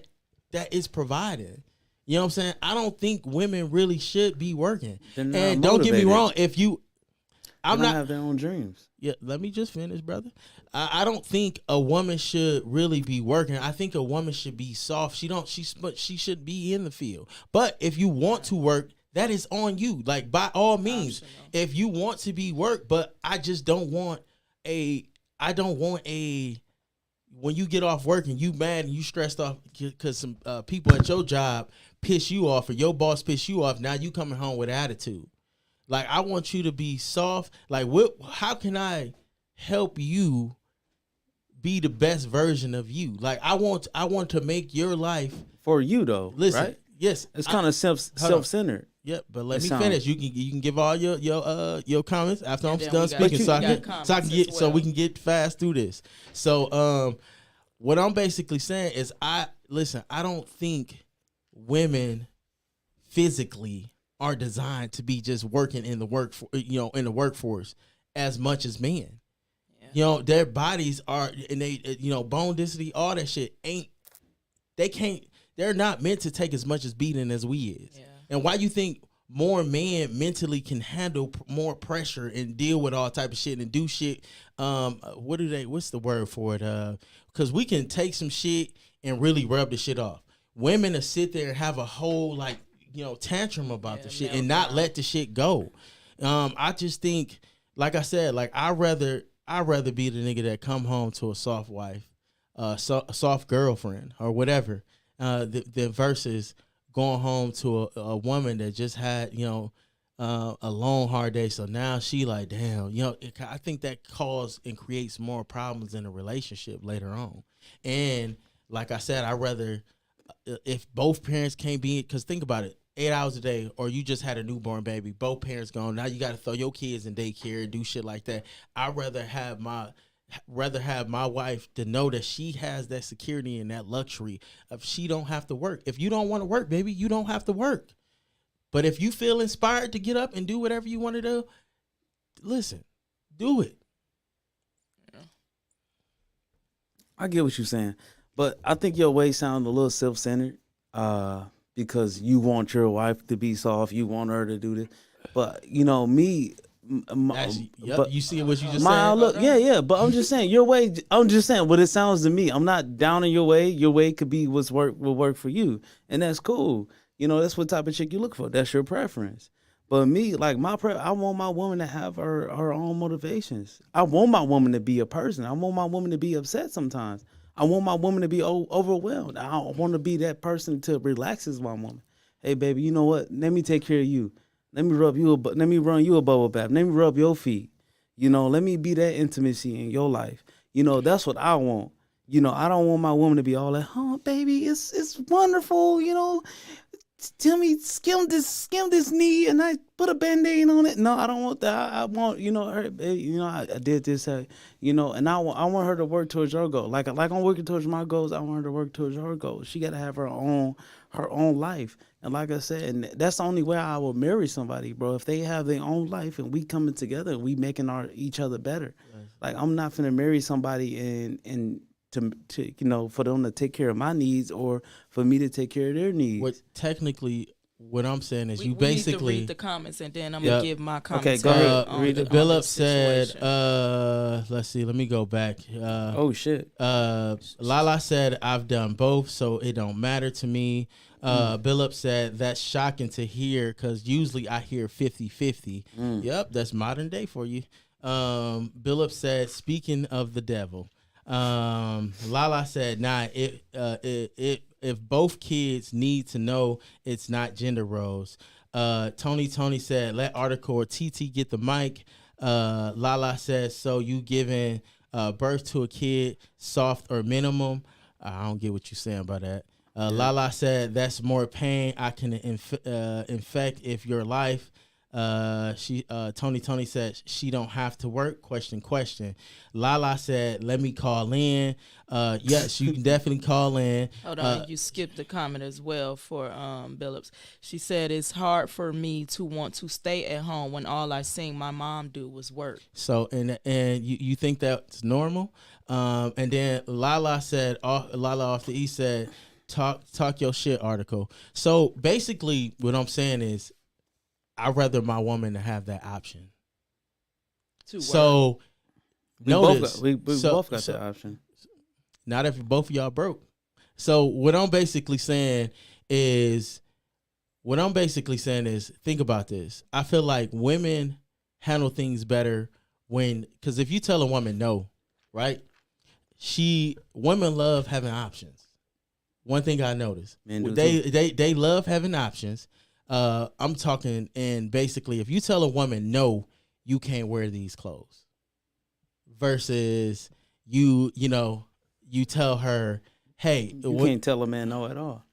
that is providing. You know what I'm saying? I don't think women really should be working. And don't get me wrong, I'm not have their own dreams. Yeah, let me just finish, brother. I don't think a woman should really be working. I think a woman should be soft. She should be in the field. But if you want to work, that is on you. Like, by all means, if you want to be work, but I just don't want when you get off work and you mad and you stressed off because some people at your job piss you off, or your boss piss you off, now you coming home with attitude. Like, I want you to be soft. Like, how can I help you be the best version of you. Like I want to make your life For you though, listen. right? Yes, It's kind of self-centered. Yep, but let It me sound- finish. You can give all your comments after I'm And then done we got- speaking, we so I got can comments get as so we well. can get fast through this. So what I'm basically saying is I don't think women physically are designed to be just working in the workforce as much as men. Yeah. You know, their bodies are, and they, bone density, all that shit they're not meant to take as much as beating as we is. Yeah. And why you think more men mentally can handle more pressure and deal with all type of shit and do shit? What's the word for it? Because we can take some shit and really rub the shit off. Women will sit there and have a whole tantrum about the shit and not let the shit go. I just think, like I said, like I'd rather be the nigga that come home to a soft wife, a soft girlfriend or whatever, than versus going home to a woman that just had a long hard day. So now she like, damn, I think that causes and creates more problems in a relationship later on. And like I said, I'd rather if both parents can't be, because think about it, 8 hours a day, or you just had a newborn baby, both parents gone. Now you got to throw your kids in daycare and do shit like that. I'd rather have my wife to know that she has that security and that luxury of she don't have to work. If you don't want to work, baby, you don't have to work. But if you feel inspired to get up and do whatever you want to do, listen, do it. I get what you're saying, but I think your way sounds a little self-centered because you want your wife to be soft, you want her to do this. But me, Yep, you see what you just my said? outlook, yeah. But I'm just saying your way. I'm just saying what it sounds to me. I'm not down on your way. Your way could be will work for you, and that's cool. That's what type of chick you look for. That's your preference. But me, like I want my woman to have her own motivations. I want my woman to be a person. I want my woman to be upset sometimes. I want my woman to be overwhelmed. I want to be that person to relaxes my woman. Hey, baby, you know what? Let me take care of you. Let me run you a bubble bath. Let me rub your feet. Let me be that intimacy in your life. That's what I want. I don't want my woman to be all like, oh, baby, it's wonderful. Tell me, skim this knee and I put a Band-Aid on it. No, I don't want that. I want, her, baby, I did this, and I want her to work towards your goal. Like I'm working towards my goals, I want her to work towards her goals. She got to have her own life. And like I said, and that's the only way I will marry somebody, bro. If they have their own life and we coming together and we making each other better. Yes. Like I'm not finna marry somebody and to for them to take care of my needs or for me to take care of their needs. What I'm saying is we basically need to read the comments and then I'm gonna give my comments. Okay, go ahead. Read it. Bill Up said, let's see, let me go back. Oh shit. Lala said, I've done both, so it don't matter to me. Bill Up said, that's shocking to hear because usually I hear 50-50. Yep, that's modern day for you. Bill Up said, speaking of the devil. Lala said, nah, if both kids need to know it's not gender roles. Tony said, let Article or TT get the mic. Lala says, so you giving birth to a kid soft or minimum? I don't get what you're saying about that. Lala said, that's more pain I can infect if your life. Tony said she don't have to work. Question. Lala said, let me call in. Yes, you can definitely call in. Hold on, you skipped the comment as well for Billups. She said it's hard for me to want to stay at home when all I seen my mom do was work. So and you think that's normal? And then Lala off the East said, talk your shit, Article. So basically what I'm saying is I'd rather my woman to have that option. So notice we both got that option. Not if both of y'all broke. So what I'm basically saying is think about this. I feel like women handle things better because if you tell a woman no, right? Women love having options. One thing I noticed, they love having options. I'm talking, and basically, if you tell a woman no, you can't wear these clothes, versus you know, you tell her, hey, You can't tell a man no at all.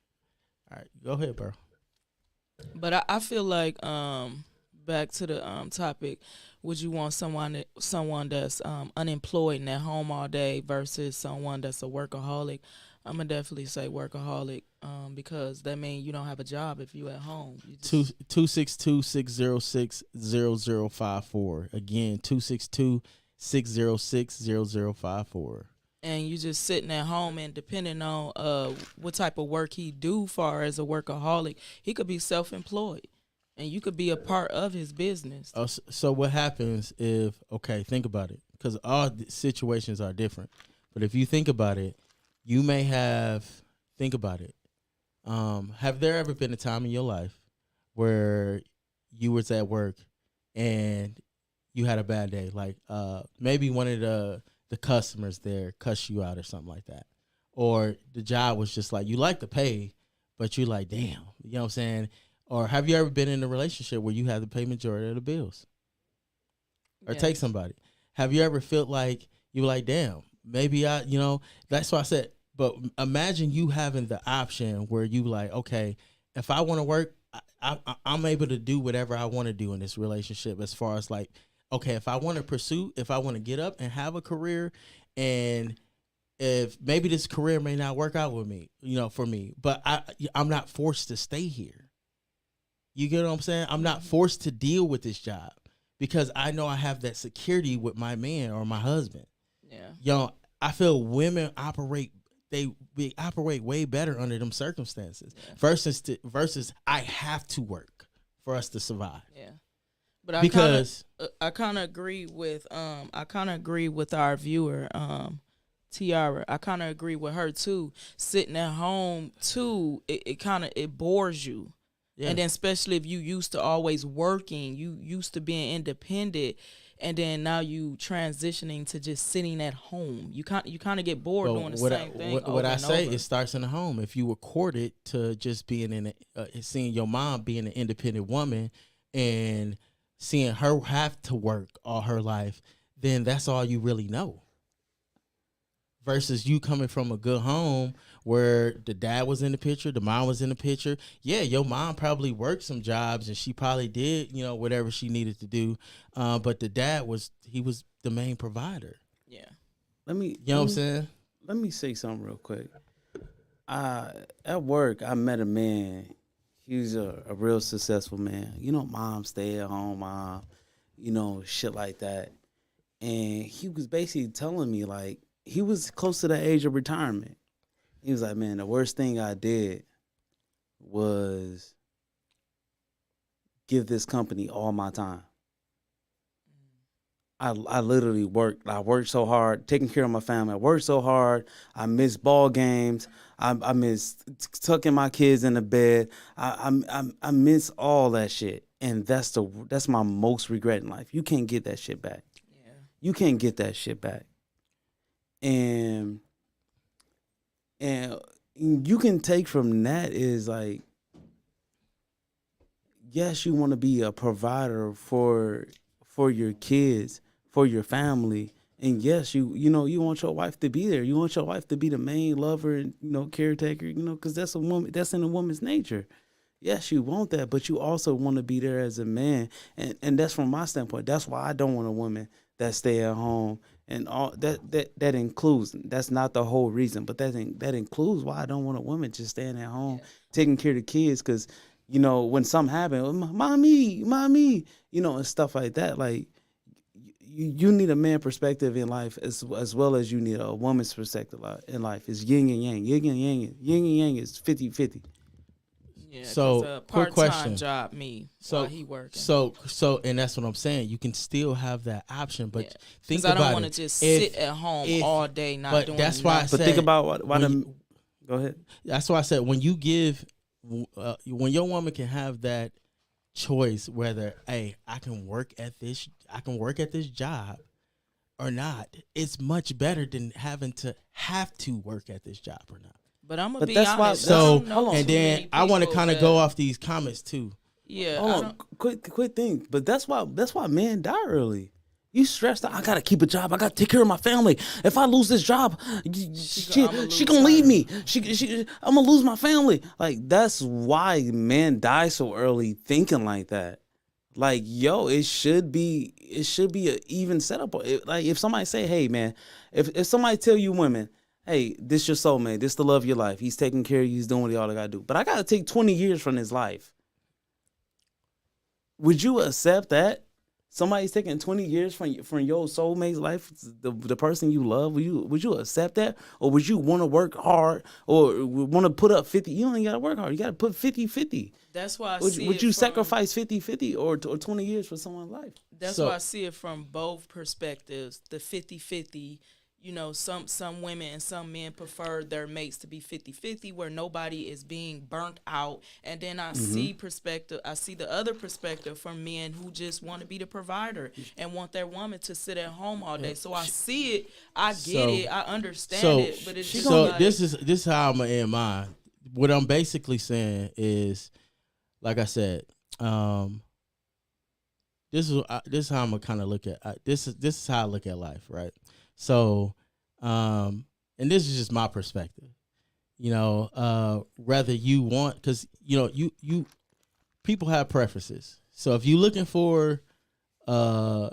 All right, go ahead, bro. But I feel like back to the topic, would you want someone that's unemployed and at home all day versus someone that's a workaholic? I'm gonna definitely say workaholic because that means you don't have a job if you at home. You just, 262-606-0054. Again, 262-606-0054. and you just sitting at home, and depending on what type of work he do far as a workaholic, he could be self-employed and you could be a part of his business. So what happens if, okay, think about it, because all situations are different. But if you think about it, you may think about it. Have there ever been a time in your life where you was at work and you had a bad day? Like maybe one of the customers there cussed you out or something like that. Or the job was just like, you like the pay, but you're like, damn, you know what I'm saying? Or have you ever been in a relationship where you had to pay majority of the bills? Or take somebody? Have you ever felt like you were like, damn, maybe that's why I said, but imagine you having the option where you like, okay, if I want to work, I'm able to do whatever I want to do in this relationship as far as like, okay, if I want to pursue, if I want to get up and have a career, and if maybe this career may not work out with me, for me, but I'm not forced to stay here. You get what I'm saying? I'm not forced to deal with this job because I know I have that security with my man or my husband. Yeah. I feel women operate way better under them circumstances versus I have to work for us to survive. Yeah. But I kind of agree with our viewer Tiara. I kind of agree with her too. Sitting at home too, it bores you. Yeah. And then especially if you used to always working, you used to being independent, and then now you transitioning to just sitting at home. You kind of get bored doing the same thing. What I say, it starts in the home. If you were courted to just being seeing your mom being an independent woman and seeing her have to work all her life, then that's all you really know. Versus you coming from a good home where the dad was in the picture, the mom was in the picture. Yeah, your mom probably worked some jobs and she probably did, whatever she needed to do. But the dad was the main provider. Yeah. You know what I'm saying? Let me say something real quick. At work, I met a man. He was a real successful man. Mom, stay at home, mom, shit like that. And he was basically telling me, like, he was close to the age of retirement. He was like, man, the worst thing I did was give this company all my time. I literally worked. I worked so hard, taking care of my family. I worked so hard. I missed ball games. I miss tucking my kids in the bed. I miss all that shit. And that's my most regret in life. You can't get that shit back. Yeah. You can't get that shit back. And you can take from that is like, yes, you want to be a provider for your kids, for your family, and yes, you want your wife to be there. You want your wife to be the main lover and caretaker, because that's in a woman's nature. Yes, you want that, but you also want to be there as a man, and that's from my standpoint. That's why I don't want a woman that stay at home. And all that includes, that's not the whole reason, but that includes why I don't want a woman just staying at home, taking care of the kids. Because, when something happens, mommy, and stuff like that, like, you need a man perspective in life as well as you need a woman's perspective in life. It's yin and yang. Yin and yang. Yin and yang is 50-50. Yeah, so quick question. Job while he working. So and that's what I'm saying. You can still have that option, but think about it. I don't want to just sit at home all day not doing. But that's why. But think about why go ahead. That's why I said when you give, when your woman can have that choice whether, hey, I can work at this job or not. It's much better than having to have to work at this job or not. But I'm gonna be that's honest. And then I want to kind of go off these comments too. Yeah. Hold on, quick thing. But that's why men die early. You stressed out. I gotta keep a job. I gotta take care of my family. If I lose this job, she gonna leave me. I'm gonna lose my family. Like, that's why men die so early thinking like that. Like, yo, it should be an even setup. Like, if somebody say, hey man, if somebody tell you women, hey, this your soulmate, this the love of your life. He's taking care of you. He's doing what he all gotta do. But I gotta take 20 years from his life. Would you accept that? Somebody's taking 20 years from your soulmate's life, the person you love. Would you accept that, or would you want to work hard, or want to put up 50? You don't got to work hard. You got to put 50-50. That's why Would you sacrifice 50-50 or 20 years for someone's life? That's why I see it from both perspectives. The 50-50. You know, some women and some men prefer their mates to be 50-50, where nobody is being burnt out. And then I see the other perspective from men who just want to be the provider and want their woman to sit at home all day. So I see it, I get it, I understand it, but it's just like, this is how I'm gonna end mine. What I'm basically saying is, like I said, this is how I'm gonna kind of look at this is how I look at life, right? So, and this is just my perspective, you know, whether you want, because, you know, you people have preferences. So if you're looking for a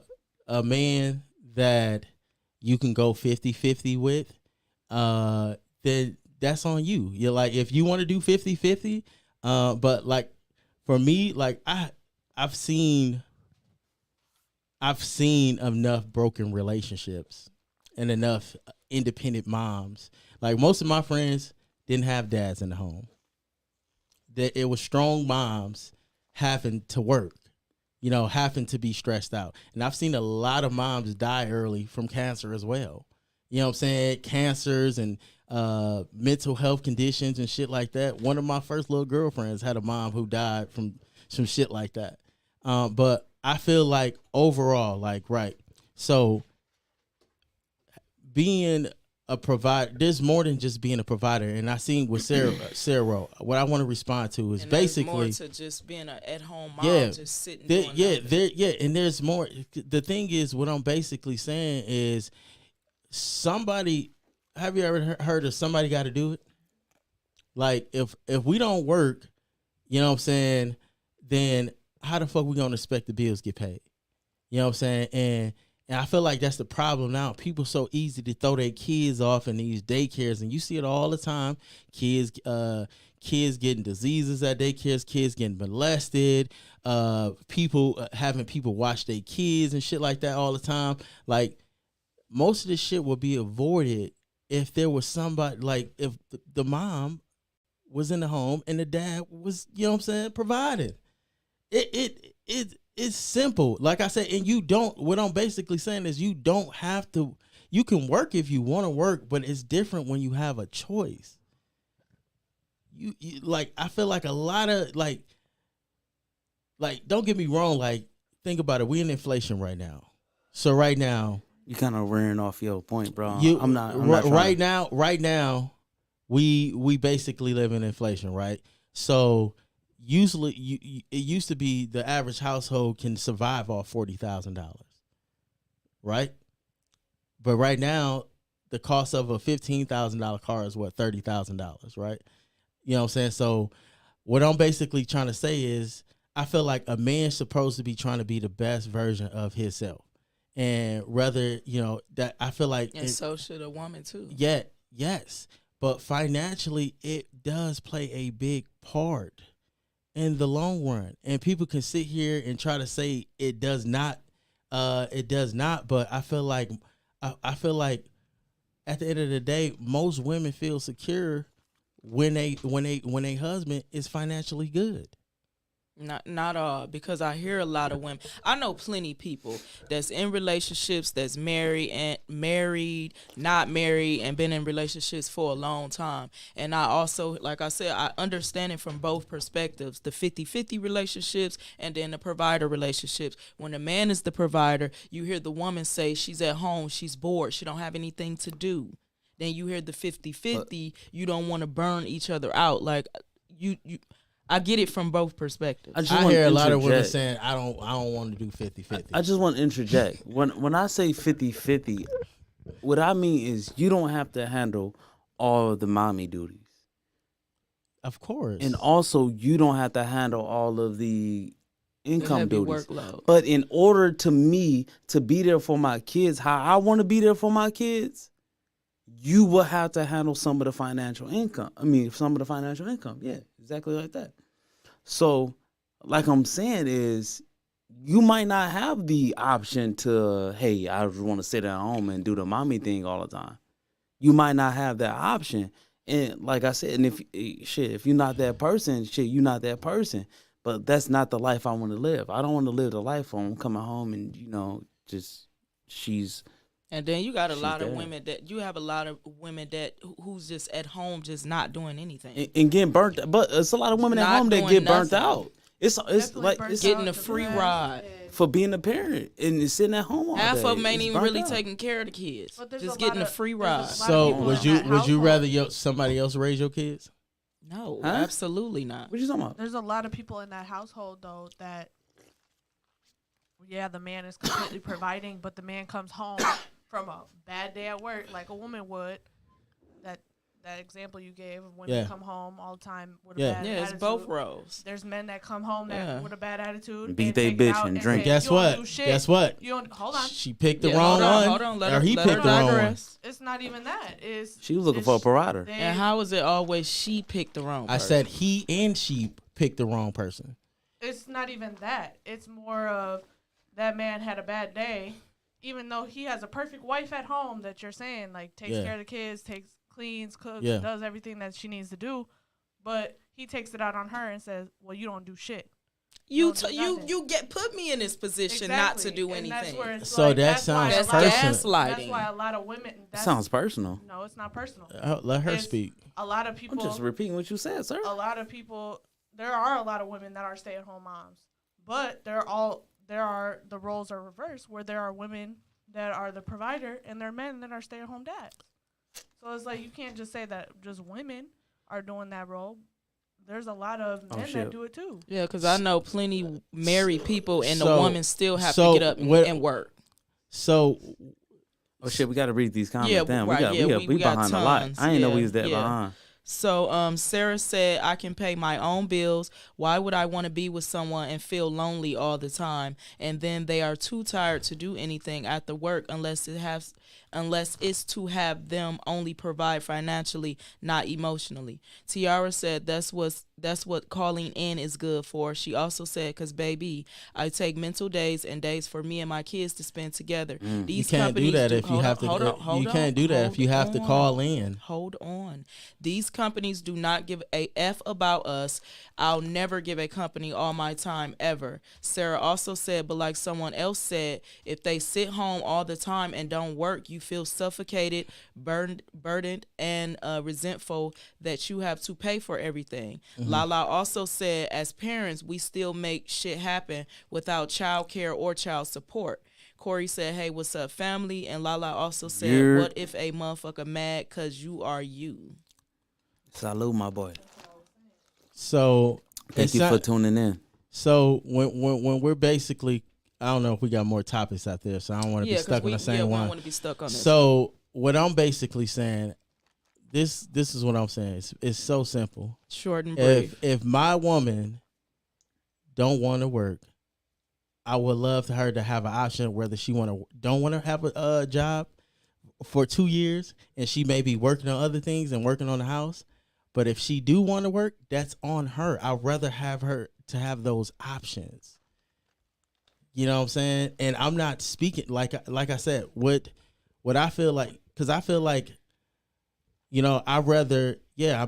man that you can go 50-50 with, then that's on you. You're like, if you want to do 50-50, but like for me, like I've seen enough broken relationships and enough independent moms. Like, most of my friends didn't have dads in the home. That it was strong moms having to work, you know, having to be stressed out. And I've seen a lot of moms die early from cancer as well. You know what I'm saying? Cancers and mental health conditions and shit like that. One of my first little girlfriends had a mom who died from some shit like that. But I feel like overall, like, right, so being a provider, there's more than just being a provider. And I seen with Sarah, what I want to respond to is, and basically more to just being an at-home mom, just sitting doing and there's more. The thing is, what I'm basically saying is, somebody, have you ever heard of somebody got to do it? Like, if we don't work, you know what I'm saying, then how the fuck we gonna expect the bills get paid? You know what I'm saying? And I feel like that's the problem now. People so easy to throw their kids off in these daycares, and you see it all the time. Kids getting diseases at daycares, kids getting molested, people having people watch their kids and shit like that all the time. Like, most of this shit would be avoided if there was somebody, like, if the mom was in the home and the dad was, you know what I'm saying, providing. It's simple. Like I said, and you don't, what I'm basically saying is, you don't have to, you can work if you want to work, but it's different when you have a choice. You like, I feel like a lot of, like, don't get me wrong, like, think about it. We in inflation right now. So right now, you kind of rearing off your point, bro. I'm not right now, we basically live in inflation, right? So usually, it used to be the average household can survive off $40,000, right? But right now, the cost of a $15,000 car is what, $30,000, right? You know what I'm saying? So what I'm basically trying to say is, I feel like a man's supposed to be trying to be the best version of himself, and rather, you know, that I feel like, and so should a woman too. Yeah, yes, but financially, it does play a big part in the long run. And people can sit here and try to say it does not, but I feel like at the end of the day, most women feel secure when a husband is financially good. Not all, because I hear a lot of women. I know plenty of people that's in relationships, that's married, not married, and been in relationships for a long time. And I also, like I said, I understand it from both perspectives, the 50-50 relationships and then the provider relationships. When a man is the provider, you hear the woman say she's at home, she's bored, she don't have anything to do. Then you hear the 50-50, you don't want to burn each other out. Like, I get it from both perspectives. I hear a lot of women saying, I don't want to do 50-50. I just want to interject. When I say 50-50, what I mean is you don't have to handle all of the mommy duties. Of course. And also, you don't have to handle all of the income heavy duties. workload. But in order to me to be there for my kids, how I want to be there for my kids, you will have to handle some of the financial income. Yeah, exactly like that. So, like I'm saying is, you might not have the option to, hey, I just want to sit at home and do the mommy thing all the time. You might not have that option. And like I said, and if you're not that person, you're not that person. But that's not the life I want to live. I don't want to live the life where I'm coming home and, she's... And then you got a lot of there. women that who's just at home just not doing anything. And getting burnt out. But it's a lot of women at Not home that doing get burnt nothing. out. It's Definitely like burnt it's getting out a to free rest ride. and- for being a parent and sitting at home all Half day. of them ain't It's even burnt really out. taking care of the kids. But there's Just a getting lot a of- free there's a ride. lot of So people would in you that rather household. somebody else raise your kids? No, Huh? absolutely not. What you talking about? There's a lot of people in that household though that, the man is completely providing, but the man comes home from a bad day at work, like a woman would. That example you gave of women Yeah. come home all the time with a Yeah. bad Yeah, it's attitude. both roles. There's men that come home Yeah. with a bad attitude, Beat and they take it bitch out and and drink. say, Guess "You don't what? do shit. Guess what? You don't hold on." She picked the Yeah, wrong one. hold on, let or her- he let her picked the wrong one. digress. It's not even that. She was looking for a provider. And how is it always she picked the wrong person? I said he and she picked the wrong person. It's not even that. It's more of that man had a bad day, even though he has a perfect wife at home that you're saying like takes Yeah. care of the kids, cleans, cooks, Yeah. does everything that she needs to do, but he takes it out on her and says, "Well, you don't do shit." You don't do you nothing. you get put me in this position not to do And that's anything. where it's So like, that that's why sounds a lot of- personal. Gaslighting. That's why a lot of women. It That's, sounds personal. No, it's not personal. Let her It's- speak. A lot of I'm people. just repeating what you said, sir. A lot of people. There are a lot of women that are stay-at-home moms, but there are the roles are reversed where there are women that are the provider and there are men that are stay-at-home dads. So it's like you can't just say that just women are doing that role. There's a lot of men shit. that do it too. Yeah, because I know plenty married people and the So- woman still have so to get up what- and work. So Oh shit, we got to read these comments. Yeah, Damn, right, yeah, we we got behind a lot. tons. I ain't know we Yeah, was that yeah. behind. So Sarah said, I can pay my own bills. Why would I want to be with someone and feel lonely all the time? And then they are too tired to do anything after work unless it's to have them only provide financially, not emotionally. Tiara said that's what calling in is good for. She also said, because baby, I take mental days and days for me and my kids to spend together. you These can't do companies that if you hold have on, to. hold on, hold You on, can't do that if hold you have to on. call in. Hold on. These companies do not give a F about us. I'll never give a company all my time ever. Sarah also said, but like someone else said, if they sit home all the time and don't work, you feel suffocated, burdened, and resentful that you have to pay for everything. Lala also said, as parents, we still make shit happen without child care or child support. Corey said, hey, what's up, family? And Lala also said, Yeah. what if a motherfucker mad because you are you? Salute, my boy. So Thank it's you not- for tuning in. So when we're basically, I don't know if we got more topics out there, so I don't want to be stuck on the same we one. don't want to be stuck on this. So what I'm basically saying, this is what I'm saying. It's so simple. Short and brief. If my woman don't want to work, I would love for her to have an option whether she don't want to have a job for 2 years and she may be working on other things and working on the house. But if she do want to work, that's on her. I'd rather have her to have those options. You know what I'm saying? And I'm not speaking like I said, what I feel like, because I feel like, I'd rather, I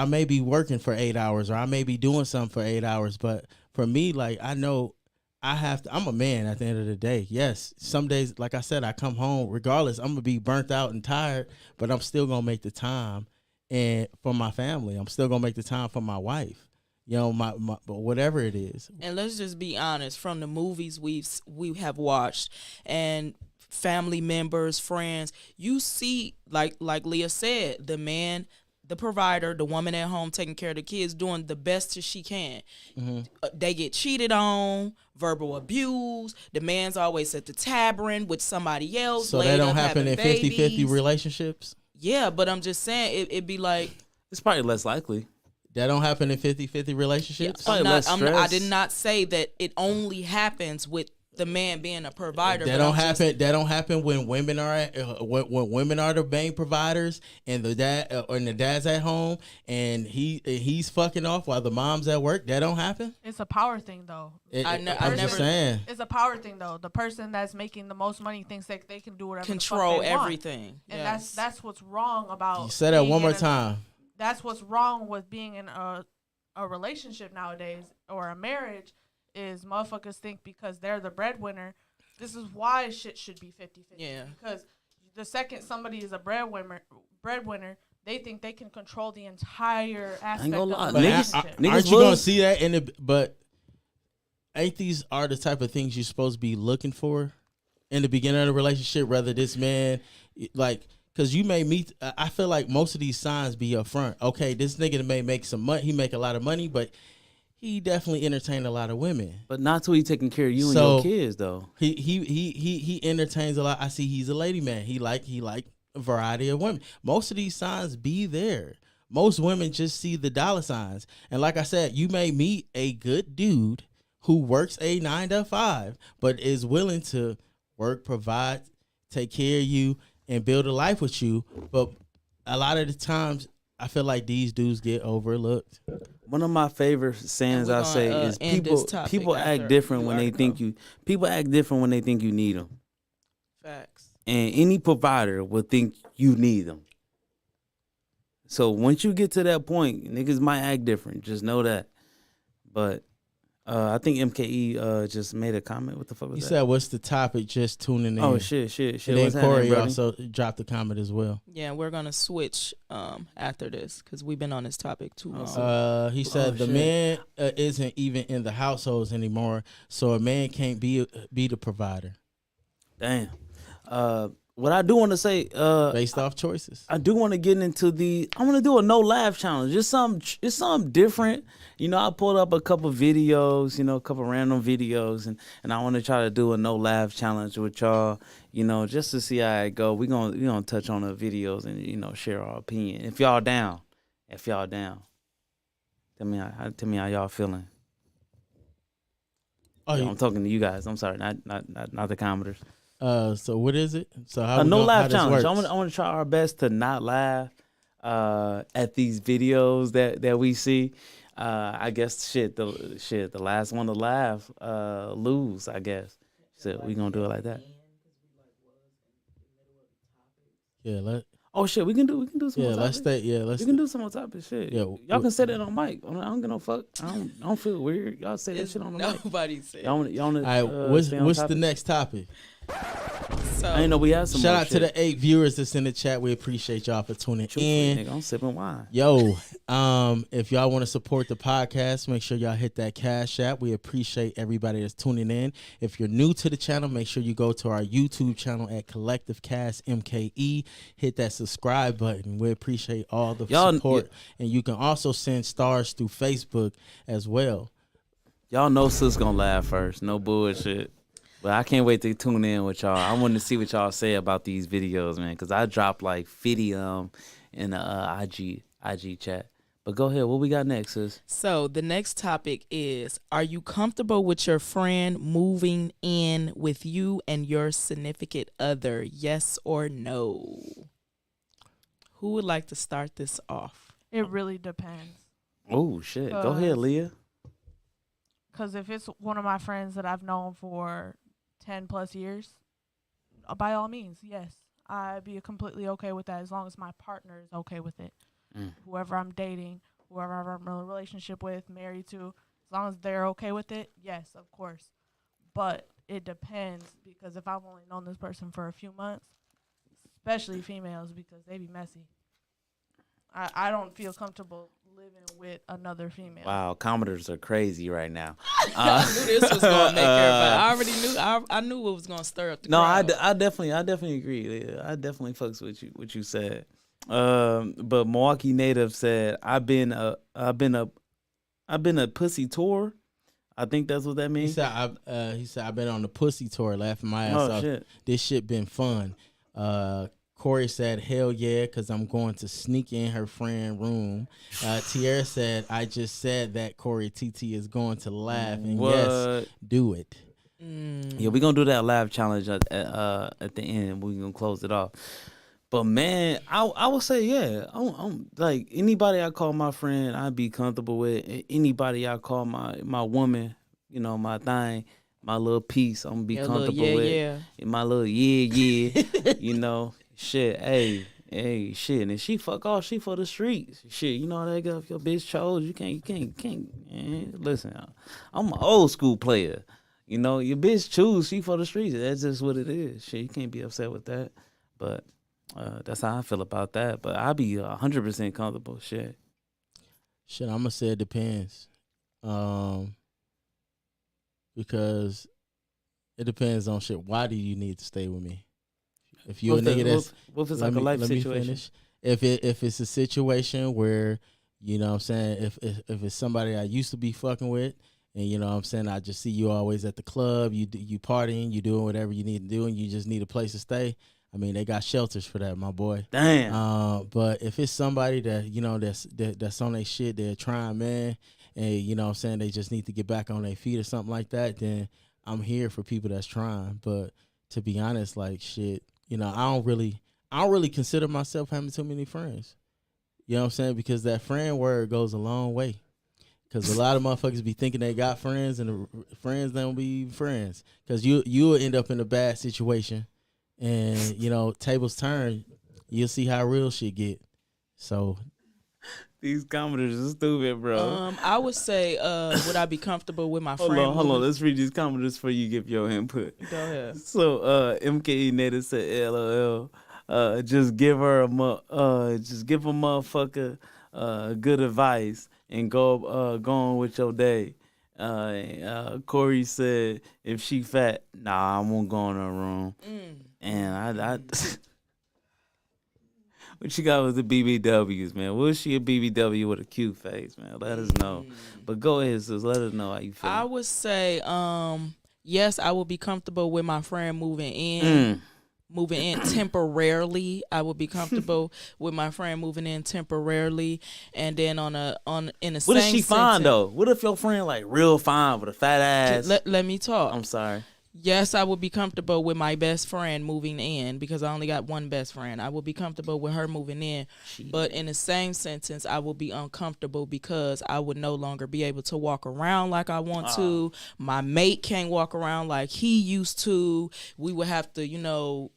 may be working for 8 hours or I may be doing something for 8 hours. But for me, like, I know I'm a man at the end of the day. Yes, some days, like I said, I come home, regardless, I'm going to be burnt out and tired, but I'm still going to make the time and for my family. I'm still going to make the time for my wife. My whatever it is. And let's just be honest, from the movies we have watched and family members, friends, you see, like Leah said, the man the provider, the woman at home taking care of the kids, doing the best that she can. They get cheated on, verbal abuse. The man's always at the tavern with somebody else. So that don't happen in 50-50 relationships? Yeah, but I'm just saying it'd be like, It's probably less likely. That don't happen in 50-50 relationships? Probably less stress. I did not say that it only happens with the man being a provider. That don't happen. That don't happen when women are when women are the main providers and the dad's at home and he's fucking off while the mom's at work. That don't happen. It's a power thing, though. I'm just saying. It's a power thing, though. The person that's making the most money thinks that they can do whatever control the fuck they want. everything, and that's what's wrong about. You said that one more being time. That's what's wrong with being in a relationship nowadays or a marriage. Is motherfuckers think because they're the breadwinner, this is why shit should be 50-50. Yeah. Because the second somebody is a breadwinner, they think they can control the entire aspect of the relationship. Aren't you gonna see that in the? But ain't these are the type of things you're supposed to be looking for in the beginning of the relationship? Rather this man, like, because you may meet. I feel like most of these signs be up front. Okay, this nigga may make some money. He make a lot of money, but he definitely entertained a lot of women. But not till he taking care of you and your kids, though. He entertains a lot. I see he's a lady man. He like a variety of women. Most of these signs be there. Most women just see the dollar signs. And like I said, you may meet a good dude who works a 9 to 5, but is willing to work, provide, take care of you, and build a life with you. But a lot of the times, I feel like these dudes get overlooked. One of my favorite sayings I say is people act different when they think you. People act different when they think you need them. Facts. And any provider will think you need them. So once you get to that point, niggas might act different. Just know that. But I think MKE just made a comment. What the fuck was that? He said, "What's the topic?" Just tuning in. Oh shit. And then Corey also dropped a comment as well. Yeah, we're gonna switch after this because we've been on this topic too long. He said the man isn't even in the households anymore, so a man can't be the provider. Damn. What I do want to say, based off choices, I do want to get into I want to do a no laugh challenge. It's something different. You know, I pulled up a couple videos, a couple random videos, and I want to try to do a no laugh challenge with y'all. Just to see how it go. We gonna touch on the videos and share our opinion. If y'all down, tell me how y'all feeling. Oh, I'm talking to you guys. I'm sorry, not the commenters. So what is it? So how no laugh challenge. I want to try our best to not laugh at these videos that we see. I guess the last one to laugh lose. I guess. So we gonna do it like that. Yeah. Oh shit, we can do some. Yeah, more let's stay. Yeah, we can do some more topic shit. Yeah, y'all can say that on mic. I don't get no fuck. I don't feel weird. Y'all say that shit on the mic. Nobody said. Y'all all right, what's the next topic? So I didn't know we had some. Shout more out shit. to the 8 viewers that's in the chat. We appreciate y'all for tuning in. Nigga, I'm sipping wine. Yo, if y'all want to support the podcast, make sure y'all hit that Cash App. We appreciate everybody that's tuning in. If you're new to the channel, make sure you go to our YouTube channel at CollectiveCastMKE. Hit that subscribe button. We appreciate all the support. And you can also send stars through Facebook as well. Y'all know sis gonna laugh first. No bullshit. But I can't wait to tune in with y'all. I want to see what y'all say about these videos, man, because I dropped like 50 in the IG chat. But go ahead. What we got next, sis? So the next topic is, are you comfortable with your friend moving in with you and your significant other? Yes or no? Who would like to start this off? It really depends. Oh, shit. Go ahead, Leah. Because if it's one of my friends that I've known for 10 plus years, by all means, yes, I'd be completely okay with that as long as my partner is okay with it. Whoever I'm dating, whoever I'm in a relationship with, married to, as long as they're okay with it, yes, of course. But it depends, because if I've only known this person for a few months, especially females, because they be messy, I don't feel comfortable living with another female. Wow, commenters are crazy right now. I knew this was gonna make everybody. I already knew. I knew it was gonna stir up the crowd. I definitely agree. I definitely fucks with you. What you said. But Milwaukee native said, I've been a pussy tour. I think that's what that He means. said, I've been on the pussy tour laughing my ass off. Shit. This shit been fun. Corey said, hell yeah, because I'm going to sneak in her friend room. Tiara said, I just said that Corey TT is going to laugh. And yes, do it. Yeah, we're going to do that laugh challenge at the end. We're going to close it off. But, man, I would say, yeah, I'm like, anybody I call my friend, I'd be comfortable with. Anybody I call my woman, you know, my thing, my little piece, I'm going to be comfortable with. Yeah. My little yeah, you know. Shit, hey, shit. And if she fuck off, she for the streets. Shit, you know how that go. If your bitch chose, you can't. Man, listen, I'm an old school player. You know, your bitch choose, she for the streets. That's just what it is. Shit, you can't be upset with that. But that's how I feel about that. But I'll be 100% comfortable. Shit, I'm gonna say it depends, because it depends on shit. Why do you need to stay with me? If you're a nigga that's, what if it's like a life situation? Finish. If it's a situation where, you know what I'm saying, if it's somebody I used to be fucking with, and you know what I'm saying, I just see you always at the club, you partying, you doing whatever you need to do, and you just need a place to stay. I mean, they got shelters for that, my boy. Damn. But if it's somebody that, you know, that's on their shit, they're trying, man, and you know what I'm saying, they just need to get back on their feet or something like that, then I'm here for people that's trying. But to be honest, like, shit, you know, I don't really consider myself having too many friends. You know what I'm saying? Because that friend word goes a long way. Because a lot of motherfuckers be thinking they got friends, and the friends don't be friends. Because you'll end up in a bad situation, and you know, tables turn. You'll see how real shit get. So these commenters are stupid, bro. I would say, would I be comfortable with my friend? Hold on. Let's read these commenters before you give your input. Go ahead. So, MKE native said, "LOL, just give a motherfucker good advice and go on with your day." Corey said, "If she fat, nah, I won't go in her room." And I what you got with the BBWs, man? Was she a BBW with a cute face, man? Let us know. But go ahead, sis. Let us know how you feel. I would say, yes, I would be comfortable with my friend moving in. Moving in temporarily. I would be comfortable with my friend moving in temporarily, and then in the what same if she fine sentence, though? What if your friend like real fine with a fat ass? Let me talk. I'm sorry. Yes, I would be comfortable with my best friend moving in, because I only got one best friend. I would be comfortable with her moving in. But in the same sentence, I would be uncomfortable because I would no longer be able to walk around like I want to. My mate can't walk around like he used to. We would have to, you know,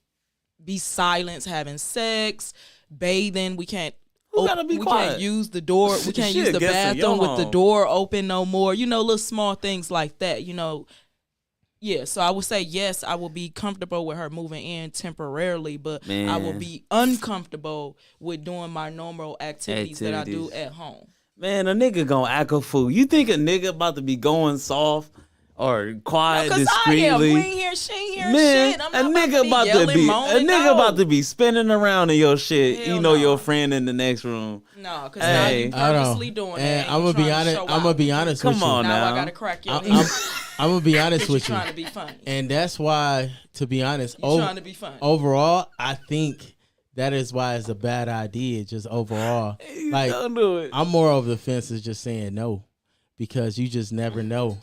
be silent, having sex, bathing. We can't. Who gotta be quiet? We can't use the door. We can't use the bathroom with the door open no more. You know, little small things like that. You know. Yeah, so I would say yes, I will be comfortable with her moving in temporarily, but I will be uncomfortable with doing my normal activities that I do at home. Man, a nigga gonna act a fool. You think a nigga about to be going soft or quiet, discreetly? I am. We ain't hear, she ain't hear man, shit. I'm a not nigga about to be spinning around in your shit. Hell you know, no. your friend in the next room. No, because now you purposely doing that. I'm gonna be honest. I'm gonna be honest with you. Come on now. I gotta crack your head. I'm gonna be honest with you. Trying to be funny. And that's why, to be honest, trying to be funny. Overall, I think that is why it's a bad idea. Just overall, like, don't do it. I'm more of the fence is just saying no, because you just never know.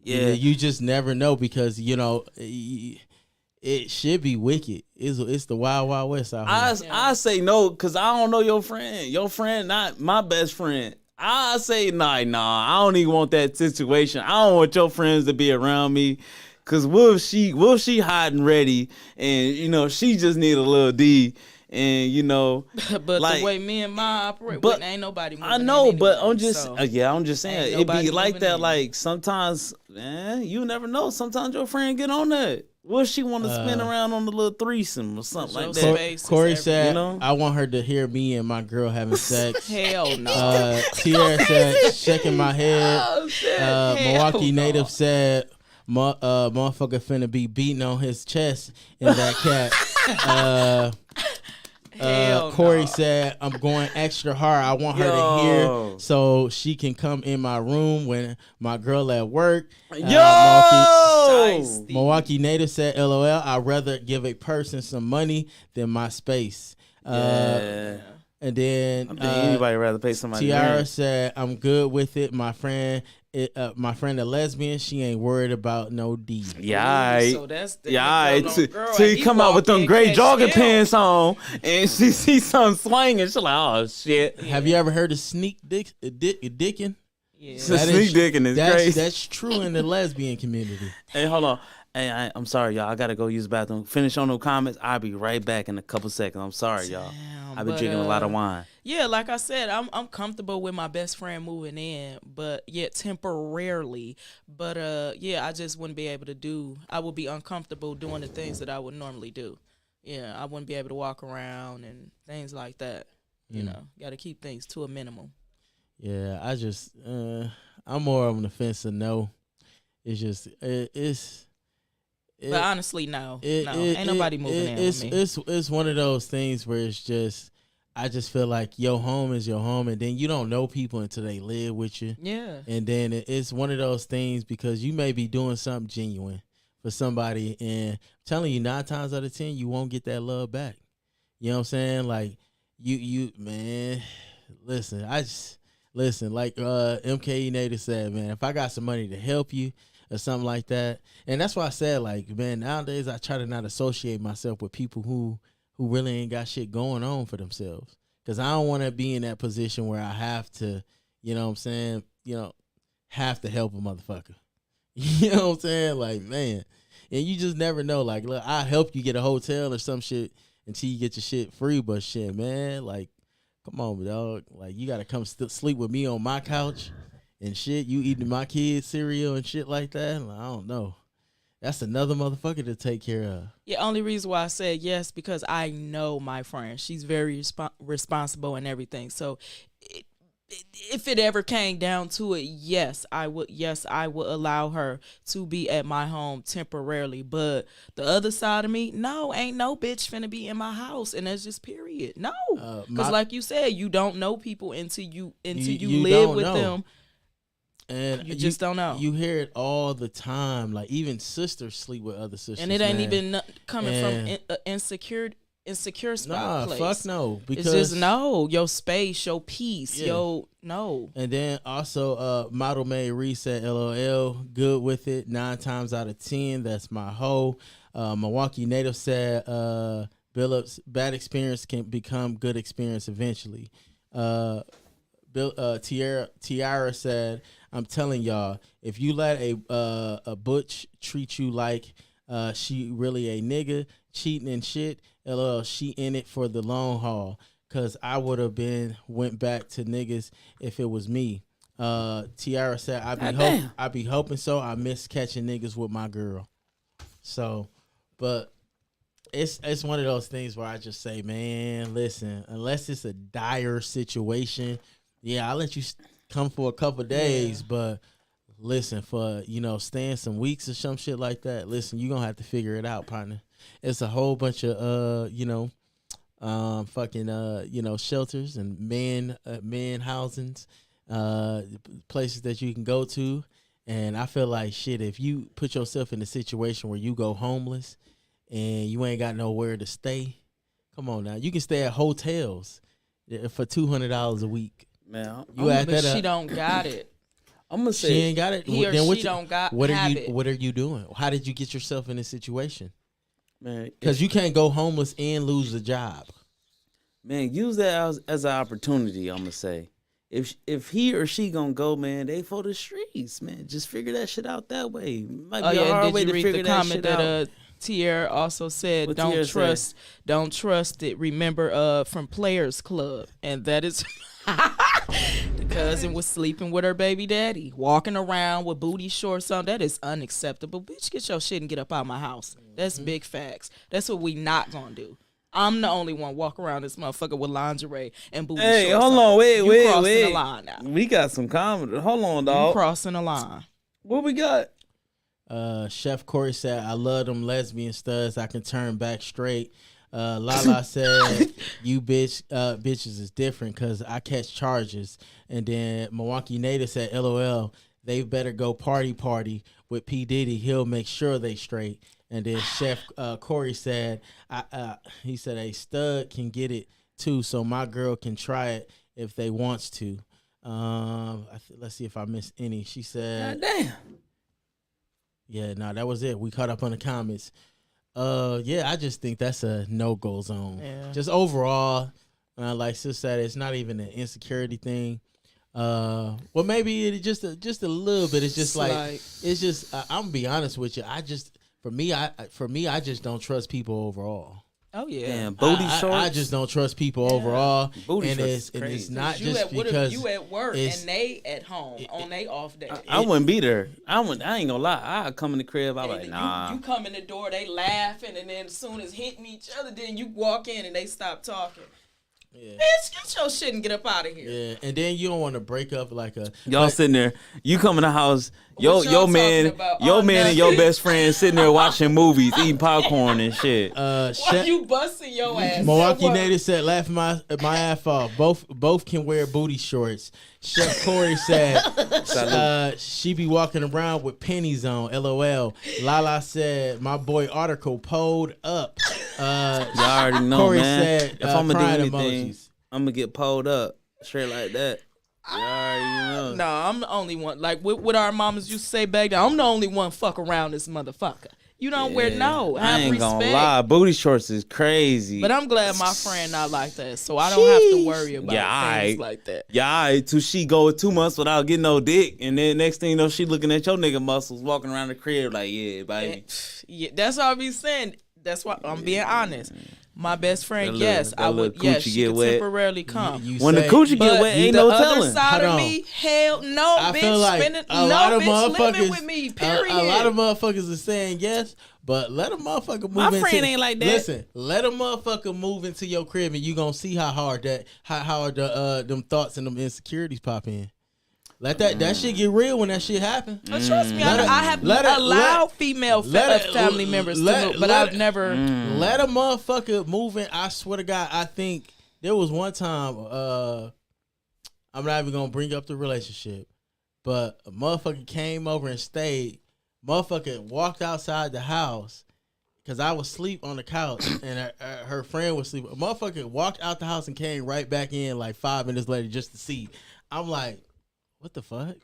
Yeah, you just never know, because you know it should be wicked. It's the wild, wild west out here. I say no because I don't know your friend. Your friend not my best friend. I say nah. I don't even want that situation. I don't want your friends to be around me. Cause what if she hot and ready, and you know she just need a little D, and you know. But like, the way me and Ma operate, but ain't nobody moving. I know, anyway, but I'm just so I'm just saying it be like that. In. Like sometimes, man, you never know. Sometimes your friend get on that. What if she want to spin around on the little threesome or something like that? Corey said, you know? I want her to hear me and my girl having sex. Hell no. Tierra said, shaking my head. Oh, shit. Milwaukee native said, motherfucker finna be beating on his chest in that cat. Hell Corey no. said, I'm going extra hard. I want her to Yo. hear so she can come in my room when my girl at work. Yo! Milwaukee native said, LOL, I'd rather give a person some money than my space. Yeah. And then I think anybody rather pay somebody Tiara rent. said, I'm good with it. My friend, a lesbian. She ain't worried about no D. Yeah, So that's the yeah. girl on girl, So and he he come out with walk them in, gray catch jogging him. pants on, and she sees something swinging. She's like, "Oh shit!" Have you ever heard of dicking? Yeah. So sneak dicking is crazy. That's true in the lesbian community. Hey, hold on. Hey, I'm sorry, y'all. I gotta go use the bathroom. Finish on those comments. I'll be right back in a couple seconds. I'm sorry, y'all. I've been drinking a lot of wine. Yeah, like I said, I'm comfortable with my best friend moving in, but yet temporarily. But yeah, I just wouldn't be able to do. I would be uncomfortable doing the things that I would normally do. Yeah, I wouldn't be able to walk around and things like that. You know, got to keep things to a minimum. Yeah, I just I'm more on the fence of no. It's just But honestly, no, ain't nobody moving in with me. It's one of those things where it's just I just feel like your home is your home, and then you don't know people until they live with you. Yeah, and then it's one of those things because you may be doing something genuine for somebody, and I'm telling you 9 times out of 10 you won't get that love back. You know what I'm saying? Like you man, listen, like MKE Native said, man, if I got some money to help you or something like that. And that's why I said, like, man, nowadays I try to not associate myself with people who really ain't got shit going on for themselves. Because I don't want to be in that position where I have to, you know what I'm saying, have to help a motherfucker. You know what I'm saying? Like, man. And you just never know. Like, look, I'll help you get a hotel or some shit until you get your shit free. But shit, man, like, come on, dog. Like, you got to come sleep with me on my couch and shit. You eating my kids' cereal and shit like that. Like, I don't know. That's another motherfucker to take care of. Yeah, only reason why I said yes because I know my friend. She's very responsible and everything. So if it ever came down to it, yes, I would allow her to be at my home temporarily. But the other side of me, no, ain't no bitch finna be in my house, and that's just period. No, because like you said, you don't know people until you live with them. And you just don't know. You hear it all the time. Like, even sisters sleep with other sisters. And it ain't even coming from an insecure spot place. Fuck no. Because it's just no. Your space, your peace, no. And then also, Model May Reese said, LOL, good with it. 9 times out of 10, that's my hoe. Milwaukee native said, Billups, bad experience can become good experience eventually. Tiara said, I'm telling y'all, if you let a butch treat you like she really a nigga, cheating and shit, LOL, she in it for the long haul. Cause I would have went back to niggas if it was me. Tiara said, I be hoping so. I miss catching niggas with my girl. So, but it's one of those things where I just say, man, listen, unless it's a dire situation, yeah, I'll let you come for a couple days, but listen, for, staying some weeks or some shit like that, listen, you're going to have to figure it out, partner. It's a whole bunch of, shelters and men housings, places that you can go to. And I feel like, shit, if you put yourself in a situation where you go homeless and you ain't got nowhere to stay, come on now. You can stay at hotels for $200 a week. Man, but she don't got it. I'm gonna say she ain't got it. He or then she don't got. What it. What are you doing? How did you get yourself in this situation? Man, because you can't go homeless and lose a job. Man, use that as an opportunity. I'm gonna say, if he or she gonna go, man, they for the streets, man. Just figure that shit out that way. Might be a hard way to figure that shit out. Tierra also said, don't trust it. Remember, from Players Club, and that is the cousin was sleeping with her baby daddy, walking around with booty shorts on. That is unacceptable. Bitch, get your shit and get up out my house. That's big facts. That's what we not gonna do. I'm the only one walk around this motherfucker with lingerie and booty shorts. Hey, hold on, wait. The line now. We got some comedy. Hold on, dog. You crossing the line. What we got? Chef Corey said, I love them lesbian studs. I can turn back straight. Lala said, "You bitches is different because I catch charges." And then Milwaukee Native said, "LOL, they better go party with P Diddy. He'll make sure they straight." And then Chef Corey said, he said a stud can get it too, so my girl can try it if they wants to. Let's see if I missed any. She said, God damn. Yeah, no, that was it. We caught up on the comments. Yeah, I just think that's a no-go zone. Yeah. Just overall, like Sis said, it's not even an insecurity thing. Well, maybe it just a little bit. It's just it's just. I'm gonna be honest with you. For me, I just don't trust people overall. Oh yeah, Damn, booty shorts. I just don't trust people overall, Booty and shorts it's is not you just at, what because if you at work it's- and they at home on they off day. I wouldn't be there. I ain't gonna lie. I come in the crib. I'm like, And nah. you come in the door, they laughing, and then as soon as hitting each other, then you walk in and they stop talking. Yeah. Bitch, get your shit and get up out of here. Yeah, and then you don't want to break up like a Y'all sitting there. You come in the house. What y'all Your man, talking about? your Oh, man, and your nothing. best friend sitting there watching movies, eating popcorn and shit. Why you busting your ass? Milwaukee What? Native said, laughing my ass off. Both can wear booty shorts. Chef Corey said, she be walking around with pennies on. LOL. Lala said, my boy article pulled up. Y'all already know, Corey man. said, If I'm gonna do crying anything, emojis. I'm gonna get pulled up straight like that. Y'all already know. No, I'm the only one. Like what our mamas used to say back then. I'm the only one fuck around this motherfucker. You don't wear no. I Have ain't respect. gonna lie. Booty shorts is crazy. But I'm glad my friend not like that, so I don't have to worry about things aight. like that. Yeah, till she go 2 months without getting no dick, and then next thing you know, she looking at your nigga muscles, walking around the crib like, yeah, baby. Yeah, that's what I be saying. That's why I'm being honest. My best friend, That yes, little- I that would. little Yes, coochie she get could wet. temporarily come. You When the say- coochie But get wet, ain't the no other telling. side Hold of on. me, hell no, I bitch. feel like Spending, a lot of bitch living motherfuckers with me. a Period. lot of motherfuckers are saying yes, but let a motherfucker move My into, friend ain't like that. Listen, let a motherfucker move into your crib and you gonna see how hard them thoughts and them insecurities pop in. Let that shit get real when that shit happen. But trust me, Let I it- have let it- allowed let- female let it- family members to let- move, but let I've it- never. Let a motherfucker move in. I swear to God, I think there was one time. I'm not even gonna bring up the relationship, but a motherfucker came over and stayed. Motherfucker walked outside the house because I was asleep on the couch and her friend was asleep. A motherfucker walked out the house and came right back in like 5 minutes later just to see. I'm like, what the fuck?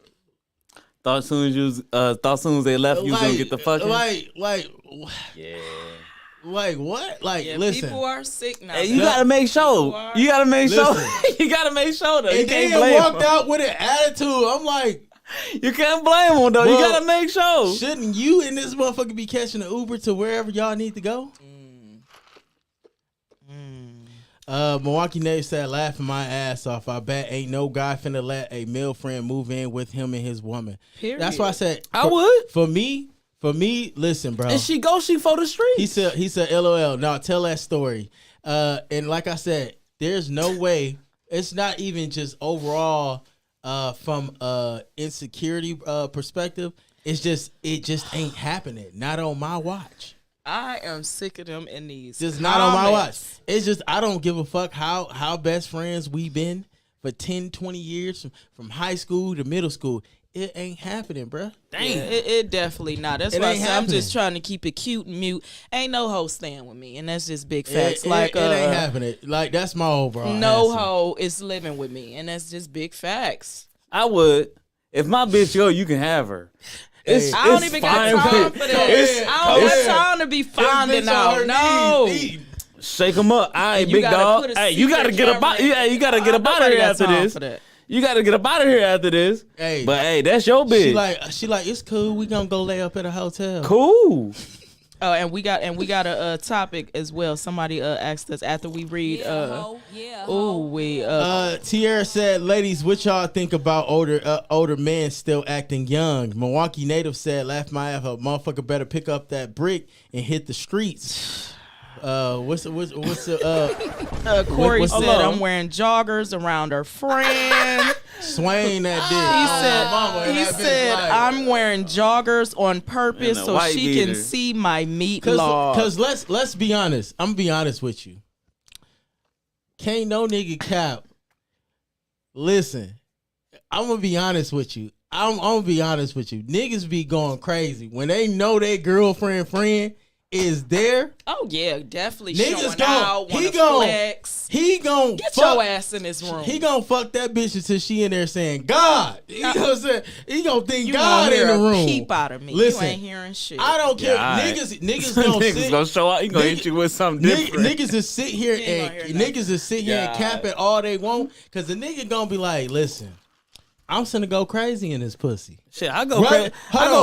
Thought soon as they left, you was gonna get the fucking. Yeah. Like what? Like Yeah, listen. people are sick now. Hey, you gotta make sure. You gotta make sure. You gotta make sure though. You And can't then blame walked them. out with an attitude. I'm like, You can't blame them though. You Well, gotta make sure. shouldn't you and this motherfucker be catching an Uber to wherever y'all need to go? Milwaukee Native said, laughing my ass off. I bet ain't no guy finna let a male friend move in with him and his woman. Period. That's why I said I would. For me, listen, bro. And she for the street. He said LOL. No, tell that story. And like I said, there's no way. It's not even just overall from insecurity perspective. It just ain't happening. Not on my watch. I am sick of them in these. Just not on my watch. comments. It's just I don't give a fuck how best friends we been for 10, 20 years from high school to middle school. It ain't happening, bruh. Yeah, it definitely not. That's It why I ain't say I'm just happening. trying to keep it cute and mute. Ain't no hoe staying with me, and that's just big It, facts. it- like it ain't happening. Like that's my overall. no answer. hoe is living with me, and that's just big facts. I would. If my bitch go, you can have her. It's, I don't it's even got fine time with- for that. it's- I don't it's- got time to be finding This bitch on her out. No. knees. Shake them up. All right, You big gotta dog. put a Hey, you gotta secret get camera about. in. Yeah, you gotta get up out of Nobody here got after time this. for that. You gotta get up out of here after this. Hey. But hey, that's your bitch. She like it's cool. We gonna go lay up at a hotel. Cool. Oh, and we got a topic as well. Somebody asked us after we read. Tierra said, "Ladies, what y'all think about older men still acting young?" Milwaukee Native said, "Laugh my ass up, motherfucker. Better pick up that brick and hit the streets." What's the Corey what's said that? I'm wearing joggers around her friend. Swaying that dick. He said I'm wearing joggers on purpose And a so white she beater. can see my meat log. Cause let's be honest. I'm gonna be honest with you. Can't no nigga cap. Listen, I'm gonna be honest with you. I'm gonna be honest with you. Niggas be going crazy when they know their girlfriend friend is there. Oh yeah, definitely Niggas showing gon- out, he wanna gon- flex. He gon' Get fuck, your ass in this room. He gonna fuck that bitch until she in there saying God. You know what I'm saying? He gonna think you God gonna in hear the a room. peep out of me. Listen, You ain't hearing shit. I don't care. Yeah, alright. Niggas gonna Niggas sit. gonna show out. He gonna Nigga- hit you with something different. Niggas just sit here ain't gonna and hear nothing. niggas just sit here and cap it all they want, cause the nigga gonna be like, listen, I'm finna go crazy in this pussy. Shit, I go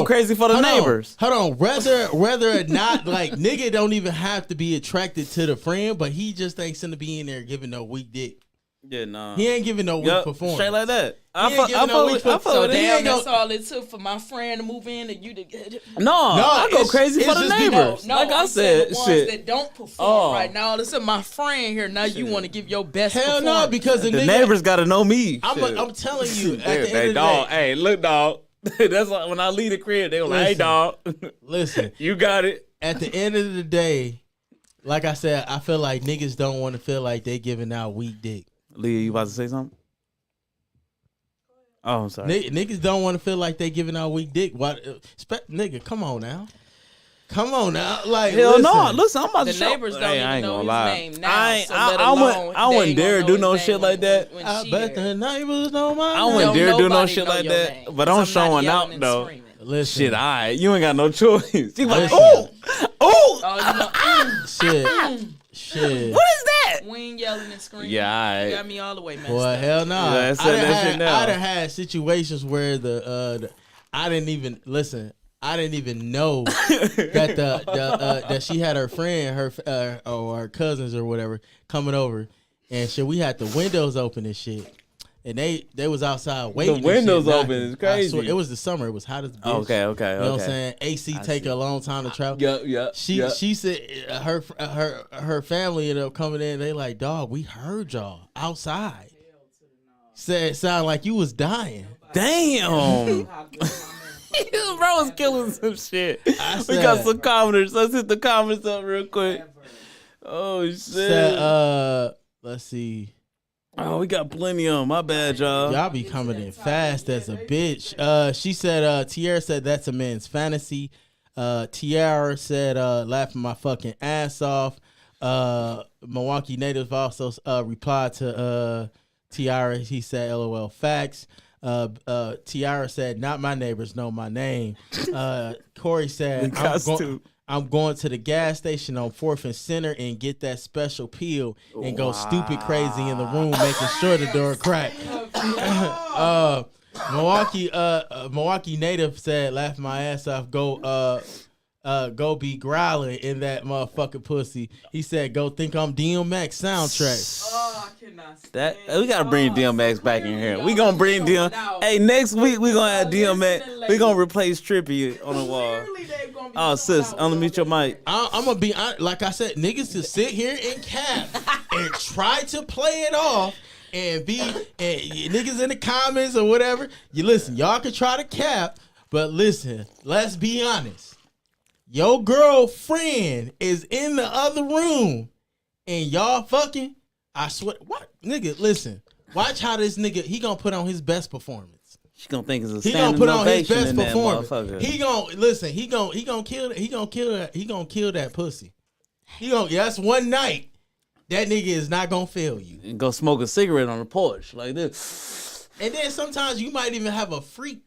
crazy for the neighbors. Hold on. Whether or not like nigga don't even have to be attracted to the friend, but he just ain't finna be in there giving no weak dick. Yeah, nah. He ain't giving no weak Yup, performance. straight like that. He I ain't fuck giving no weak with it. So He damn, ain't that's gonna- all it took for my friend to move in and you to No, I go it's- crazy it's for the just be- neighbors. No, like I I'm saying said, the ones shit. that don't perform Oh. right now. Listen, my friend here. Now you want to give your best. Hell no, performance. because the The nigga, neighbors gotta know me. Shit. I'm telling you, at the Hey, end of the dog. day, Hey, look, dog. That's like when I leave the crib, they were like, "Hey, Listen. dog, listen. you got it." At the end of the day, like I said, I feel like niggas don't want to feel like they giving out weak dick. Leah, you about to say something? Oh, I'm sorry. Niggas don't want to feel like they giving out weak dick. What, nigga? Come on now, Like Hell listen. no! Listen, I'm about The to show. neighbors don't Hey, even I ain't know gonna his lie. name now. So let I alone wouldn't they dare gonna do know no his shit name like that. when I she bet there. the neighbors know my I name. wouldn't Don't dare do no nobody shit know like your that. name, But 'cause I'm not showing yelling out and though. screaming. Listen, Shit, alright, you ain't got no choice. You like, Listen. oh, Oh, shit. what is that? we ain't yelling and screaming. Yeah, You alright. got me all the way messed Boy, up. hell no. Yeah, say that shit now. I done had situations where I didn't even listen. I didn't even know that that she had her friend, or her cousins or whatever coming over, and shit. We had the windows open and shit, and they was outside waiting. and windows shit, open knocking. is crazy. I swear, it was the summer. It was hot as a bitch. Okay. You know what I'm Okay. saying? AC take a long time to travel. Yep. She said her family ended up coming in. They like, dog, we heard y'all outside. Said it sounded like you was dying. Damn. Bro was killing some shit. We said- got some commenters. Let's hit the comments up real quick. Oh shit. Said, let's see. Oh, we got plenty of them. My bad, y'all. Y'all be coming in fast as a bitch. She said, Tiara said that's a man's fantasy. Tiara said, laughing my fucking ass off. Milwaukee native also replied to Tiara. He said, LOL facts. Tiara said, not my neighbors know my name. Corey said, I'm going to the gas station on 4th and Center and get that special peel and go stupid crazy in the room, making sure the door cracked. Milwaukee native said, laughing my ass off, go be growling in that motherfucking pussy. He said, go think I'm DMX soundtrack. Oh, I cannot stand That we gotta bring DMX back in here. We gonna bring DMX. Hey, next week we gonna have DMX. We gonna replace Trippy on the wall. Oh, sis, unmute your mic. I'm gonna be honest, like I said, niggas to sit here and cap and try to play it off and niggas in the comments or whatever. You listen, y'all can try to cap, but listen, let's be honest. Your girlfriend is in the other room and y'all fucking. I swear, what nigga? Listen, watch how this nigga he gonna put on his best performance. She gonna think it's a He gonna standing put on his ovation best in that performance. motherfucker. He gonna listen. He gonna kill that pussy. That's one night. That nigga is not gonna fail you. And go smoke a cigarette on the porch like this. And then sometimes you might even have a freak.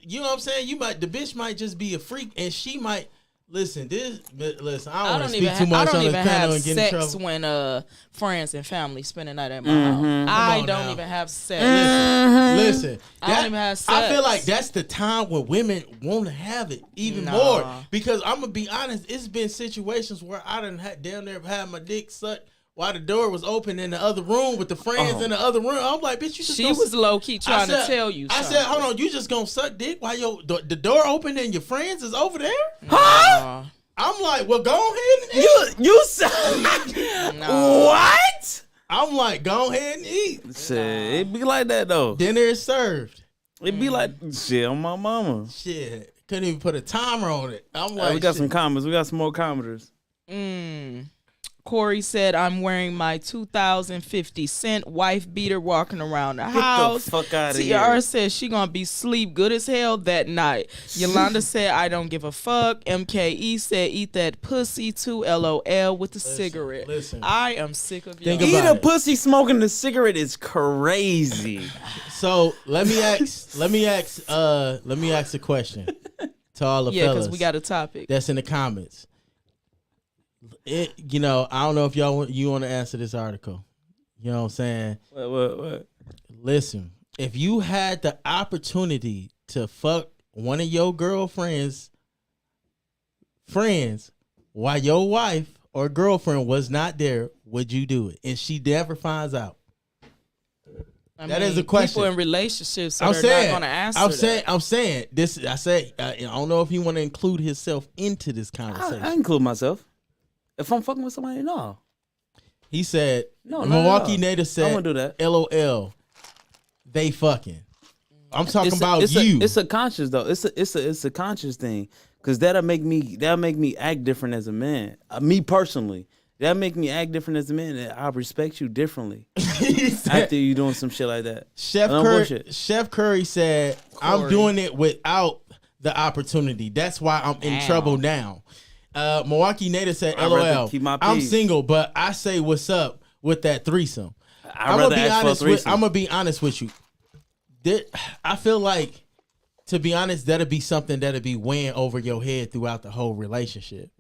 You know what I'm saying? The bitch might just be a freak, and she might listen. I don't want to speak too much on this panel and get in sex trouble. when friends and family spend the night at my house. I on don't now. even have sex. Listen, I don't even have I feel sex. like that's the time when women want to have it even Nah. more. Because I'm gonna be honest, it's been situations where I done down there had my dick sucked while the door was open in the other room with the friends in the other room. I'm like, bitch, you just She gonna was low key trying I said- to tell you. I something. said, hold on, you just gonna suck dick while the door open and your friends is over there? Nah. I'm like, well, go ahead and eat. You said what? I'm like, go ahead and eat. Shit, it be like that though. Dinner is served. It be like shit on my mama. Shit, couldn't even put a timer on it. I'm like, We got shit. some comments. We got some more commenters. Corey said, I'm wearing my 2050 cent wife beater walking around the house. Get the fuck out of here. TR said she gonna be sleep good as hell that night. Yolanda said, I don't give a fuck. MKE said, eat that pussy too, LOL, with the cigarette. Listen. I am sick of Think y'all. Eat about a it. pussy smoking the cigarette is crazy. So let me ask a question to all the Yeah, fellas because we got a topic. that's in the comments. I don't know if you want to answer this article. You know what I'm saying? What? Listen, if you had the opportunity to fuck one of your girlfriend's friends while your wife or girlfriend was not there, would you do it? And she never finds out. That is a question. People in relationships, so I'm they're saying, not going to answer that. I'm saying this. I don't know if he want to include himself into this conversation. I include myself. If I'm fucking with somebody, no. He said, No, not Milwaukee at all. native said, I wouldn't do that. LOL, they fucking. I'm talking about it's you. It's a conscious though. It's a conscious thing because that'll make me act different as a man. Me personally, that'll make me act different as a man. And I respect you differently after you doing some shit like that. Chef Curry said, I'm doing it without the opportunity. That's why I'm in trouble now. Milwaukee native said, I'd rather LOL, keep my I'm peace. single, but I say what's up with that threesome. I'd rather ask for a threesome. I'm gonna be honest with you. I feel like, to be honest, that'll be something that'll be weighing over your head throughout the whole relationship.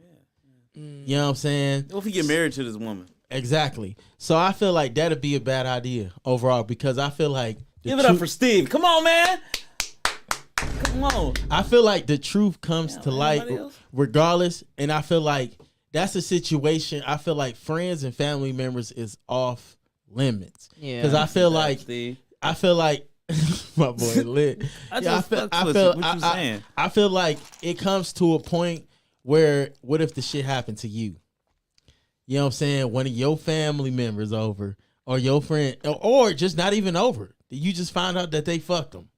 You know what I'm saying? What if you get married to this woman? Exactly. So I feel like that'll be a bad idea overall because I feel like Give it up for Steve. Come on, man. Come on. I feel like the truth comes to light anybody else? regardless, and I feel like that's a situation. I feel like friends and family members is off limits. Yeah. Because I feel like Steve. my boy lit. I feel like it comes to a point where what if the shit happened to you? You know what I'm saying? One of your family members over, or your friend, or just not even over. You just find out that they fucked them.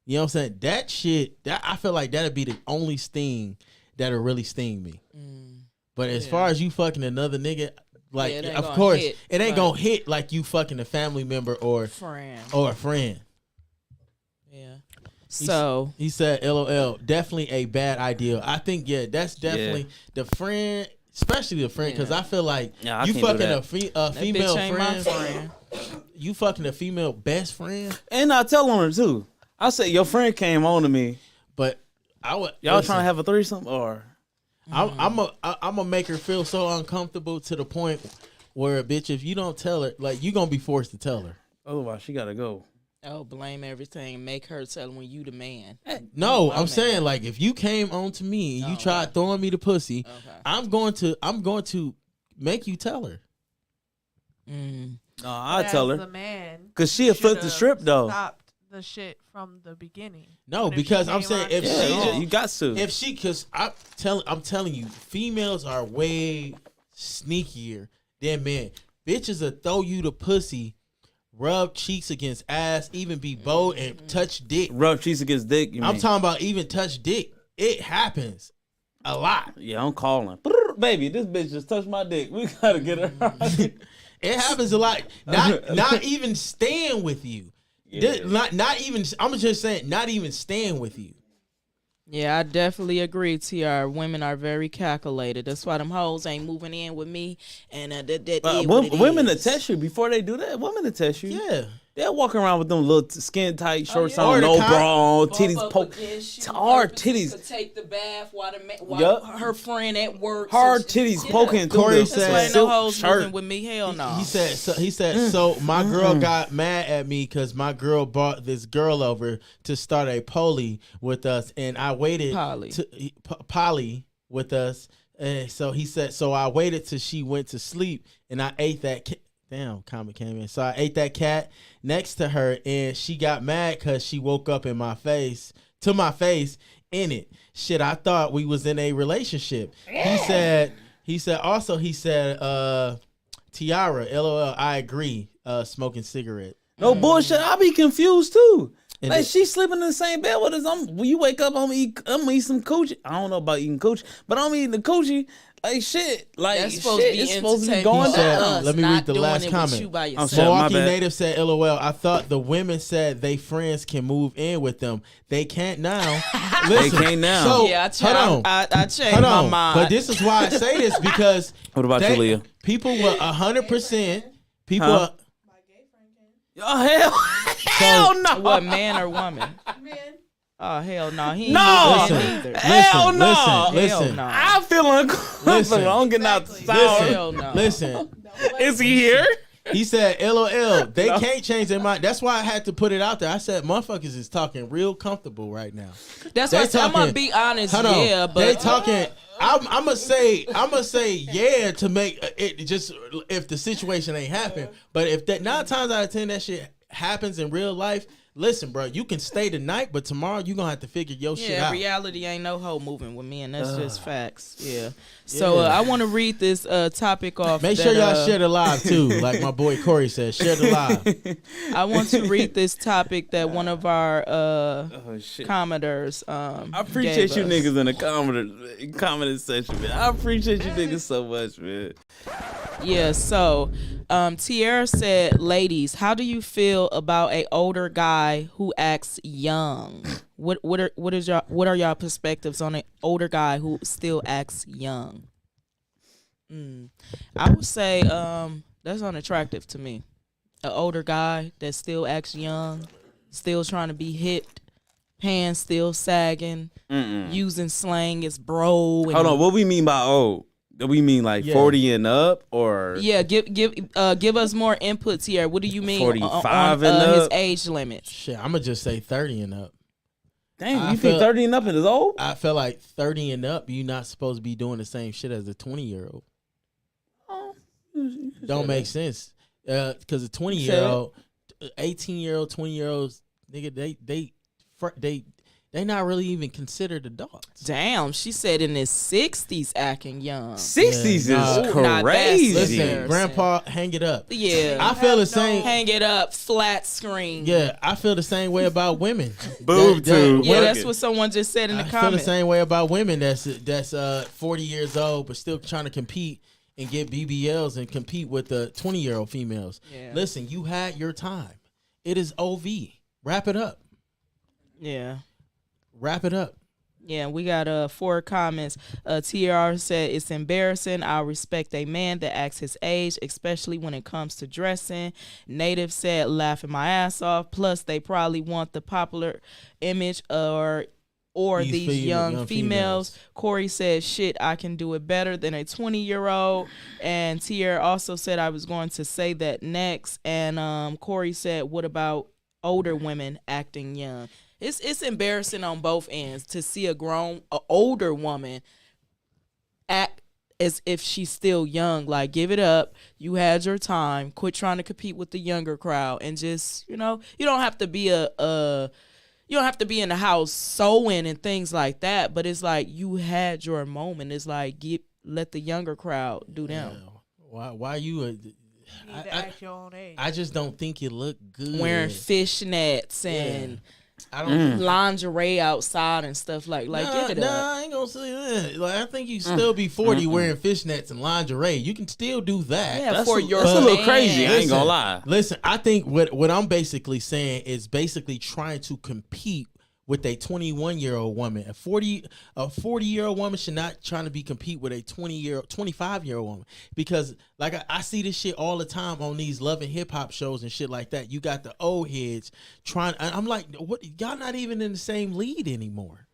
You know what I'm saying? That shit, I feel like that'd be the only sting that'll really sting me. But as far as you fucking another nigga, like, it ain't of gonna course, hit, it ain't right. gonna hit like you fucking a family member or a friend. Yeah. So He said, LOL, definitely a bad idea. I think, that's definitely the friend, especially the friend, because I feel like I you can't do fucking that. a female bitch ain't my friend. friend. You fucking a female best friend. And I tell on her too. I say your friend came on to me. But I would Y'all trying to have a threesome or? I'm gonna make her feel so uncomfortable to the point where, bitch, if you don't tell her, like, you gonna be forced to tell her. Otherwise, she gotta go. Oh, blame everything and make her tell when you the man. No, I'm man. saying, like, if you came on to me and you tried throwing me the pussy, I'm going to make you tell her. No, I As tell her the man, because she flipped the strip though. Stopped the shit from the beginning. No, But if because she I'm came saying on if to she you- just, you got to. if she, because I'm telling you, females are way sneakier than men. Bitches will throw you the pussy, rub cheeks against ass, even be bold and touch dick. Rub cheeks against dick. You I'm mean? talking about even touch dick. It happens a lot. Yeah, I'm calling. Baby, this bitch just touched my dick. We gotta get her. It happens a lot. Not even staying with you. Yeah. Not even. I'm just saying, not even staying with you. Yeah, I definitely agree, TR. Women are very calculated. That's why them hoes ain't moving in with me. And Women that test you before they do that. Women that test you. Yeah. They're walking around with them little skin tight shorts yeah. on, Or the no con- bra, on, titties poke, hard titties, To take the bath while Yup. her friend at work. hard titties poking through Corey the said- That's why ain't no silk hoes shirt. moving with me. Hell no. He said, so my girl got mad at me because my girl brought this girl over to start a poly with us, and I waited poly with us. And so he said, so I waited till she went to sleep, and I ate that. Damn, comment came in. So I ate that cat next to her, and she got mad because she woke up in my face to my face in it. Shit, I thought we was in a relationship. He said, Tiara, LOL, I agree, smoking cigarette. No bullshit. I be confused too. And Like she sleeping in the same bed with us. When you wake up, I'm gonna eat some coochie. I don't know about eating coochie, but I'm eating the coochie. Like shit. Like That's supposed to be it's supposed to be entertainment going for said, down. us, let me not read the doing last it with comment. you by I'm yourself. sorry. Milwaukee my bad. native said, LOL, I thought the women said they friends can move in with them. They can't now. Listen, can't now. So, Yeah, hold on. I changed Hold my on. mind. But this is why I say this, because What about you, Leah? people were 100%. People Huh? Oh hell no! What, man or woman? Oh hell no, he ain't No! moving in either. Hell no! Listen. Hell no. I feel uncomfortable. Listen. I'm getting out the Listen, shower. Hell no. listen. Is he here? He said, LOL, they can't change their mind. That's why I had to put it out there. I said, motherfuckers is talking real comfortable right now. That's They why I'm gonna talking- be honest. Hold on. Yeah, but they talking. I'm gonna say yeah to make it just if the situation ain't happen. But if that 9 times out of 10 that shit happens in real life, listen, bro, you can stay tonight, but tomorrow you gonna have to figure your shit yeah, out. reality ain't no hoe moving with me, and that's just facts. Yeah. So Yeah. I want to read this topic off. Make that, sure y'all share the live too, like my boy Corey said. Share the live. I want to read this topic that one of our Oh shit! commenters. I appreciate you gave us. niggas in the comment section, man. I appreciate you niggas so much, man. Yeah, so Tiara said, ladies, how do you feel about a older guy who acts young? What are y'all perspectives on an older guy who still acts young? I would say that's unattractive to me. An older guy that still acts young, still trying to be hip, pants still sagging, using slang as bro. And Hold on, what we mean by old? Do we mean like 40 and up, or yeah, give us more input here. What do you mean 45 on and his up? age limits? Shit, I'm gonna just say 30 and up. damn, I you think feel- 30 and up is old? I feel like 30 and up, you're not supposed to be doing the same shit as a 20-year-old. Don't make sense. Because a 20-year-old, 18-year-old, 20-year-olds, nigga, they not really even considered adults. Damn, she said in his 60s acting young. 60s Yeah, is nah. Not that crazy. Listen, serious. Grandpa, hang it up. Yeah, I feel the same. hang it up, flat screen. Yeah, I feel the same way about women. Boob tube. Yeah, Work that's it. what someone just said in the I feel the comments. same way about women that's 40 years old but still trying to compete and get BBLs and compete with the 20-year-old females. Yeah. Listen, you had your time. It is OV. Wrap it up. Yeah. Wrap it up. Yeah, we got 4 comments. TR said, it's embarrassing. I respect a man that acts his age, especially when it comes to dressing. Native said, laughing my ass off. Plus, they probably want the popular image or these young females. Corey said, shit, I can do it better than a 20-year-old. And TR also said I was going to say that next. And Corey said, what about older women acting young? It's embarrassing on both ends to see a older woman act as if she's still young. Like, give it up. You had your time. Quit trying to compete with the younger crowd, and just, you don't have to be you don't have to be in the house sewing and things like that. But it's like you had your moment. It's like let the younger crowd do them. Why you? You need to act your own age. I just don't think you look good Wearing fishnets and I don't. lingerie outside and stuff like give it up. I ain't gonna say that. Like, I think you still be 40 wearing fishnets and lingerie. You can still do that. Yeah, That's for a, your that's a little man. crazy. I ain't gonna Listen, lie. Listen, I think what I'm basically saying is basically trying to compete with a 21-year-old woman. A 40-year-old woman should not trying to compete with a 25-year-old woman, because like I see this shit all the time on these Love and Hip Hop shows and shit like that. You got the old heads trying. I'm like, what? Y'all not even in the same lead anymore.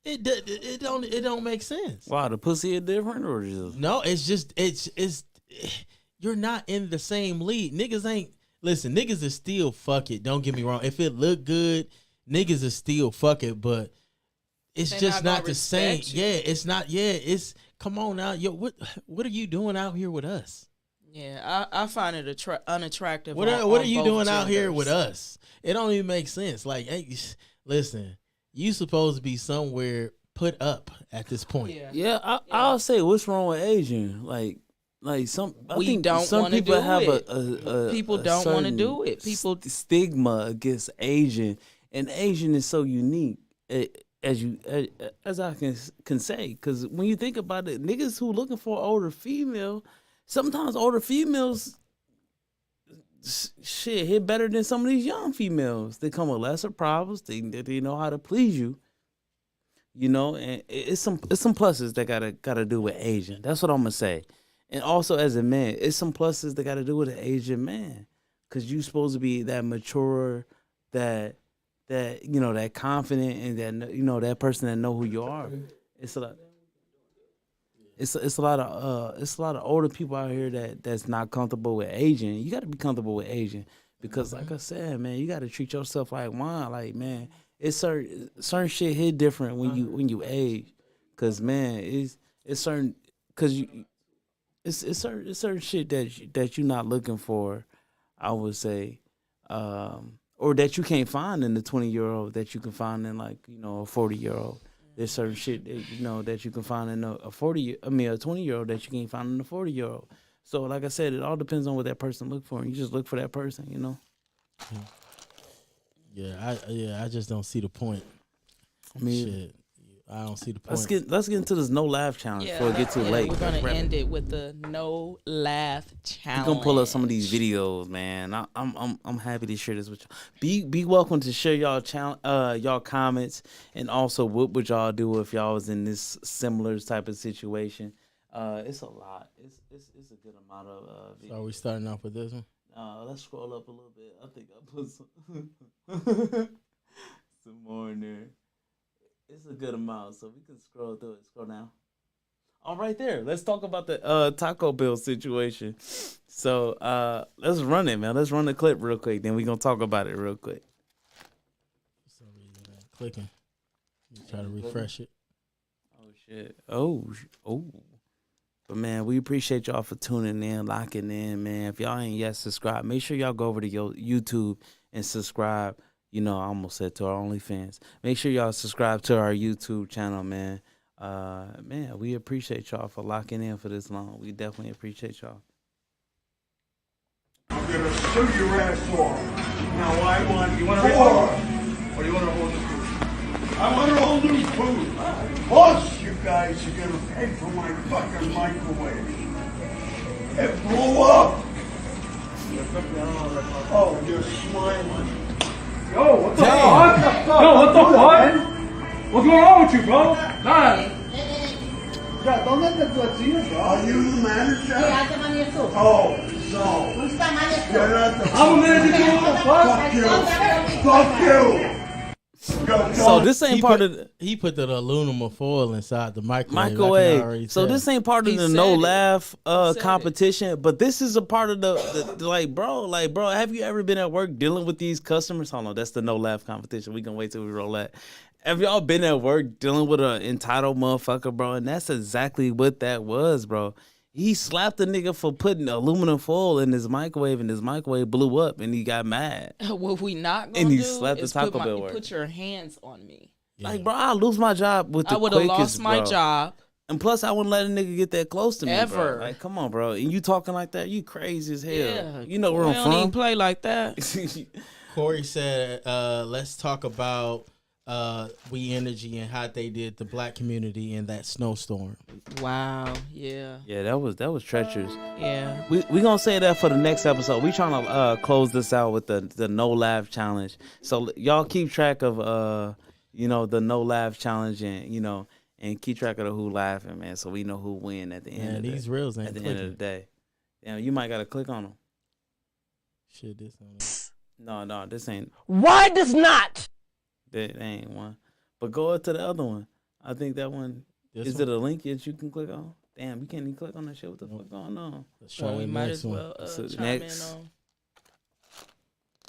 It don't make sense. Wow, the pussy is different, or just No, it's just it's you're not in the same league. Niggas ain't listen, niggas is still fuck it. Don't get me wrong. If it look good, niggas is still fuck it, but it's They just not not gonna the same. respect you. Yeah, it's not. Yeah, it's come on now. Yo, what are you doing out here with us? Yeah, I find it unattractive. What on are you both doing out here genders. with us? It don't even make sense. Like, hey, listen, you supposed to be somewhere put up at this point. Yeah, I'll say what's wrong with Asian? Like some I We think don't some wanna people do have it. a People a don't wanna certain do it. People- stigma against Asian, and Asian is so unique. As I can say, because when you think about it, niggas who looking for older female, sometimes older females shit hit better than some of these young females. They come with lesser problems. They know how to please you. You know, and it's some pluses that gotta do with Asian. That's what I'm gonna say. And also as a man, it's some pluses that gotta do with an Asian man, cause you supposed to be that mature, that that confident, and that that person that know who you are. It's a lot. It's a lot of older people out here that's not comfortable with Asian. You got to be comfortable with Asian because, like I said, man, you got to treat yourself like wine. Like, man, it's certain shit hit different when you age. Cause man, it's certain it's certain shit that you're not looking for. I would say, or that you can't find in the 20-year-old that you can find in like a 40-year-old. There's certain shit that, that you can find in a 20-year-old that you can't find in a 40-year-old. So like I said, it all depends on what that person look for. And you just look for that person, Yeah, I just don't see the point. I mean, Shit, I don't see the point. let's get into this no laugh challenge before it get too late. We're gonna end it with the no laugh challenge. We're gonna pull up some of these videos, man. I'm happy to share this with y'all. Be welcome to share y'all comments, and also what would y'all do if y'all was in this similar type of situation. It's a lot. It's a good amount of videos. So are we starting off with this one? Let's scroll up a little bit. I think I put some more in there. It's a good amount, so we can scroll through it. Scroll down. All right, there. Let's talk about the Taco Bell situation. So let's run it, man. Let's run the clip real quick. Then we're going to talk about it real quick. So clicking. You try to refresh it. Oh, shit. Oh. But, man, we appreciate y'all for tuning in, locking in, man. If y'all ain't yet subscribed, make sure y'all go over to your YouTube and subscribe. I almost said to our OnlyFans. Make sure y'all subscribe to our YouTube channel, man. Man, we appreciate y'all for locking in for this long. We definitely appreciate y'all. I'm gonna show your ass off. Now I want you want to hold or you want to hold the food? I want to hold the food. Plus, you guys are gonna pay for my fucking microwave. It blew up. Oh, you're smiling. Yo, what the fuck? Yo, what the fuck? What's going on with you, bro? Nah. Are you the manager? Oh, so. You're not the I'm a manager too. What the fuck? Fuck you. So this ain't part of the He put the aluminum foil inside the microwave. I can already So tell. this ain't part of He the said no it. laugh said it. competition, but this is a part of the like, bro, have you ever been at work dealing with these customers? Hold on, that's the no laugh competition. We can wait till we roll that. Have y'all been at work dealing with an entitled motherfucker, bro? And that's exactly what that was, bro. He slapped the nigga for putting aluminum foil in his microwave, and his microwave blew up, and he got mad. What we not gonna And he do slapped the is Taco Bell worker. put your hands on me. Like, bro, I'll lose my job with the I would have quickest, lost my bro. job. And plus, I wouldn't let a nigga get that close to me, Ever. bro. Like, come on, bro. And you talking like that? You crazy as hell. Yeah, You know where we I'm don't even from. play like that. Corey said, let's talk about We Energy and how they did the black community in that snowstorm. Wow. Yeah. Yeah, that was treacherous. Yeah. We gonna say that for the next episode. We trying to close this out with the no laugh challenge. So y'all keep track of the no laugh challenge, and and keep track of the who laughing, man. So we know who win at the end. Man, of these the, reels ain't at the clicking. end of the day. You might gotta click on them. Shit, this on No, this ain't. Why does not? That ain't one. But go up to the other one. I think that one. Is it a link that you can click on? Damn, you can't even click on that shit. What the fuck going on? Let's try Well, the we might next as one. well So chime next. in on.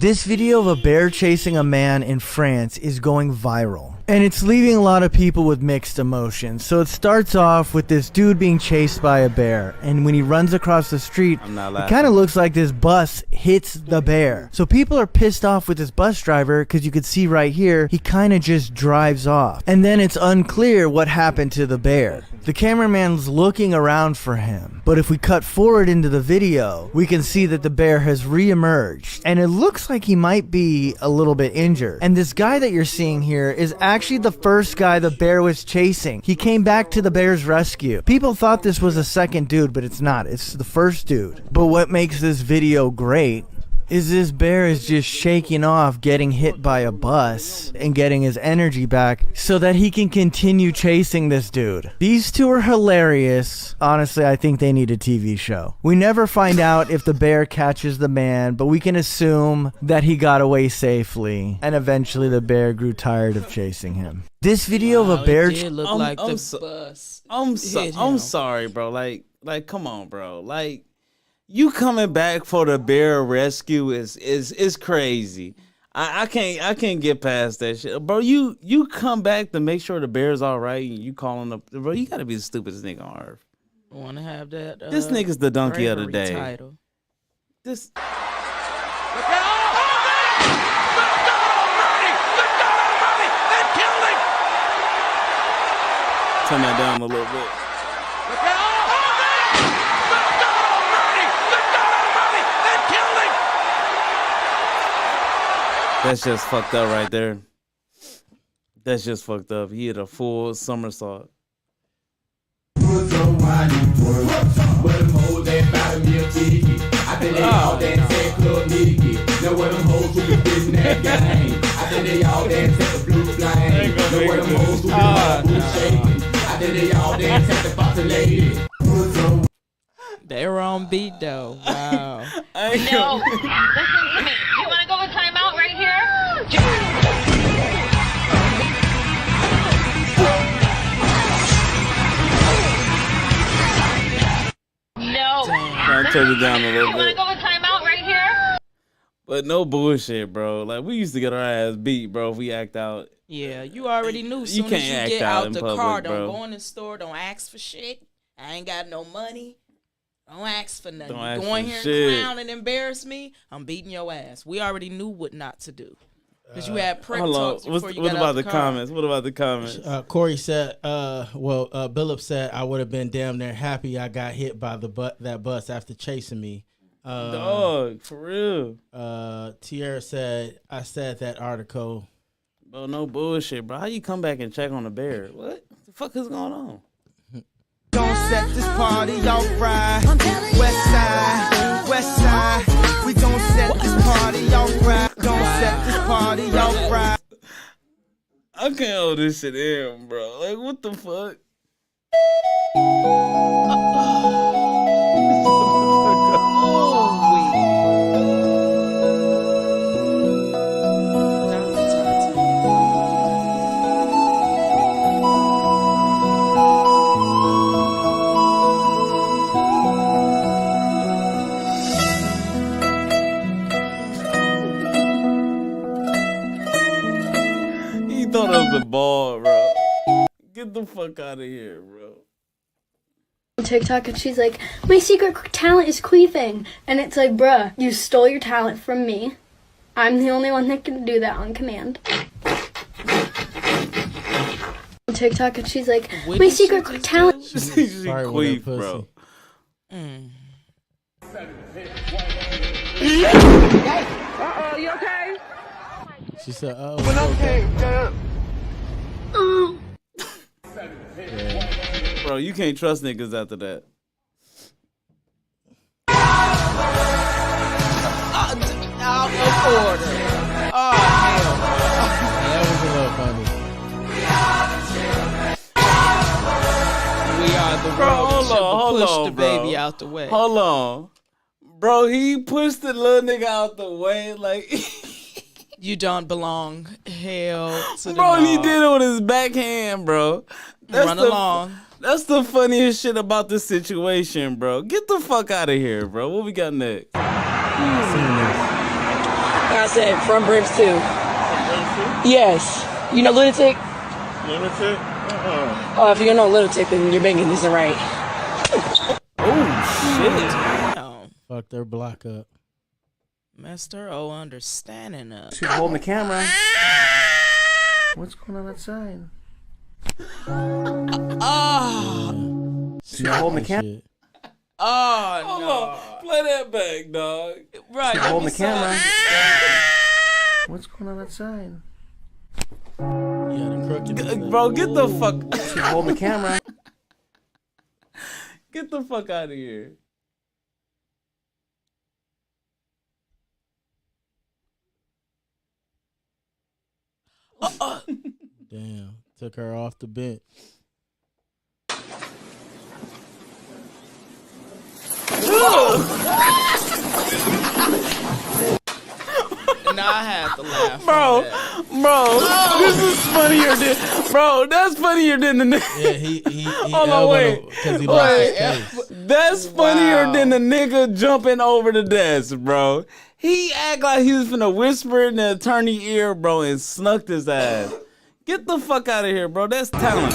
This video of a bear chasing a man in France is going viral. And it's leaving a lot of people with mixed emotions. So it starts off with this dude being chased by a bear. And when he runs across the street, it kind of looks like this bus hits the bear. So people are pissed off with this bus driver because you could see right here, he kind of just drives off. And then it's unclear what happened to the bear. The cameraman's looking around for him. But if we cut forward into the video, we can see that the bear has re-emerged. And it looks like he might be a little bit injured. And this guy that you're seeing here is actually the first guy the bear was chasing. He came back to the bear's rescue. People thought this was a second dude, but it's not. It's the first dude. But what makes this video great is this bear is just shaking off getting hit by a bus and getting his energy back so that he can continue chasing this dude. These two are hilarious. Honestly, I think they need a TV show. We never find out if the bear catches the man, but we can assume that he got away safely and eventually the bear grew tired of chasing him. This video of a bear It did look like the bus. I'm sorry, bro. Like, come on, bro. Like, you coming back for the bear rescue is crazy. I can't get past that shit, bro. You come back to make sure the bear's all right. And you calling up, bro. You gotta be the stupidest nigga on earth. Want to have that? This nigga's the donkey of the day. Title. This. Turn that down a little bit. That's just fucked up right there. That's just fucked up. He hit a full somersault. They were on beat though. Wow. No, listen to me. You want to go to timeout right here? No. I'll turn it down a little You want to bit. go to timeout right here? But no bullshit, bro. Like, we used to get our ass beat, bro, if we act out. Yeah, you already knew. You Soon can't as you act get out out in the public, car, bro. don't go in the store, don't ask for shit. I ain't got no money. Don't ask for nothing. Don't ask Go in for here shit. and clown and embarrass me, I'm beating your ass. We already knew what not to do. Because you had prep Hold on. talks before you What got about out the car. comments? What about the comments? Corey said, Billup said, I would have been damn near happy I got hit by that bus after chasing me. Dog, for real. Tiwtter said, I said that article. Bro, no bullshit, bro. How you come back and check on the bear? What the fuck is going on? Don't set this party off right. West side. We don't set this party off right. Don't set this party off right. I can't hold this shit in, bro. Like, what the fuck? He thought it was a ball, bro. Get the fuck out of here, bro. TikTok and she's like, my secret talent is queefing. And it's like, bruh, you stole your talent from me. I'm the only one that can do that on command. TikTok and she's like, my secret talent. She's queef, bro. Uh-oh, you okay? She said, oh. When I came down. Bro, you can't trust niggas after that. Out of order. Oh, hell. That was a little funny. We are the Bro, world. hold on, Push hold the on, bro. baby out the way. Hold on. Bro, he pushed the little nigga out the way, like... You don't belong. Hell to the Bro, he no. did it with his backhand, bro. Run along. That's the funniest shit about this situation, bro. Get the fuck out of here, bro. What we got next? Got said from Brims 2. Yes. You know Lunatic? Lunatic? Oh, if you don't know Lunatic, then your banking isn't right. Oh, shit. Damn. Fuck their block up. Messed her understanding up. She's holding the camera. What's going on outside? Oh. She's holding the camera. Oh, Hold no. on. Play that back, dog. Right. She's holding the camera. What's going on outside? Yeah, the crooked. Bro, get the fuck. She's holding the camera. Get the fuck out of here. Damn, took her off the bench. Now I have to laugh. Bro, this is funnier than, bro, that's funnier than the nigga. Yeah, he Hold on, wait. because he lost his case. That's funnier than the nigga jumping over the desk, bro. He act like he was finna whisper in the attorney ear, bro, and snuck his ass. Get the fuck out of here, bro. That's talent.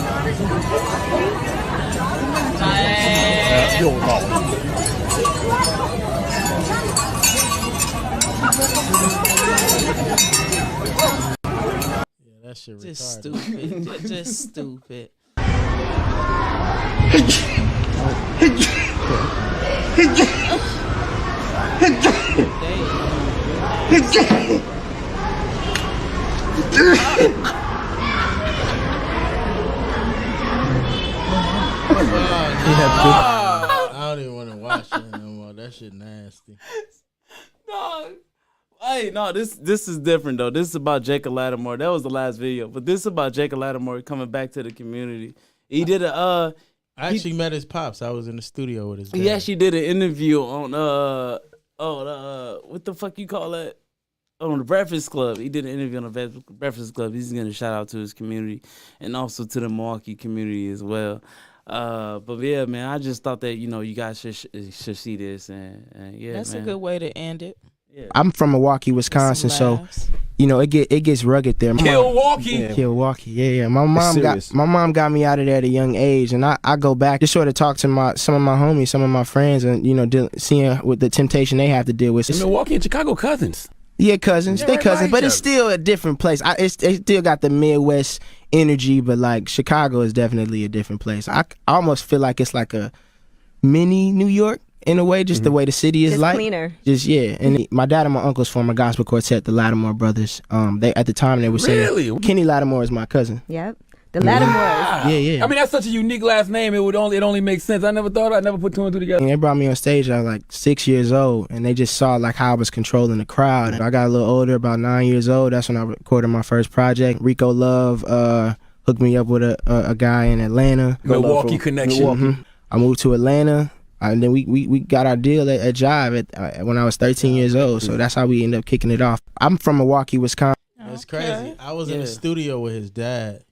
Yeah, that shit Just retarded. stupid. Just stupid. I don't even want to watch that no more. That shit nasty. No. Hey, no, this is different though. This is about Jacob Lattimore. That was the last video, but this is about Jacob Lattimore coming back to the community. He did I actually met his pops. I was in the studio with his dad. He actually did an interview on what the fuck you call that? On the Breakfast Club. He did an interview on the Breakfast Club. He's gonna shout out to his community and also to the Milwaukee community as well. But yeah, man, I just thought that you guys should see this and yeah, That's man. a good way to end it. Yeah. I'm from Milwaukee, Wisconsin, so it gets rugged there. Milwaukee. Milwaukee, yeah. My mom got me out of there at a young age, and I go back just sort of talk to some of my homies, some of my friends, and seeing what the temptation they have to deal with. And Milwaukee and Chicago cousins. Yeah, cousins. Yeah, they right cousins, by but each it's still a different place. It still got the Midwest energy, but like Chicago is definitely a different place. I almost feel like it's like a mini New York in a way, just the way the city is Just like. cleaner. Just yeah. And my dad and my uncles form a gospel quartet, the Lattimore Brothers. They at the time they were saying Really? Kenny Lattimore is my cousin. Yep. The Lattimores. Yeah. I mean, that's such a unique last name. It only makes sense. I never put two and two together. And they brought me on stage. I was like 6 years old, and they just saw like how I was controlling the crowd. I got a little older, about 9 years old. That's when I recorded my first project. Rico Love hooked me up with a guy in Atlanta. Milwaukee connection. Mhm. I moved to Atlanta, and then we got our deal at Jive when I was 13 years old. So that's how we ended up kicking it off. I'm from Milwaukee, Wisconsin. It's crazy. I was in the studio with his dad,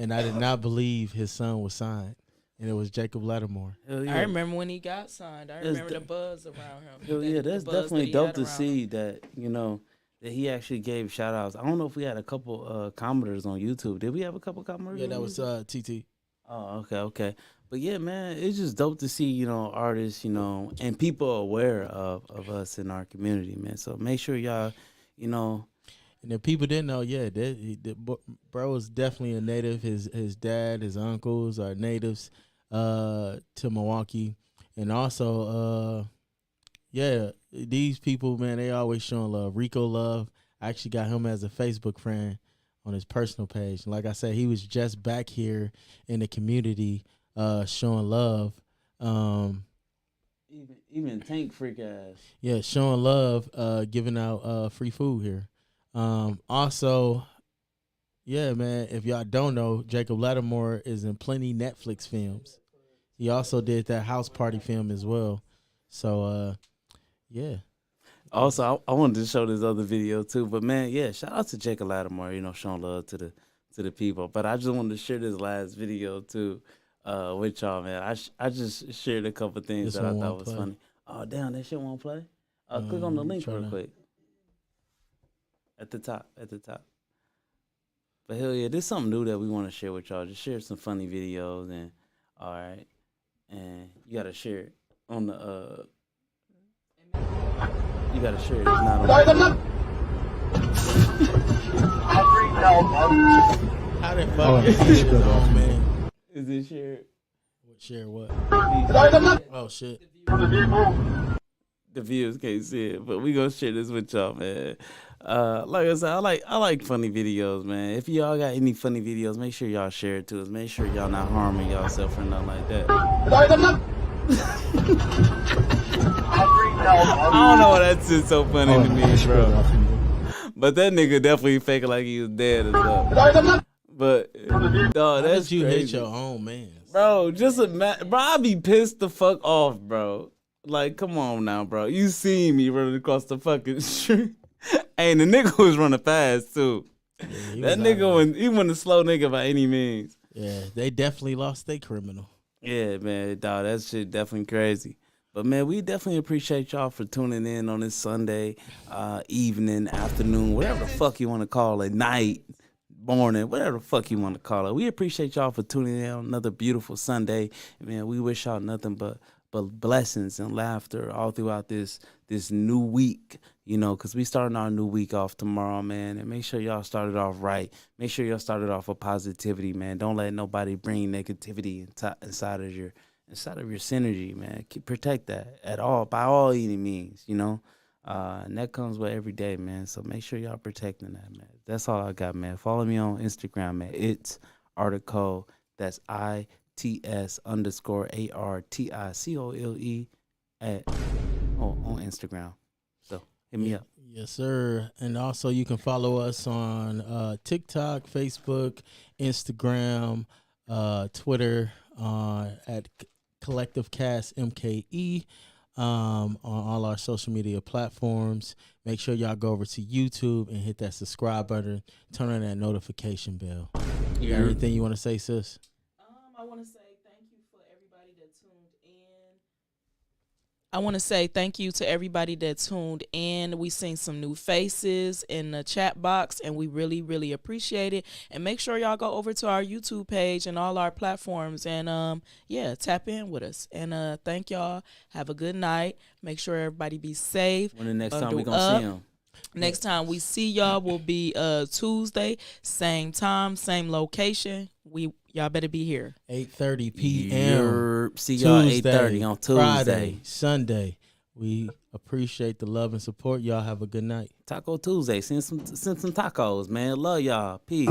and I did not believe his son was signed, and it was Jacob Lattimore. I remember when he got signed. I remember the buzz around him. Hell yeah, that's definitely dope to see that, that he actually gave shout outs. I don't know if we had a couple commenters on YouTube. Did we have a couple commenters? Yeah, that was TT. Oh, okay. But yeah, man, it's just dope to see, artists, and people aware of us in our community, man. So make sure y'all, And if people didn't know, bro was definitely a native. His dad, his uncles are natives to Milwaukee. And also, these people, man, they always showing love. Rico Love, I actually got him as a Facebook friend on his personal page. Like I said, he was just back here in the community showing love. Even Tank freak ass. Yeah, showing love, giving out free food here. Also, yeah, man, if y'all don't know, Jacob Lattimore is in plenty Netflix films. He also did that House Party film as well. So, yeah. Also, I wanted to show this other video too, but man, yeah, shout out to Jacob Lattimore, showing love to the people. But I just wanted to share this last video too with y'all, man. I just shared a couple things that I thought was funny. Oh, damn, that shit won't play? Click on the link real quick. At the top. But hell yeah, there's something new that we want to share with y'all. Just share some funny videos and all right. And you gotta share it on the you gotta share it. It's not on How the fuck is this on, man? Is it shared? Share what? Oh shit. The viewers can't see it, but we gonna share this with y'all, man. Like I said, I like funny videos, man. If y'all got any funny videos, make sure y'all share it to us. Make sure y'all not harming yourself or nothing like that. I don't know why that's just so funny to me, bro. But that nigga definitely faking like he was dead or something. But dog, that's you crazy. hate your own man, bro. Just imagine, bro. I be pissed the fuck off, bro. Like, come on now, bro. You seen me running across the fucking street. Hey, the nigga was running fast, too. Yeah, that nigga, he wasn't a slow nigga by any means. Yeah, they definitely lost their criminal. Yeah, man, dog, that shit definitely crazy. But, man, we definitely appreciate y'all for tuning in on this Sunday, evening, afternoon, whatever the fuck you want to call it, night, morning, whatever the fuck you want to call it. We appreciate y'all for tuning in on another beautiful Sunday. Man, we wish y'all nothing but blessings and laughter all throughout this new week, you know, because we starting our new week off tomorrow, man. And make sure y'all started off right. Make sure y'all started off with positivity, man. Don't let nobody bring negativity inside of your synergy, man. Protect that by all any means, you know. And that comes with every day, man. So make sure y'all protecting that, man. That's all I got, man. Follow me on Instagram, man. It's Article. That's ITS_ARTICOLE on Instagram. So hit me up. Yes, sir. And also you can follow us on TikTok, Facebook, Instagram, Twitter, at CollectiveCastMKE, on all our social media platforms. Make sure y'all go over to YouTube and hit that subscribe button. Turn on that notification bell. You got anything you want to say, sis? I want to say thank you for everybody that tuned in. I want to say thank you to everybody that tuned in. We seen some new faces in the chat box, and we really, really appreciate it. And make sure y'all go over to our YouTube page and all our platforms and, tap in with us. And thank y'all. Have a good night. Make sure everybody be safe. When the next time we going to see them? Next time we see y'all will be Tuesday, same time, same location. Y'all better be here. 8:30 p.m. See y'all 8:30 on Tuesday. Friday, Sunday. We appreciate the love and support. Y'all have a good night. Taco Tuesday. Send some tacos, man. Love y'all. Peace.